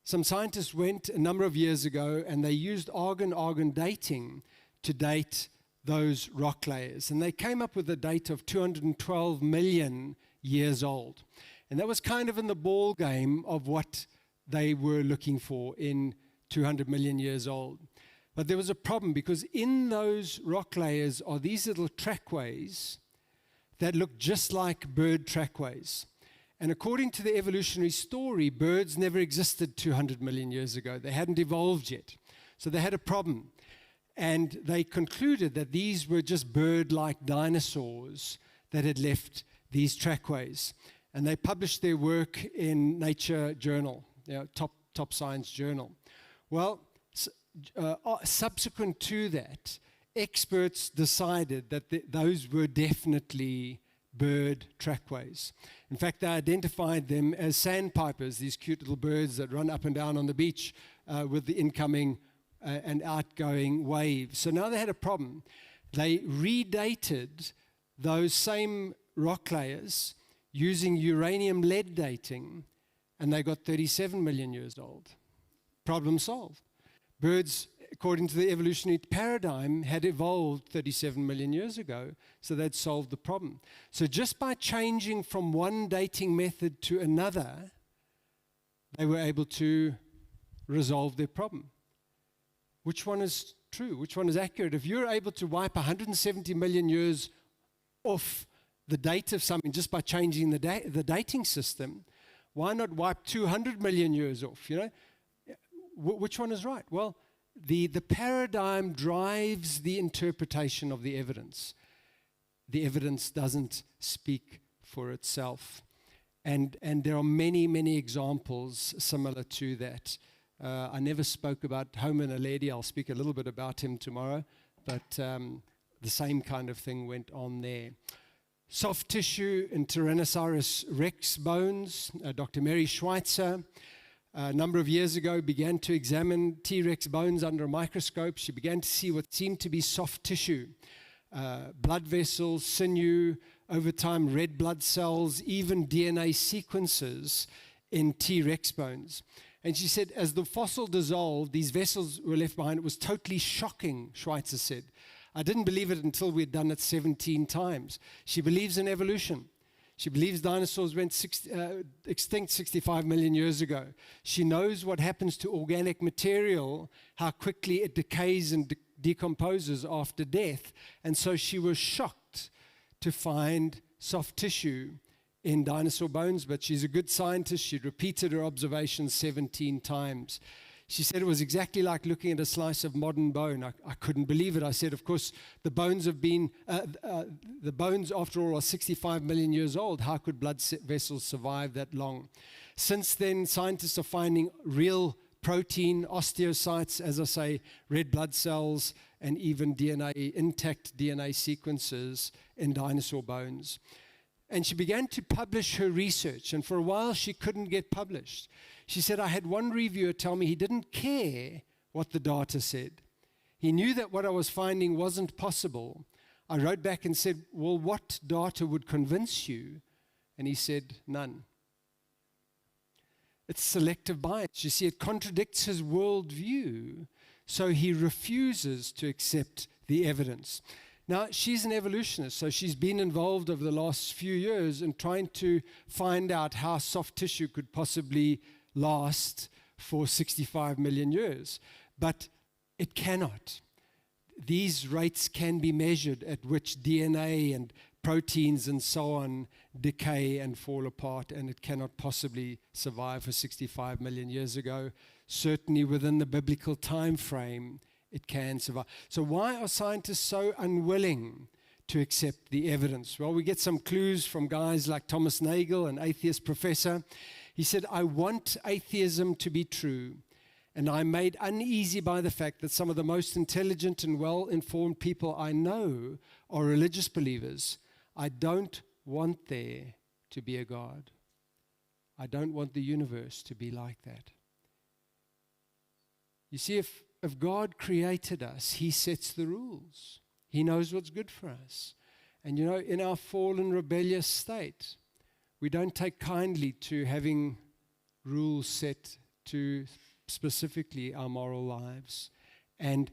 some scientists went a number of years ago and they used argon-argon dating to date those rock layers. And they came up with a date of 212 million years old. And that was kind of in the ball game of what they were looking for in 200 million years old. But there was a problem, because in those rock layers are these little trackways that look just like bird trackways. And according to the evolutionary story, birds never existed 200 million years ago. They hadn't evolved yet. So they had a problem. And they concluded that these were just bird-like dinosaurs that had left these trackways. And they published their work in Nature journal, top science journal. Well, subsequent to that, experts decided that those were definitely bird trackways. In fact, they identified them as sandpipers, these cute little birds that run up and down on the beach with the incoming and outgoing waves. So now they had a problem. They redated those same rock layers using uranium-lead dating, and they got 37 million years old. Problem solved. Birds, according to the evolutionary paradigm, had evolved 37 million years ago, so they'd solved the problem. So just by changing from one dating method to another, they were able to resolve their problem. Which one is true? Which one is accurate? If you're able to wipe 170 million years off the date of something just by changing the dating system, why not wipe 200 million years off? Which one is right? Well, the paradigm drives the interpretation of the evidence. The evidence doesn't speak for itself. And there are many, many examples similar to that. I never spoke about Homo naledi. I'll speak a little bit about him tomorrow. But the same kind of thing went on there. Soft tissue in Tyrannosaurus rex bones. Dr. Mary Schweitzer, a number of years ago, began to examine T-Rex bones under a microscope. She began to see what seemed to be soft tissue. Blood vessels, sinew, over time red blood cells, even DNA sequences in T-Rex bones. And she said, as the fossil dissolved, these vessels were left behind. It was totally shocking, Schweitzer said. I didn't believe it until we'd done it 17 times. She believes in evolution. She believes dinosaurs went extinct 65 million years ago. She knows what happens to organic material, how quickly it decays and decomposes after death. And so she was shocked to find soft tissue in dinosaur bones, but she's a good scientist. She repeated her observations 17 times. She said it was exactly like looking at a slice of modern bone. I couldn't believe it. I said, of course, the bones after all are 65 million years old. How could blood vessels survive that long? Since then, scientists are finding real protein, osteocytes, as I say, red blood cells, and even intact DNA sequences in dinosaur bones. And she began to publish her research, and for a while she couldn't get published. She said, I had one reviewer tell me he didn't care what the data said. He knew that what I was finding wasn't possible. I wrote back and said, well, what data would convince you? And he said, none. It's selective bias. You see, it contradicts his worldview, so he refuses to accept the evidence. Now, she's an evolutionist, so she's been involved over the last few years in trying to find out how soft tissue could possibly last for 65 million years. But it cannot. These rates can be measured at which DNA and proteins and so on decay and fall apart, and it cannot possibly survive for 65 million years ago. Certainly within the biblical time frame, it can survive. So why are scientists so unwilling to accept the evidence? Well, we get some clues from guys like Thomas Nagel, an atheist professor. He said, I want atheism to be true, and I'm made uneasy by the fact that some of the most intelligent and well-informed people I know are religious believers. I don't want there to be a God. I don't want the universe to be like that. You see, if God created us, He sets the rules. He knows what's good for us. And you know, in our fallen, rebellious state, we don't take kindly to having rules set to specifically our moral lives. And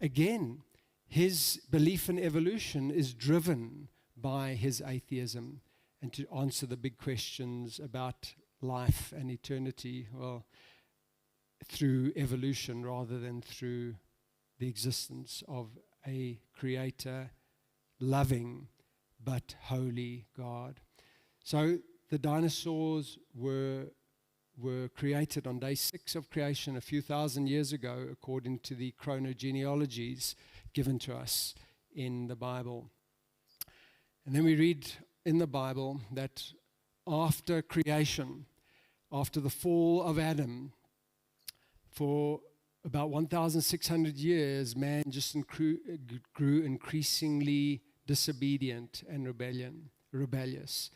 again, his belief in evolution is driven by his atheism, and to answer the big questions about life and eternity, well, through evolution rather than through the existence of a creator, loving but holy God. So the dinosaurs were were created on day 6 of creation a few thousand years ago, according to the chronogenealogies given to us in the Bible. And then we read in the Bible that after creation, after the fall of Adam, for about 1,600 years, man just grew increasingly disobedient and rebellious.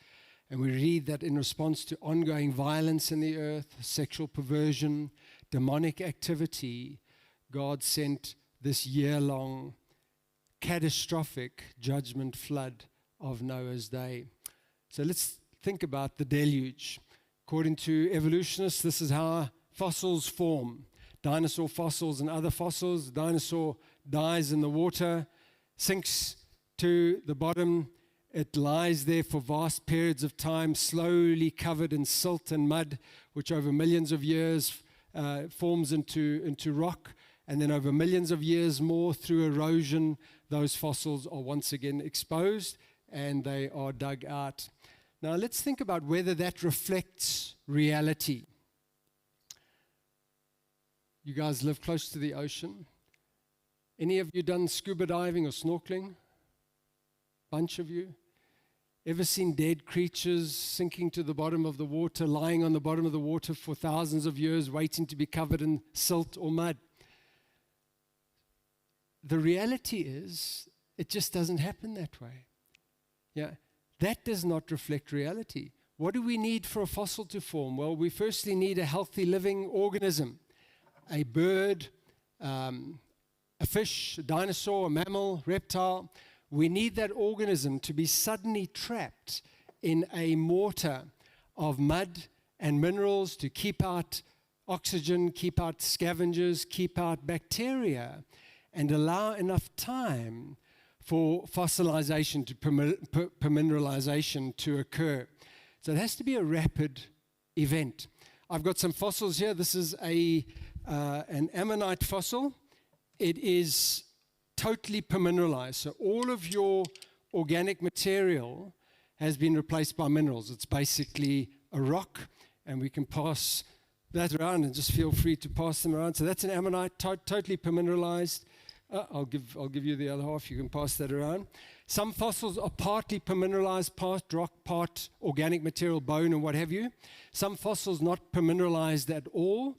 And we read that in response to ongoing violence in the earth, sexual perversion, demonic activity, God sent this year-long catastrophic judgment flood of Noah's day. So let's think about the deluge. According to evolutionists, this is how fossils form. Dinosaur fossils and other fossils. Dinosaur dies in the water, sinks to the bottom. It lies there for vast periods of time, slowly covered in silt and mud, which over millions of years forms into rock. And then over millions of years more, through erosion, those fossils are once again exposed and they are dug out. Now let's think about whether that reflects reality. You guys live close to the ocean. Any of you done scuba diving or snorkeling? Bunch of you. Ever seen dead creatures sinking to the bottom of the water, lying on the bottom of the water for thousands of years, waiting to be covered in silt or mud? The reality is, it just doesn't happen that way. Yeah, that does not reflect reality. What do we need for a fossil to form? Well, we firstly need a healthy living organism. A bird, a fish, a dinosaur, a mammal, reptile. We need that organism to be suddenly trapped in a mortar of mud and minerals to keep out oxygen, keep out scavengers, keep out bacteria, and allow enough time for fossilization, permineralization to occur. So it has to be a rapid event. I've got some fossils here. This is an ammonite fossil. It is totally permineralized. So all of your organic material has been replaced by minerals. It's basically a rock, and we can pass that around, and just feel free to pass them around. So that's an ammonite, totally permineralized. I'll give you the other half. You can pass that around. Some fossils are partly permineralized, part rock, part organic material, bone, and what have you. Some fossils not permineralized at all.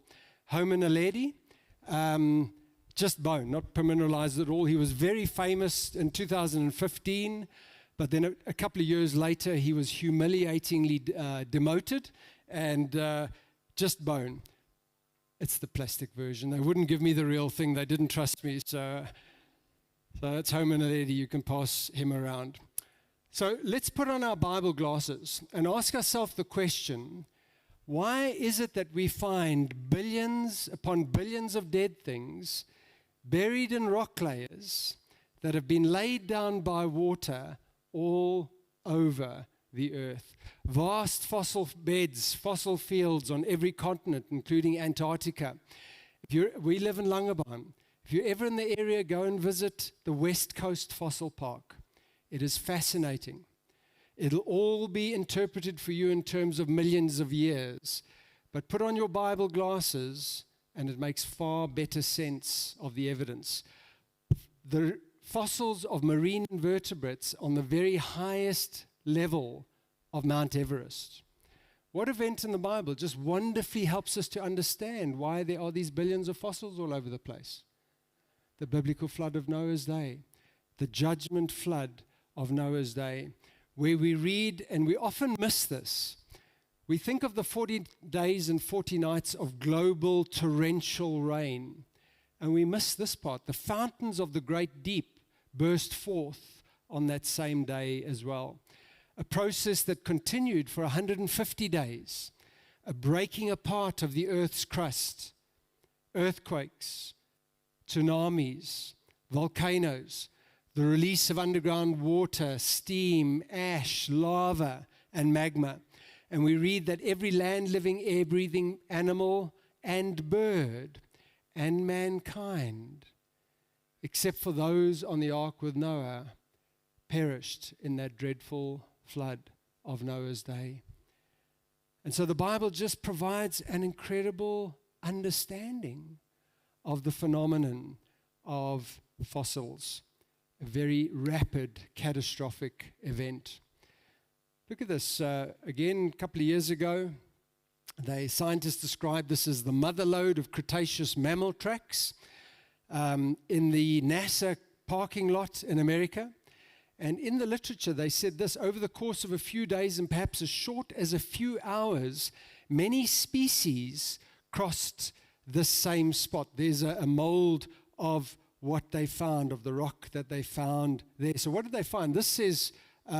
Homo naledi, just bone, not permineralized at all. He was very famous in 2015, but then a couple of years later, he was humiliatingly demoted, and just bone. It's the plastic version. They wouldn't give me the real thing. They didn't trust me. So that's Homo naledi. You can pass him around. So let's put on our Bible glasses and ask ourselves the question, why is it that we find billions upon billions of dead things buried in rock layers that have been laid down by water all over the earth? Vast fossil beds, fossil fields on every continent, including Antarctica. We live in Langebaan. If you're ever in the area, go and visit the West Coast Fossil Park. It is fascinating. It'll all be interpreted for you in terms of millions of years. But put on your Bible glasses, and it makes far better sense of the evidence. The fossils of marine invertebrates on the very highest level of Mount Everest. What event in the Bible just wonderfully helps us to understand why there are these billions of fossils all over the place? The biblical flood of Noah's day, the judgment flood of Noah's day, where we read, and we often miss this. We think of the 40 days and 40 nights of global torrential rain, and we miss this part. The fountains of the great deep burst forth on that same day as well. A process that continued for 150 days, a breaking apart of the earth's crust, earthquakes, tsunamis, volcanoes, the release of underground water, steam, ash, lava, and magma. And we read that every land-living, air-breathing animal and bird and mankind, except for those on the ark with Noah, perished in that dreadful flood of Noah's day. And so the Bible just provides an incredible understanding of the phenomenon of fossils, a very rapid, catastrophic event. Look at this. Again, a couple of years ago, scientists described this as the mother lode of Cretaceous mammal tracks in the NASA parking lot in America. And in the literature, they said this: over the course of a few days and perhaps as short as a few hours, many species crossed this same spot. There's a mold of what they found, of the rock that they found there. So what did they find? This says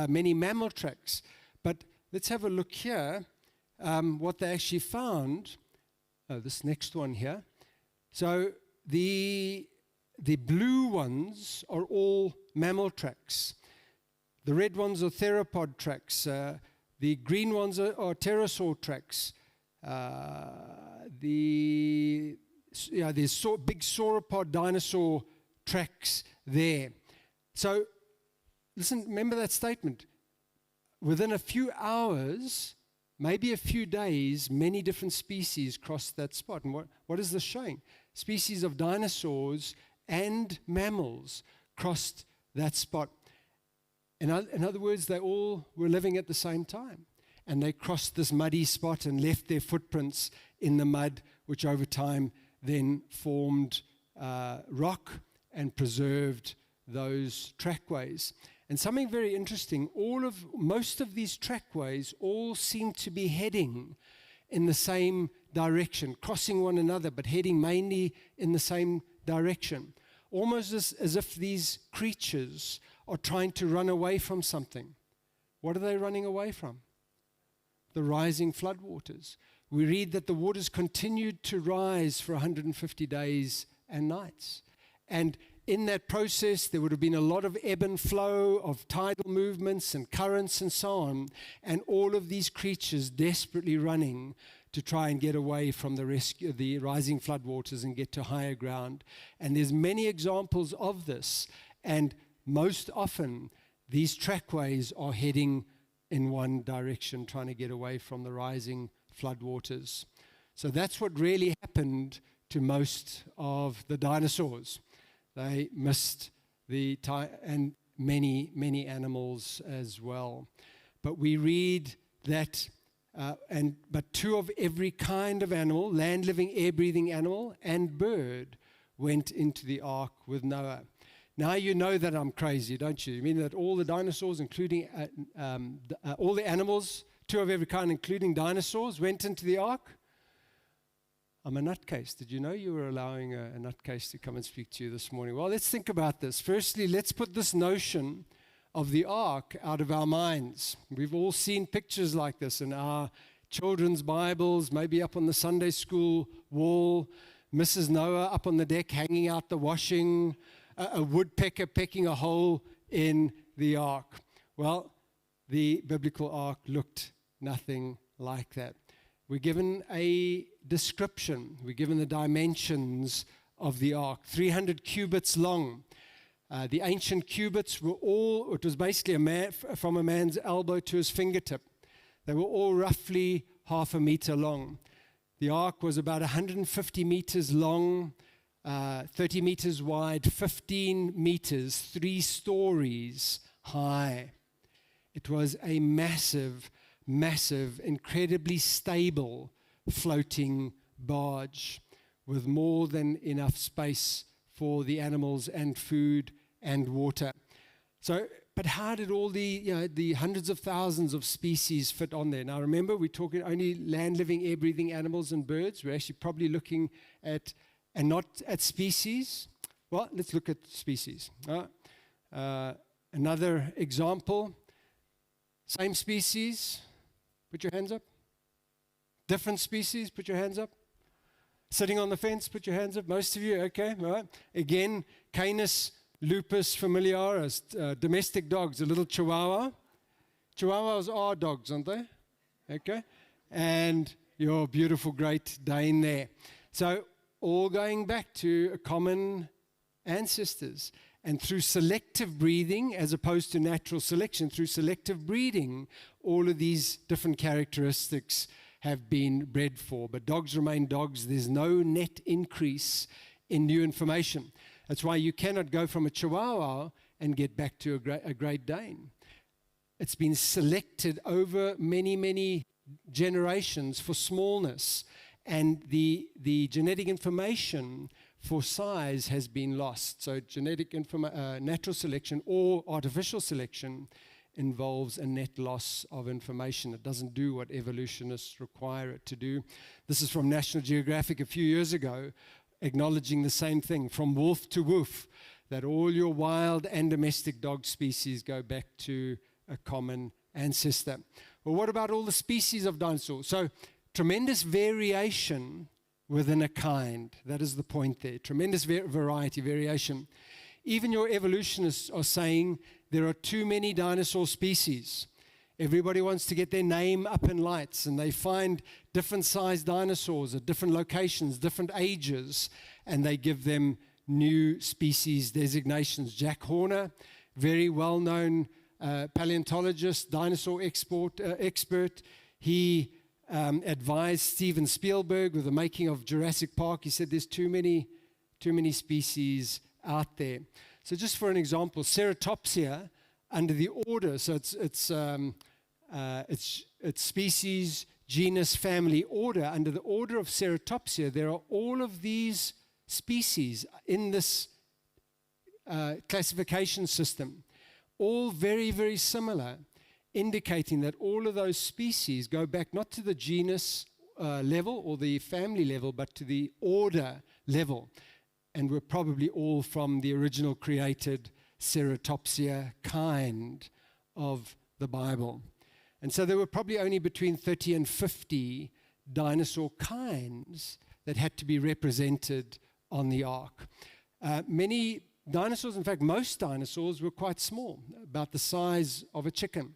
many mammal tracks. But let's have a look here, what they actually found. Oh, this next one here. So the blue ones are all mammal tracks. The red ones are theropod tracks. The green ones are pterosaur tracks. There's big sauropod dinosaur tracks there. So, listen, remember that statement. Within a few hours, maybe a few days, many different species crossed that spot. And what is this showing? Species of dinosaurs and mammals crossed that spot. In other words, they all were living at the same time. And they crossed this muddy spot and left their footprints in the mud, which over time then formed rock and preserved those trackways. And something very interesting, most of these trackways all seem to be heading in the same direction, crossing one another, but heading mainly in the same direction. Almost as if these creatures are trying to run away from something. What are they running away from? The rising floodwaters. We read that the waters continued to rise for 150 days and nights. And in that process, there would have been a lot of ebb and flow of tidal movements and currents and so on, and all of these creatures desperately running to try and get away from the rising floodwaters and get to higher ground. And there's many examples of this, and most often these trackways are heading in one direction, trying to get away from the rising floodwaters. So that's what really happened to most of the dinosaurs. They missed the time, and many animals as well. But we read that, but two of every kind of animal, land-living, air-breathing animal, and bird, went into the ark with Noah. Now you know that I'm crazy, don't you? You mean that all the dinosaurs, including all the animals, two of every kind, including dinosaurs, went into the ark? I'm a nutcase. Did you know you were allowing a nutcase to come and speak to you this morning? Well, let's think about this. Firstly, let's put this notion of the ark out of our minds. We've all seen pictures like this in our children's Bibles, maybe up on the Sunday school wall, Mrs. Noah up on the deck hanging out the washing, a woodpecker pecking a hole in the ark. Well, the biblical ark looked nothing like that. We're given a description. We're given the dimensions of the ark. 300 cubits long. The ancient cubits were all, it was basically from a man's elbow to his fingertip. They were all roughly half a meter long. The ark was about 150 meters long, 30 meters wide, 15 meters, 3 stories high. It was a massive, incredibly stable floating barge with more than enough space for the animals and food and water. So, but how did all the hundreds of thousands of species fit on there? Now remember, we're talking only land-living, air-breathing animals and birds. We're actually probably looking at, and not at species. Well, let's look at species. Another example, same species, put your hands up. Different species, put your hands up. Sitting on the fence, put your hands up. Most of you, okay, all right. Again, Canis lupus familiaris, domestic dogs, a little chihuahua. Chihuahuas are dogs, aren't they? Okay. And your beautiful Great Dane there. So all going back to common ancestors. And through selective breeding, as opposed to natural selection, through selective breeding, all of these different characteristics have been bred for. But dogs remain dogs. There's no net increase in new information. That's why you cannot go from a Chihuahua and get back to a Great Dane. It's been selected over many, many generations for smallness, and the genetic information for size has been lost. So natural selection or artificial selection involves a net loss of information. It doesn't do what evolutionists require it to do. This is from National Geographic a few years ago, acknowledging the same thing, from wolf to woof, that all your wild and domestic dog species go back to a common ancestor. Well, what about all the species of dinosaurs? So, tremendous variation within a kind. That is the point there. Tremendous variety, variation. Even your evolutionists are saying there are too many dinosaur species. Everybody wants to get their name up in lights, and they find different sized dinosaurs at different locations, different ages, and they give them new species designations. Jack Horner, very well-known paleontologist, dinosaur expert, he advised Steven Spielberg with the making of Jurassic Park. He said there's too many species out there. So just for an example, Ceratopsia under the order, so it's species, genus, family, order. Under the order of Ceratopsia, there are all of these species in this classification system, all very, very similar, indicating that all of those species go back not to the genus level or the family level, but to the order level. And we're probably all from the original created Ceratopsia kind of the Bible. And so there were probably only between 30 and 50 dinosaur kinds that had to be represented on the ark. Many dinosaurs, in fact, most dinosaurs were quite small, about the size of a chicken.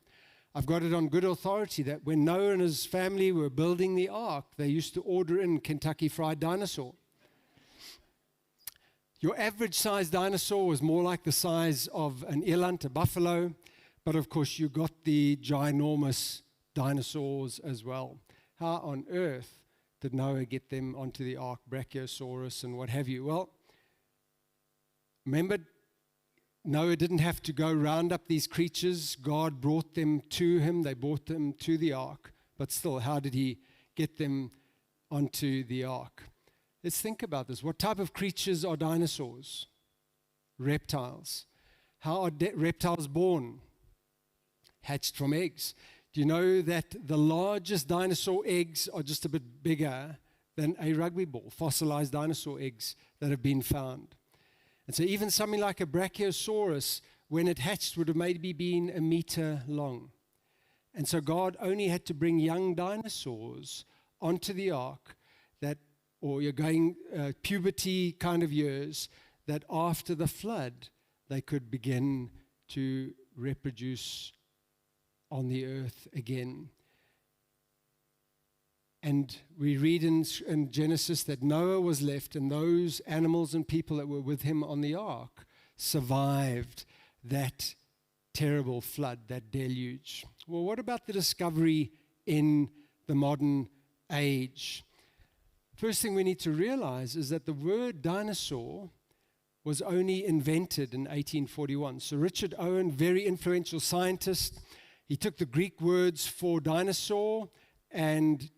I've got it on good authority that when Noah and his family were building the ark, they used to order in Kentucky Fried Dinosaur. Your average size dinosaur was more like the size of an eland, a buffalo, but of course you got the ginormous dinosaurs as well. How on earth did Noah get them onto the ark, Brachiosaurus and what have you? Well, remember, Noah didn't have to go round up these creatures. God brought them to him. They brought them to the ark. But still, how did he get them onto the ark? Let's think about this. What type of creatures are dinosaurs? Reptiles. How are reptiles born? Hatched from eggs. Do you know that the largest dinosaur eggs are just a bit bigger than a rugby ball? Fossilized dinosaur eggs that have been found. And so even something like a Brachiosaurus, when it hatched, would have maybe been a meter long. And so God only had to bring young dinosaurs onto the ark, or you're going puberty kind of years, that after the flood, they could begin to reproduce on the earth again. And we read in Genesis that Noah was left, and those animals and people that were with him on the ark survived that terrible flood, that deluge. Well, what about the discovery in the modern age? First thing we need to realize is that the word dinosaur was only invented in 1841. So Richard Owen, very influential scientist, he took the Greek words for dinosaur and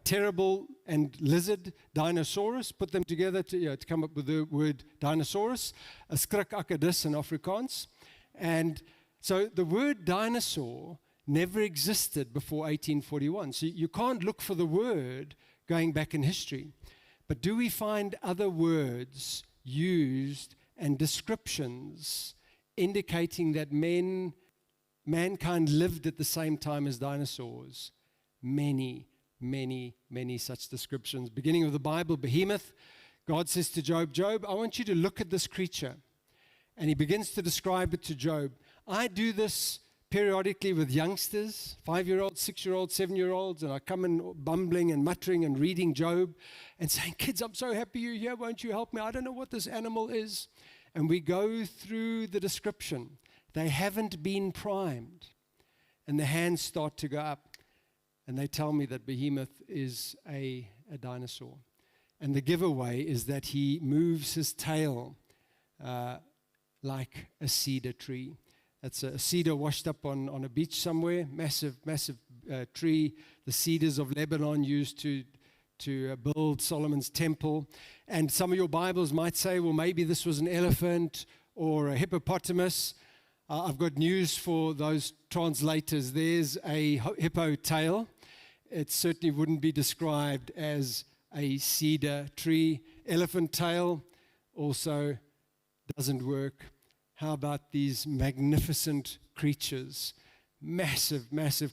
terrible and lizard, dinosaurus, put them together to come up with the word dinosaurus, a skrik akkedis in Afrikaans. And so the word dinosaur never existed before 1841. So you can't look for the word going back in history. But do we find other words used and descriptions indicating that mankind lived at the same time as dinosaurs? Many, many, many such descriptions. Beginning of the Bible, behemoth. God says to Job, Job, I want you to look at this creature. And he begins to describe it to Job. I do this periodically with youngsters, 5-year-olds, 6-year-olds, 7-year-olds, and I come in bumbling and muttering and reading Job and saying, kids, I'm so happy you're here. Won't you help me? I don't know what this animal is. And we go through the description. They haven't been primed. And the hands start to go up. and they tell me that Behemoth is a dinosaur. And the giveaway is that he moves his tail like a cedar tree. That's a cedar washed up on a beach somewhere, massive tree. The cedars of Lebanon used to build Solomon's temple. And some of your Bibles might say, well, maybe this was an elephant or a hippopotamus. I've got news for those translators. There's a hippo tail. It certainly wouldn't be described as a cedar tree. Elephant tail also doesn't work. How about these magnificent creatures? Massive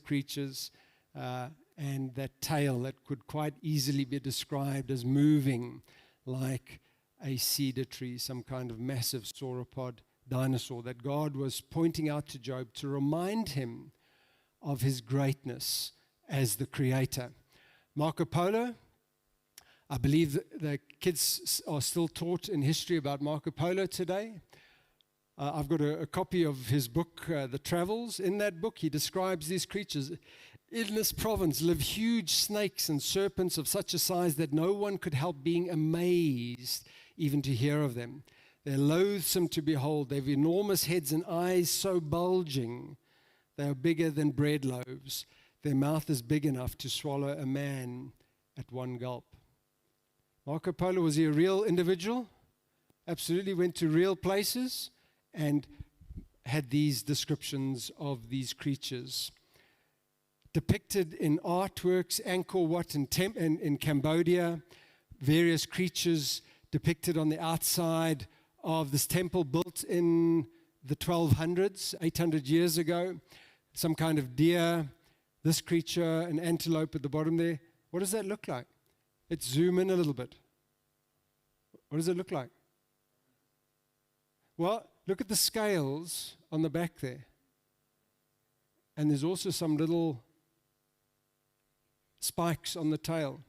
creatures. And that tail that could quite easily be described as moving like a cedar tree, some kind of massive sauropod dinosaur that God was pointing out to Job to remind him of his greatness as the creator. Marco Polo, I believe the kids are still taught in history about Marco Polo today. I've got a copy of his book, The Travels. In that book, he describes these creatures. In this province live huge snakes and serpents of such a size that no one could help being amazed even to hear of them. They're loathsome to behold. They have enormous heads and eyes so bulging. They are bigger than bread loaves. Their mouth is big enough to swallow a man at one gulp. Marco Polo, was he a real individual? Absolutely, went to real places and had these descriptions of these creatures. Depicted in artworks, Angkor Wat in Cambodia, various creatures depicted on the outside of this temple built in the 1200s, 800 years ago. Some kind of deer, this creature, an antelope at the bottom there. What does that look like? Let's zoom in a little bit. What does it look like? Well, look at the scales on the back there. And there's also some little spikes on the tail.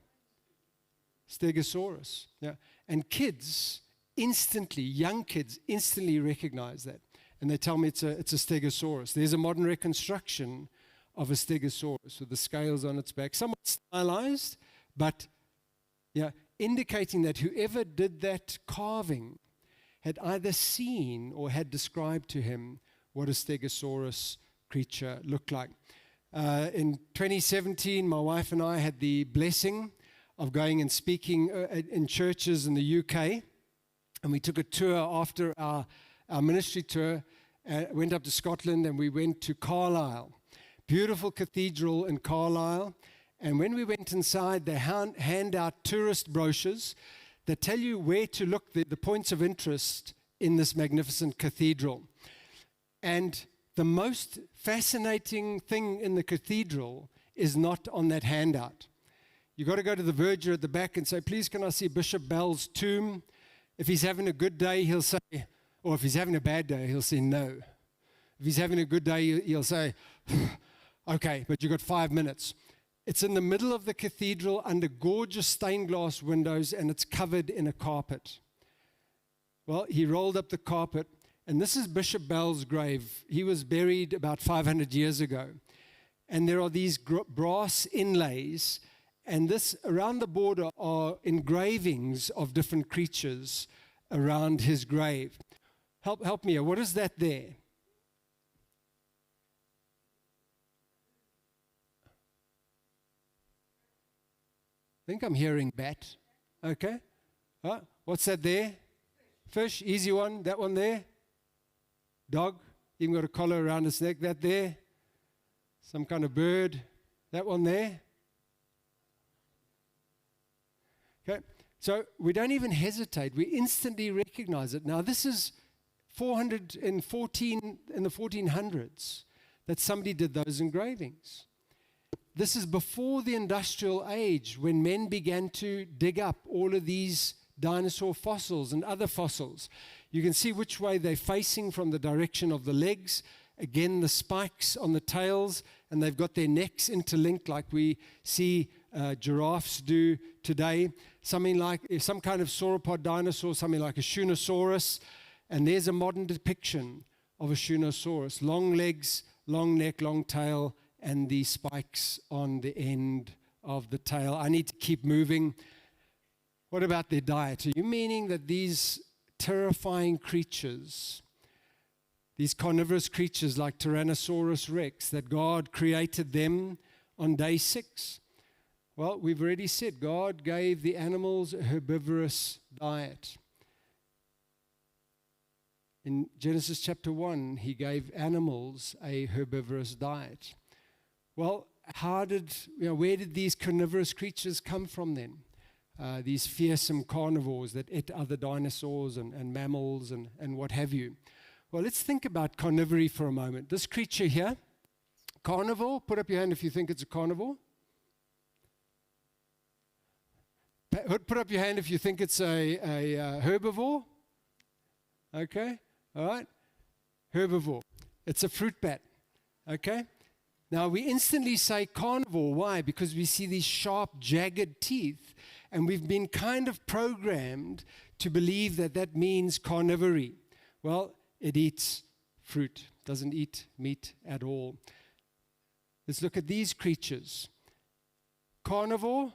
Stegosaurus. Yeah. And kids instantly, young kids instantly recognize that. And they tell me it's a Stegosaurus. There's a modern reconstruction of a Stegosaurus with the scales on its back, somewhat stylized, but yeah, indicating that whoever did that carving had either seen or had described to him what a Stegosaurus creature looked like. In 2017, my wife and I had the blessing of going and speaking in churches in the UK. And we took a tour after our ministry tour, went up to Scotland, and we went to Carlisle. Beautiful cathedral in Carlisle. And when we went inside, they hand out tourist brochures that tell you where to look, the points of interest in this magnificent cathedral. And the most fascinating thing in the cathedral is not on that handout. You've got to go to the verger at the back and say, please, can I see Bishop Bell's tomb? If he's having a good day, he'll say, or if he's having a bad day, he'll say no. If he's having a good day, he'll say, okay, but you've got 5 minutes. It's in the middle of the cathedral under gorgeous stained glass windows, and it's covered in a carpet. Well, he rolled up the carpet, and this is Bishop Bell's grave. He was buried about 500 years ago. And there are these brass inlays, and this around the border are engravings of different creatures around his grave. Help me here. What is that there? I think I'm hearing bat. Okay. What's that there? Fish, easy one. That one there. Dog, even got a collar around its neck. That there. Some kind of bird. That one there. Okay. So we don't even hesitate. We instantly recognize it. Now this is 414 in the 1400s that somebody did those engravings. This is before the industrial age, when men began to dig up all of these dinosaur fossils and other fossils. You can see which way they're facing from the direction of the legs. Again, the spikes on the tails, and they've got their necks interlinked like we see giraffes do today. Something like some kind of sauropod dinosaur, something like a Shunosaurus. And there's a modern depiction of a Shunosaurus. Long legs, long neck, long tail, and the spikes on the end of the tail. I need to keep moving. What about their diet? Are you meaning that these terrifying creatures, these carnivorous creatures like Tyrannosaurus rex, that God created them on day 6? Well, we've already said God gave the animals a herbivorous diet. In Genesis chapter 1, he gave animals a herbivorous diet. Well, where did these carnivorous creatures come from then? These fearsome carnivores that ate other dinosaurs and mammals and what have you. Well, let's think about carnivory for a moment. This creature here, carnivore, put up your hand if you think it's a carnivore. Put up your hand if you think it's a herbivore. Okay, all right. Herbivore. It's a fruit bat. Okay. Now we instantly say carnivore. Why? Because we see these sharp, jagged teeth, and we've been kind of programmed to believe that that means carnivory. Well, it eats fruit, doesn't eat meat at all. Let's look at these creatures. Carnivore.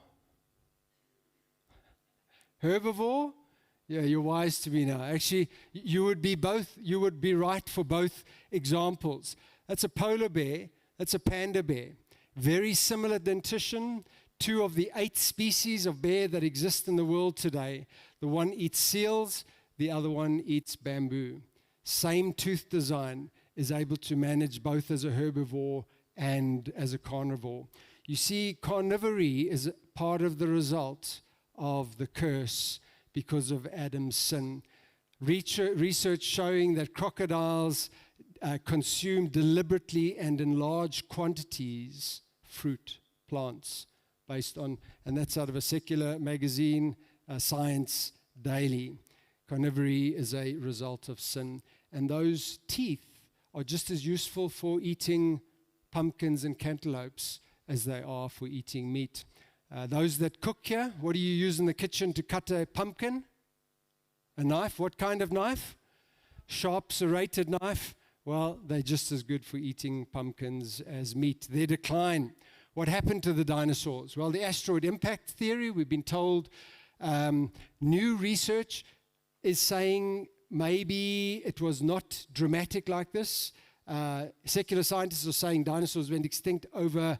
Herbivore? Yeah, you're wise to me now. Actually, you would be right for both examples. That's a polar bear, that's a panda bear. Very similar dentition, 2 of the 8 species of bear that exist in the world today. The one eats seals, the other one eats bamboo. Same tooth design, is able to manage both as a herbivore and as a carnivore. You see, carnivory is part of the result of the curse because of Adam's sin. Research showing that crocodiles consume deliberately and in large quantities fruit, plants, based on, and that's out of a secular magazine, Science Daily. Carnivory is a result of sin. And those teeth are just as useful for eating pumpkins and cantaloupes as they are for eating meat. Those that cook here, what do you use in the kitchen to cut a pumpkin? A knife. What kind of knife? Sharp, serrated knife. Well, they're just as good for eating pumpkins as meat. Their decline. What happened to the dinosaurs? Well, the asteroid impact theory, we've been told, new research is saying maybe it was not dramatic like this. Secular scientists are saying dinosaurs went extinct over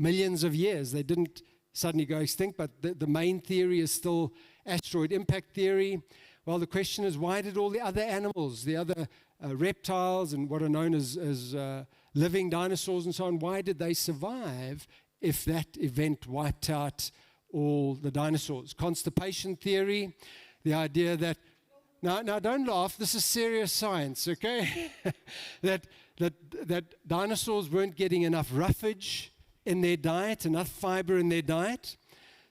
millions of years. They didn't suddenly go extinct, but the main theory is still asteroid impact theory. Well, the question is, why did all the other animals, the other reptiles and what are known as living dinosaurs and so on, why did they survive if that event wiped out all the dinosaurs? Constipation theory, the idea that, now don't laugh, this is serious science, okay? that dinosaurs weren't getting enough roughage in their diet, enough fiber in their diet.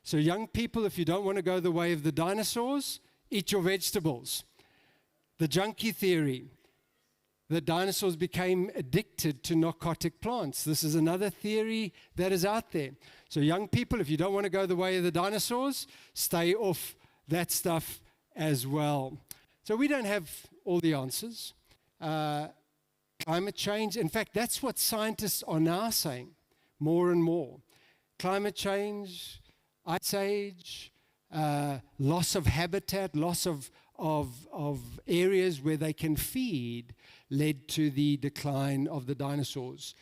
So young people, if you don't want to go the way of the dinosaurs, eat your vegetables. The junkie theory, that dinosaurs became addicted to narcotic plants. This is another theory that is out there. So young people, if you don't want to go the way of the dinosaurs, stay off that stuff as well. So we don't have all the answers. Climate change, in fact, that's what scientists are now saying. More and more. Climate change, ice age, loss of habitat, loss of areas where they can feed led to the decline of the dinosaurs.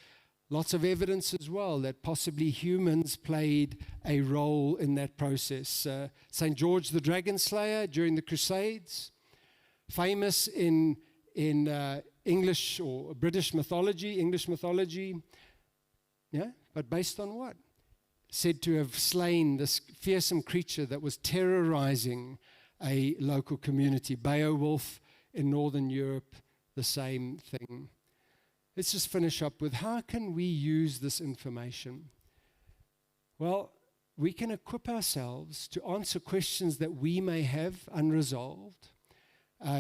Lots of evidence as well that possibly humans played a role in that process. St. George the Dragon Slayer during the Crusades, famous in English or British mythology, English mythology. Yeah, but based on what? Said to have slain this fearsome creature that was terrorizing a local community. Beowulf in Northern Europe, the same thing. Let's just finish up with, how can we use this information? Well, we can equip ourselves to answer questions that we may have unresolved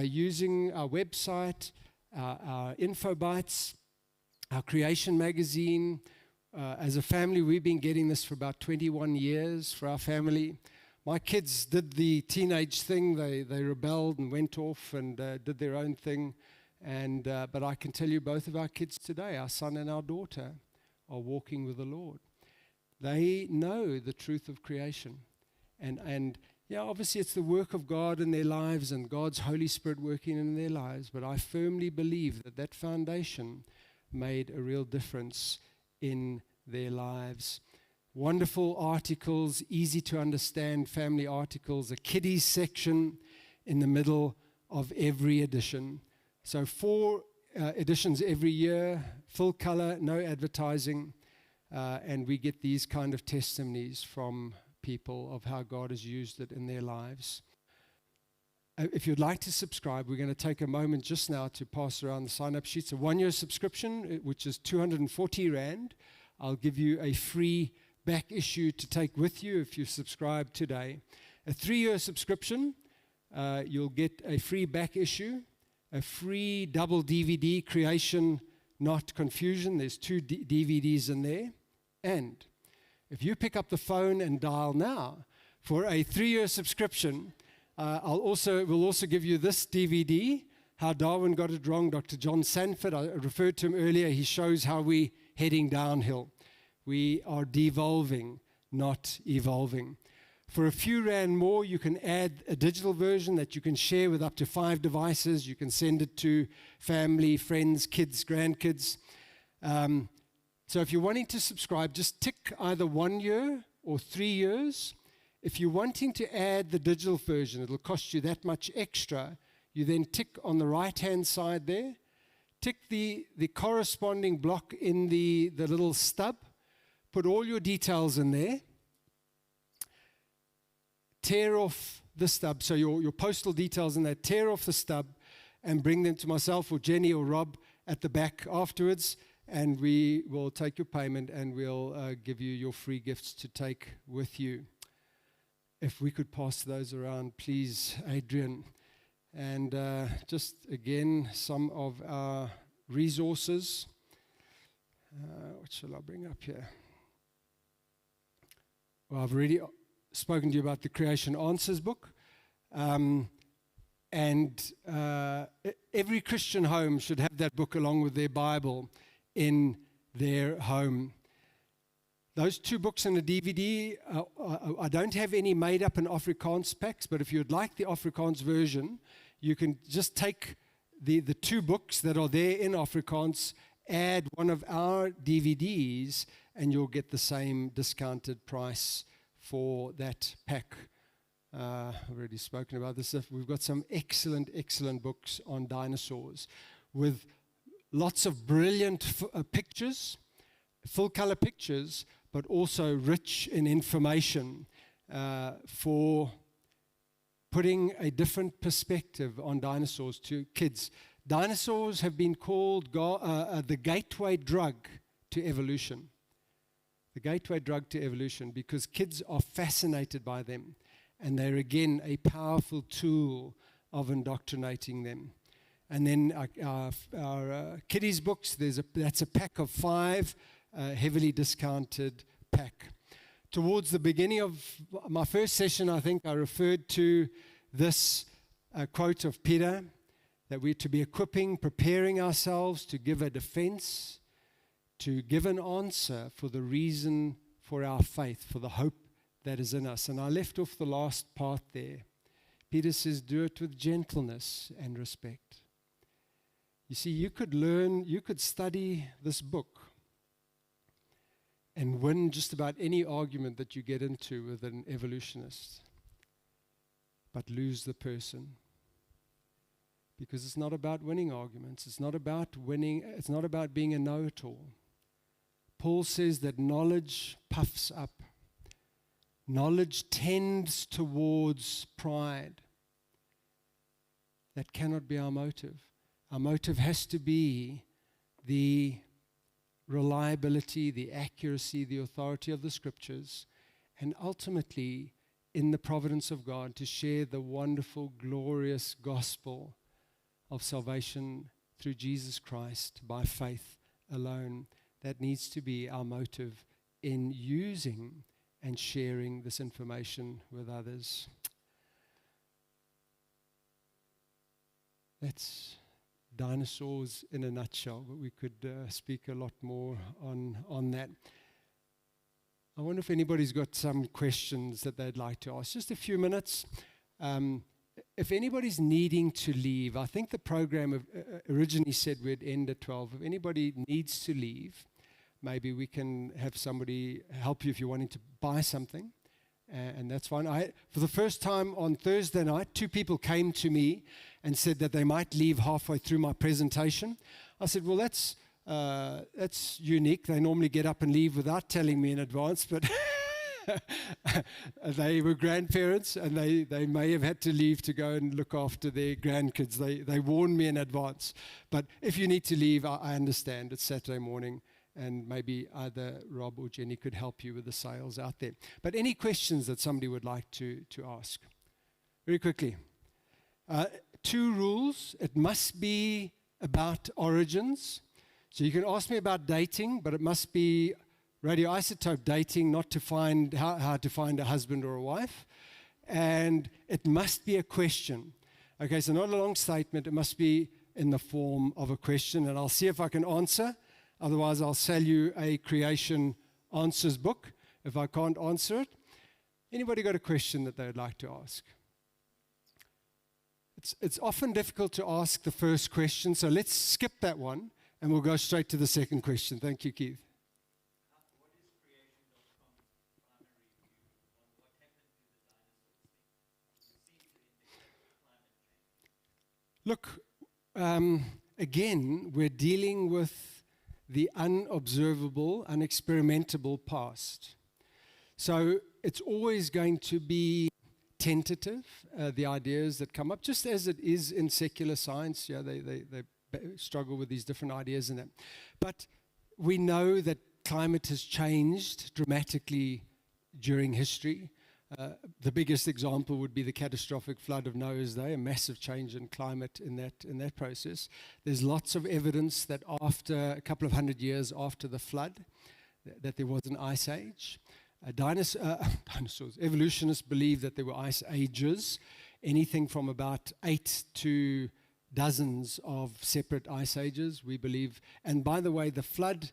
using our website, our info bites, our creation magazine. As a family, we've been getting this for about 21 years for our family. My kids did the teenage thing. They rebelled and went off and did their own thing. But I can tell you both of our kids today, our son and our daughter, are walking with the Lord. They know the truth of creation. And yeah, obviously it's the work of God in their lives and God's Holy Spirit working in their lives, but I firmly believe that that foundation made a real difference in their lives. Wonderful articles, easy to understand family articles, a kiddies section in the middle of every edition. So 4 editions every year, full color, no advertising, and we get these kind of testimonies from people of how God has used it in their lives. If you'd like to subscribe, we're going to take a moment just now to pass around the sign-up sheets. A 1-year subscription, which is 240 Rand. I'll give you a free back issue to take with you if you subscribe today. A 3-year subscription, you'll get a free back issue, a free double DVD, Creation, Not Confusion. There's 2 DVDs in there. And if you pick up the phone and dial now for a 3-year subscription, we'll also give you this DVD, How Darwin Got It Wrong, Dr. John Sanford. I referred to him earlier. He shows how we're heading downhill. We are devolving, not evolving. For a few Rand more, you can add a digital version that you can share with up to 5 devices. You can send it to family, friends, kids, grandkids. So if you're wanting to subscribe, just tick either 1 year or 3 years. If you're wanting to add the digital version, it'll cost you that much extra. You then tick on the right-hand side there. Tick the corresponding block in the little stub. Put all your details in there. Tear off the stub, so your postal details in there. Tear off the stub and bring them to myself or Jenny or Rob at the back afterwards, and we will take your payment and we'll give you your free gifts to take with you. If we could pass those around, please, Adrian. And just again, some of our resources. What shall I bring up here? Well, I've already spoken to you about the Creation Answers book. And every Christian home should have that book along with their Bible in their home. Those 2 books and a DVD, I don't have any made up in Afrikaans packs, but if you'd like the Afrikaans version, you can just take the 2 books that are there in Afrikaans, add one of our DVDs, and you'll get the same discounted price for that pack. I've already spoken about this. We've got some excellent books on dinosaurs with lots of brilliant pictures, full color pictures, but also rich in information for putting a different perspective on dinosaurs to kids. Dinosaurs have been called the gateway drug to evolution. The gateway drug to evolution, because kids are fascinated by them, and they're again a powerful tool of indoctrinating them. And then our kiddies books, that's a pack of 5, heavily discounted pack. Towards the beginning of my first session, I think I referred to this quote of Peter, that we're to be equipping, preparing ourselves to give a defense, to give an answer for the reason for our faith, for the hope that is in us. And I left off the last part there. Peter says, do it with gentleness and respect. You see, you could study this book and win just about any argument that you get into with an evolutionist, but lose the person. Because it's not about winning arguments. It's not about winning. It's not about being a know-it-all. Paul says that knowledge puffs up. Knowledge tends towards pride. That cannot be our motive. Our motive has to be the reliability, the accuracy, the authority of the Scriptures, and ultimately, in the providence of God, to share the wonderful, glorious gospel of salvation through Jesus Christ by faith alone. That needs to be our motive in using and sharing this information with others. That's dinosaurs in a nutshell, but we could speak a lot more on that. I wonder if anybody's got some questions that they'd like to ask. Just a few minutes. If anybody's needing to leave, I think the program originally said we'd end at 12. If anybody needs to leave, maybe we can have somebody help you if you're wanting to buy something, and that's fine. For the first time on Thursday night, 2 people came to me and said that they might leave halfway through my presentation. I said, well, that's unique. They normally get up and leave without telling me in advance, but they were grandparents and they may have had to leave to go and look after their grandkids. They warned me in advance. But if you need to leave, I understand. It's Saturday morning, and maybe either Rob or Jenny could help you with the sales out there. But any questions that somebody would like to ask? Very quickly. 2 rules. It must be about origins. So you can ask me about dating, but it must be radioisotope dating, not to find how to find a husband or a wife. And it must be a question. Okay, so not a long statement. It must be in the form of a question, and I'll see if I can answer. Otherwise, I'll sell you a creation answers book if I can't answer it. Anybody got a question that they would like to ask? It's often difficult to ask the first question, so let's skip that one. And we'll go straight to the second question. Thank you, Keith. What is creation.com's primary view on what happened to the dinosaurs? It seems to indicate climate change. Look, again, we're dealing with the unobservable, unexperimentable past. So it's always going to be tentative, the ideas that come up, just as it is in secular science. Yeah, they struggle with these different ideas in that. But we know that climate has changed dramatically during history. The biggest example would be the catastrophic flood of Noah's Day, a massive change in climate in that process. There's lots of evidence that after a couple of hundred years after the flood, that there was an ice age. Dinosaurs, evolutionists believe that there were ice ages, anything from about 8 to dozens of separate ice ages, we believe. And by the way, the flood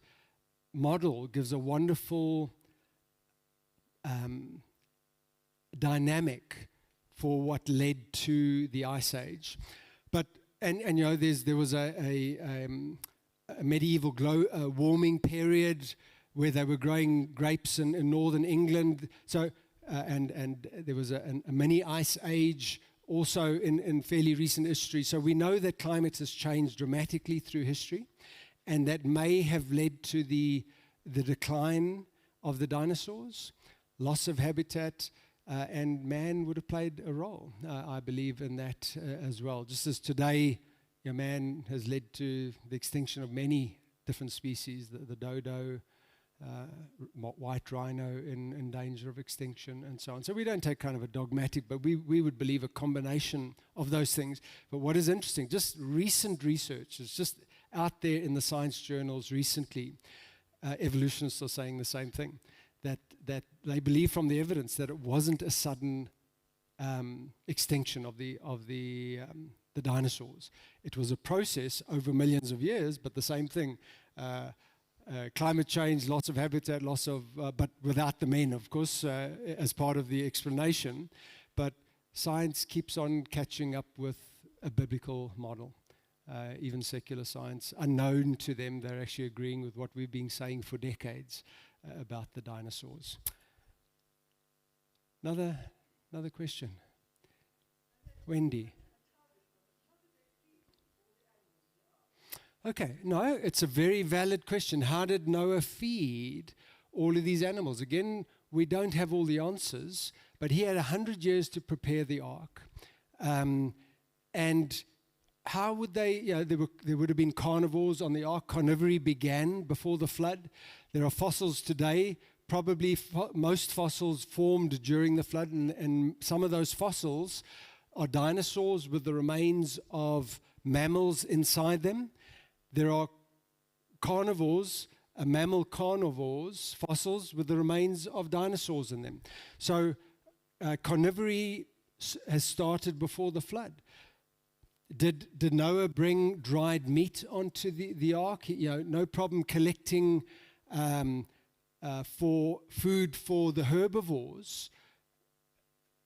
model gives a wonderful dynamic for what led to the ice age. But and you know, there was a medieval warming period where they were growing grapes in northern England. So and there was a mini ice age also in fairly recent history. So we know that climate has changed dramatically through history, and that may have led to the decline of the dinosaurs, loss of habitat, and man would have played a role, I believe, in that as well. Just as today, man has led to the extinction of many different species, the dodo, white rhino in danger of extinction, and so on. So we don't take kind of a dogmatic, but we would believe a combination of those things. But what is interesting, just recent research, it's just out there in the science journals recently, evolutionists are saying the same thing, that they believe from the evidence that it wasn't a sudden extinction of the dinosaurs. It was a process over millions of years, but the same thing. Climate change, loss of habitat, but without the men, of course, as part of the explanation. But science keeps on catching up with a biblical model. Even secular science, unknown to them, they're actually agreeing with what we've been saying for decades about the dinosaurs. Another question. Wendy. Okay, no, it's a very valid question. How did Noah feed all of these animals? Again, we don't have all the answers, but he had 100 years to prepare the ark. And how would they, there would have been carnivores on the ark. Carnivory began before the flood. There are fossils today, probably most fossils formed during the flood, and some of those fossils are dinosaurs with the remains of mammals inside them. There are carnivores, mammal carnivores, fossils with the remains of dinosaurs in them. So carnivory has started before the flood. Did Noah bring dried meat onto the ark? No problem collecting for food for the herbivores.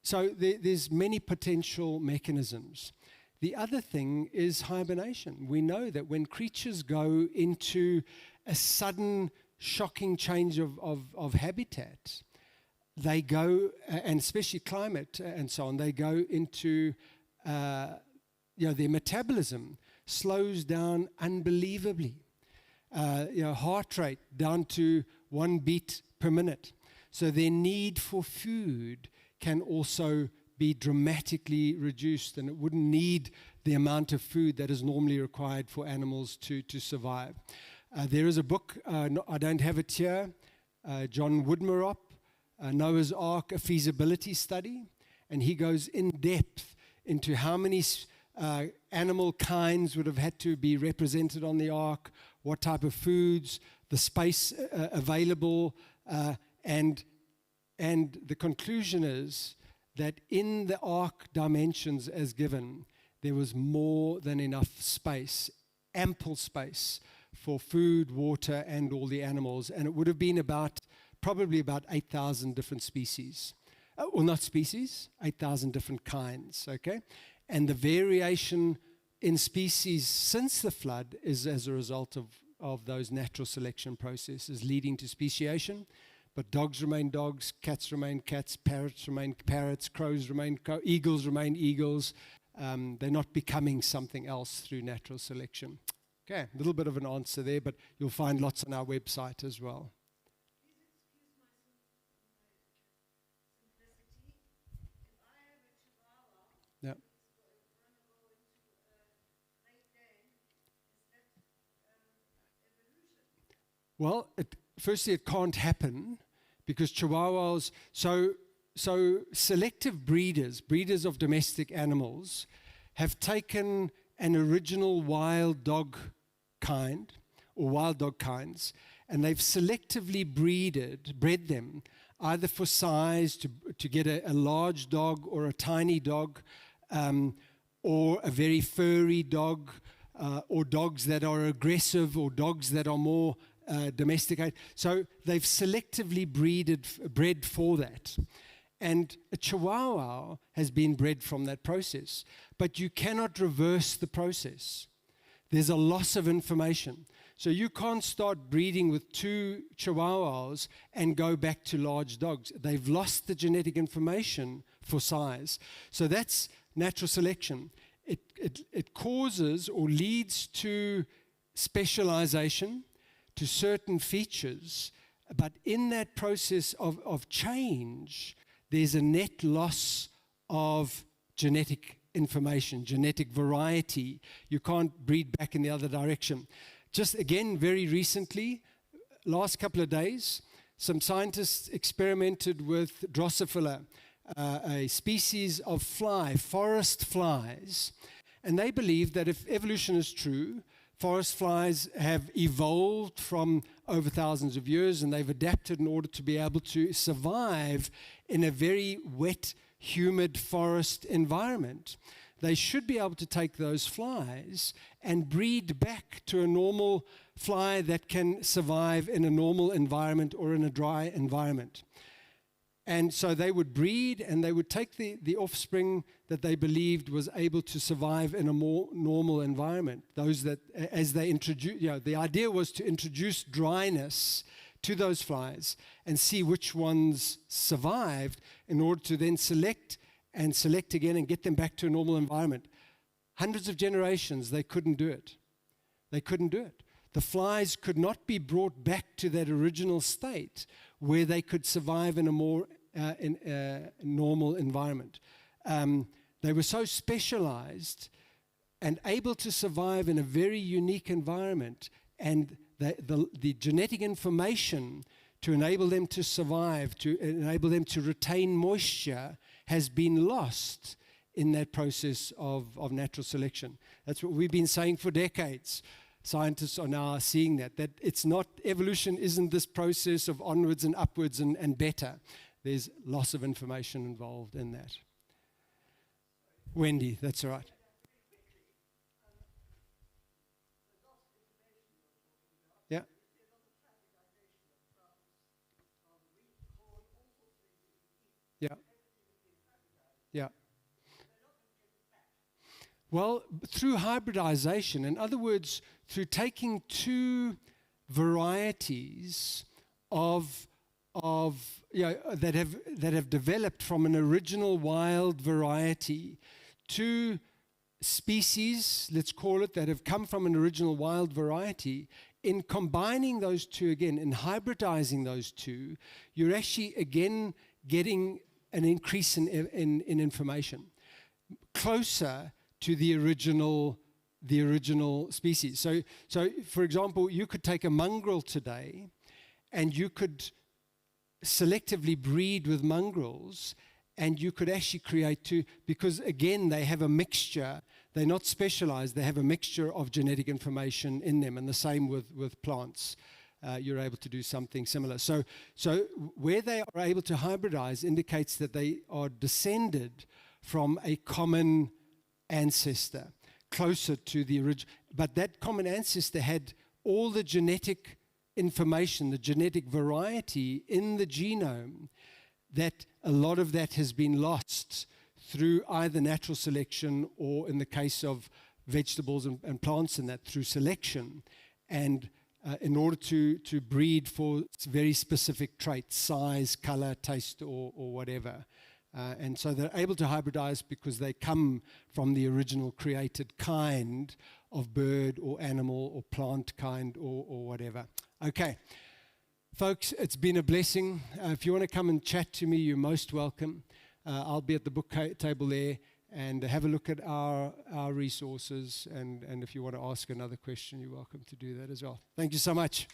So there's many potential mechanisms. The other thing is hibernation. We know that when creatures go into a sudden, shocking change of habitat, they go, and especially climate and so on, they go into, their metabolism slows down unbelievably. Heart rate down to 1 beat per minute. So their need for food can also be dramatically reduced, and it wouldn't need the amount of food that is normally required for animals to survive. There is a book, I don't have it here, John Woodmarop, Noah's Ark, a feasibility study, and he goes in depth into how many animal kinds would have had to be represented on the ark, what type of foods, the space available, and the conclusion is that in the ark dimensions as given, there was more than enough space, ample space for food, water, and all the animals. And it would have been probably about 8,000 different species. Well, not species, 8,000 different kinds, okay? And the variation in species since the flood is as a result of those natural selection processes leading to speciation. But dogs remain dogs, cats remain cats, parrots remain parrots, crows remain eagles remain eagles. They're not becoming something else through natural selection. Okay, a little bit of an answer there, but you'll find lots on our website as well. Please excuse my simplicity. If I have a chihuahua, Yeah. it's going to go into a Great Dane, is that evolution? Well, firstly, it can't happen because Chihuahuas, so selective breeders of domestic animals, have taken an original wild dog kind or wild dog kinds, and they've selectively bred them either for size to get a large dog or a tiny dog, or a very furry dog, or dogs that are aggressive, or dogs that are more domesticated. So they've selectively bred for that. And a Chihuahua has been bred from that process. But you cannot reverse the process. There's a loss of information. So you can't start breeding with 2 Chihuahuas and go back to large dogs. They've lost the genetic information for size. So that's natural selection. It causes or leads to specialization, to certain features, but in that process of change, there's a net loss of genetic information, genetic variety. You can't breed back in the other direction. Just again, very recently, last couple of days, some scientists experimented with Drosophila, a species of fly, forest flies, and they believe that if evolution is true, forest flies have evolved from over thousands of years, and they've adapted in order to be able to survive in a very wet, humid forest environment. They should be able to take those flies and breed back to a normal fly that can survive in a normal environment or in a dry environment. And so they would breed, and they would take the offspring that they believed was able to survive in a more normal environment. Those that, as they introduce, the idea was to introduce dryness to those flies and see which ones survived in order to then select again and get them back to a normal environment. Hundreds of generations, they couldn't do it. They couldn't do it. The flies could not be brought back to that original state where they could survive in a more normal environment. They were so specialized and able to survive in a very unique environment, and the genetic information to enable them to survive, to enable them to retain moisture, has been lost in that process of natural selection. That's what we've been saying for decades. Scientists are now seeing that it's not, evolution isn't this process of onwards and upwards and better. There's loss of information involved in that. Wendy, that's all right. Yeah. Well, through hybridization, in other words, through taking two varieties that have developed from an original wild variety, two species, let's call it, that have come from an original wild variety. In combining those two again, in hybridizing those two, you're actually again getting an increase in information closer to the original species. So for example, you could take a mongrel today and you could selectively breed with mongrels, and you could actually create two, because again, they have a mixture. They're not specialized. They have a mixture of genetic information in them, and the same with plants. You're able to do something similar. So where they are able to hybridize indicates that they are descended from a common ancestor, closer to the original. But that common ancestor had all the genetic information, the genetic variety in the genome, that a lot of that has been lost through either natural selection or, in the case of vegetables and plants, and that through selection. And in order to breed for very specific traits, size, color, taste, or whatever. And so they're able to hybridize because they come from the original created kind of bird or animal or plant kind or whatever. Okay. Folks, it's been a blessing. If you want to come and chat to me, you're most welcome. I'll be at the book table there, and have a look at our resources. And if you want to ask another question, you're welcome to do that as well. Thank you so much.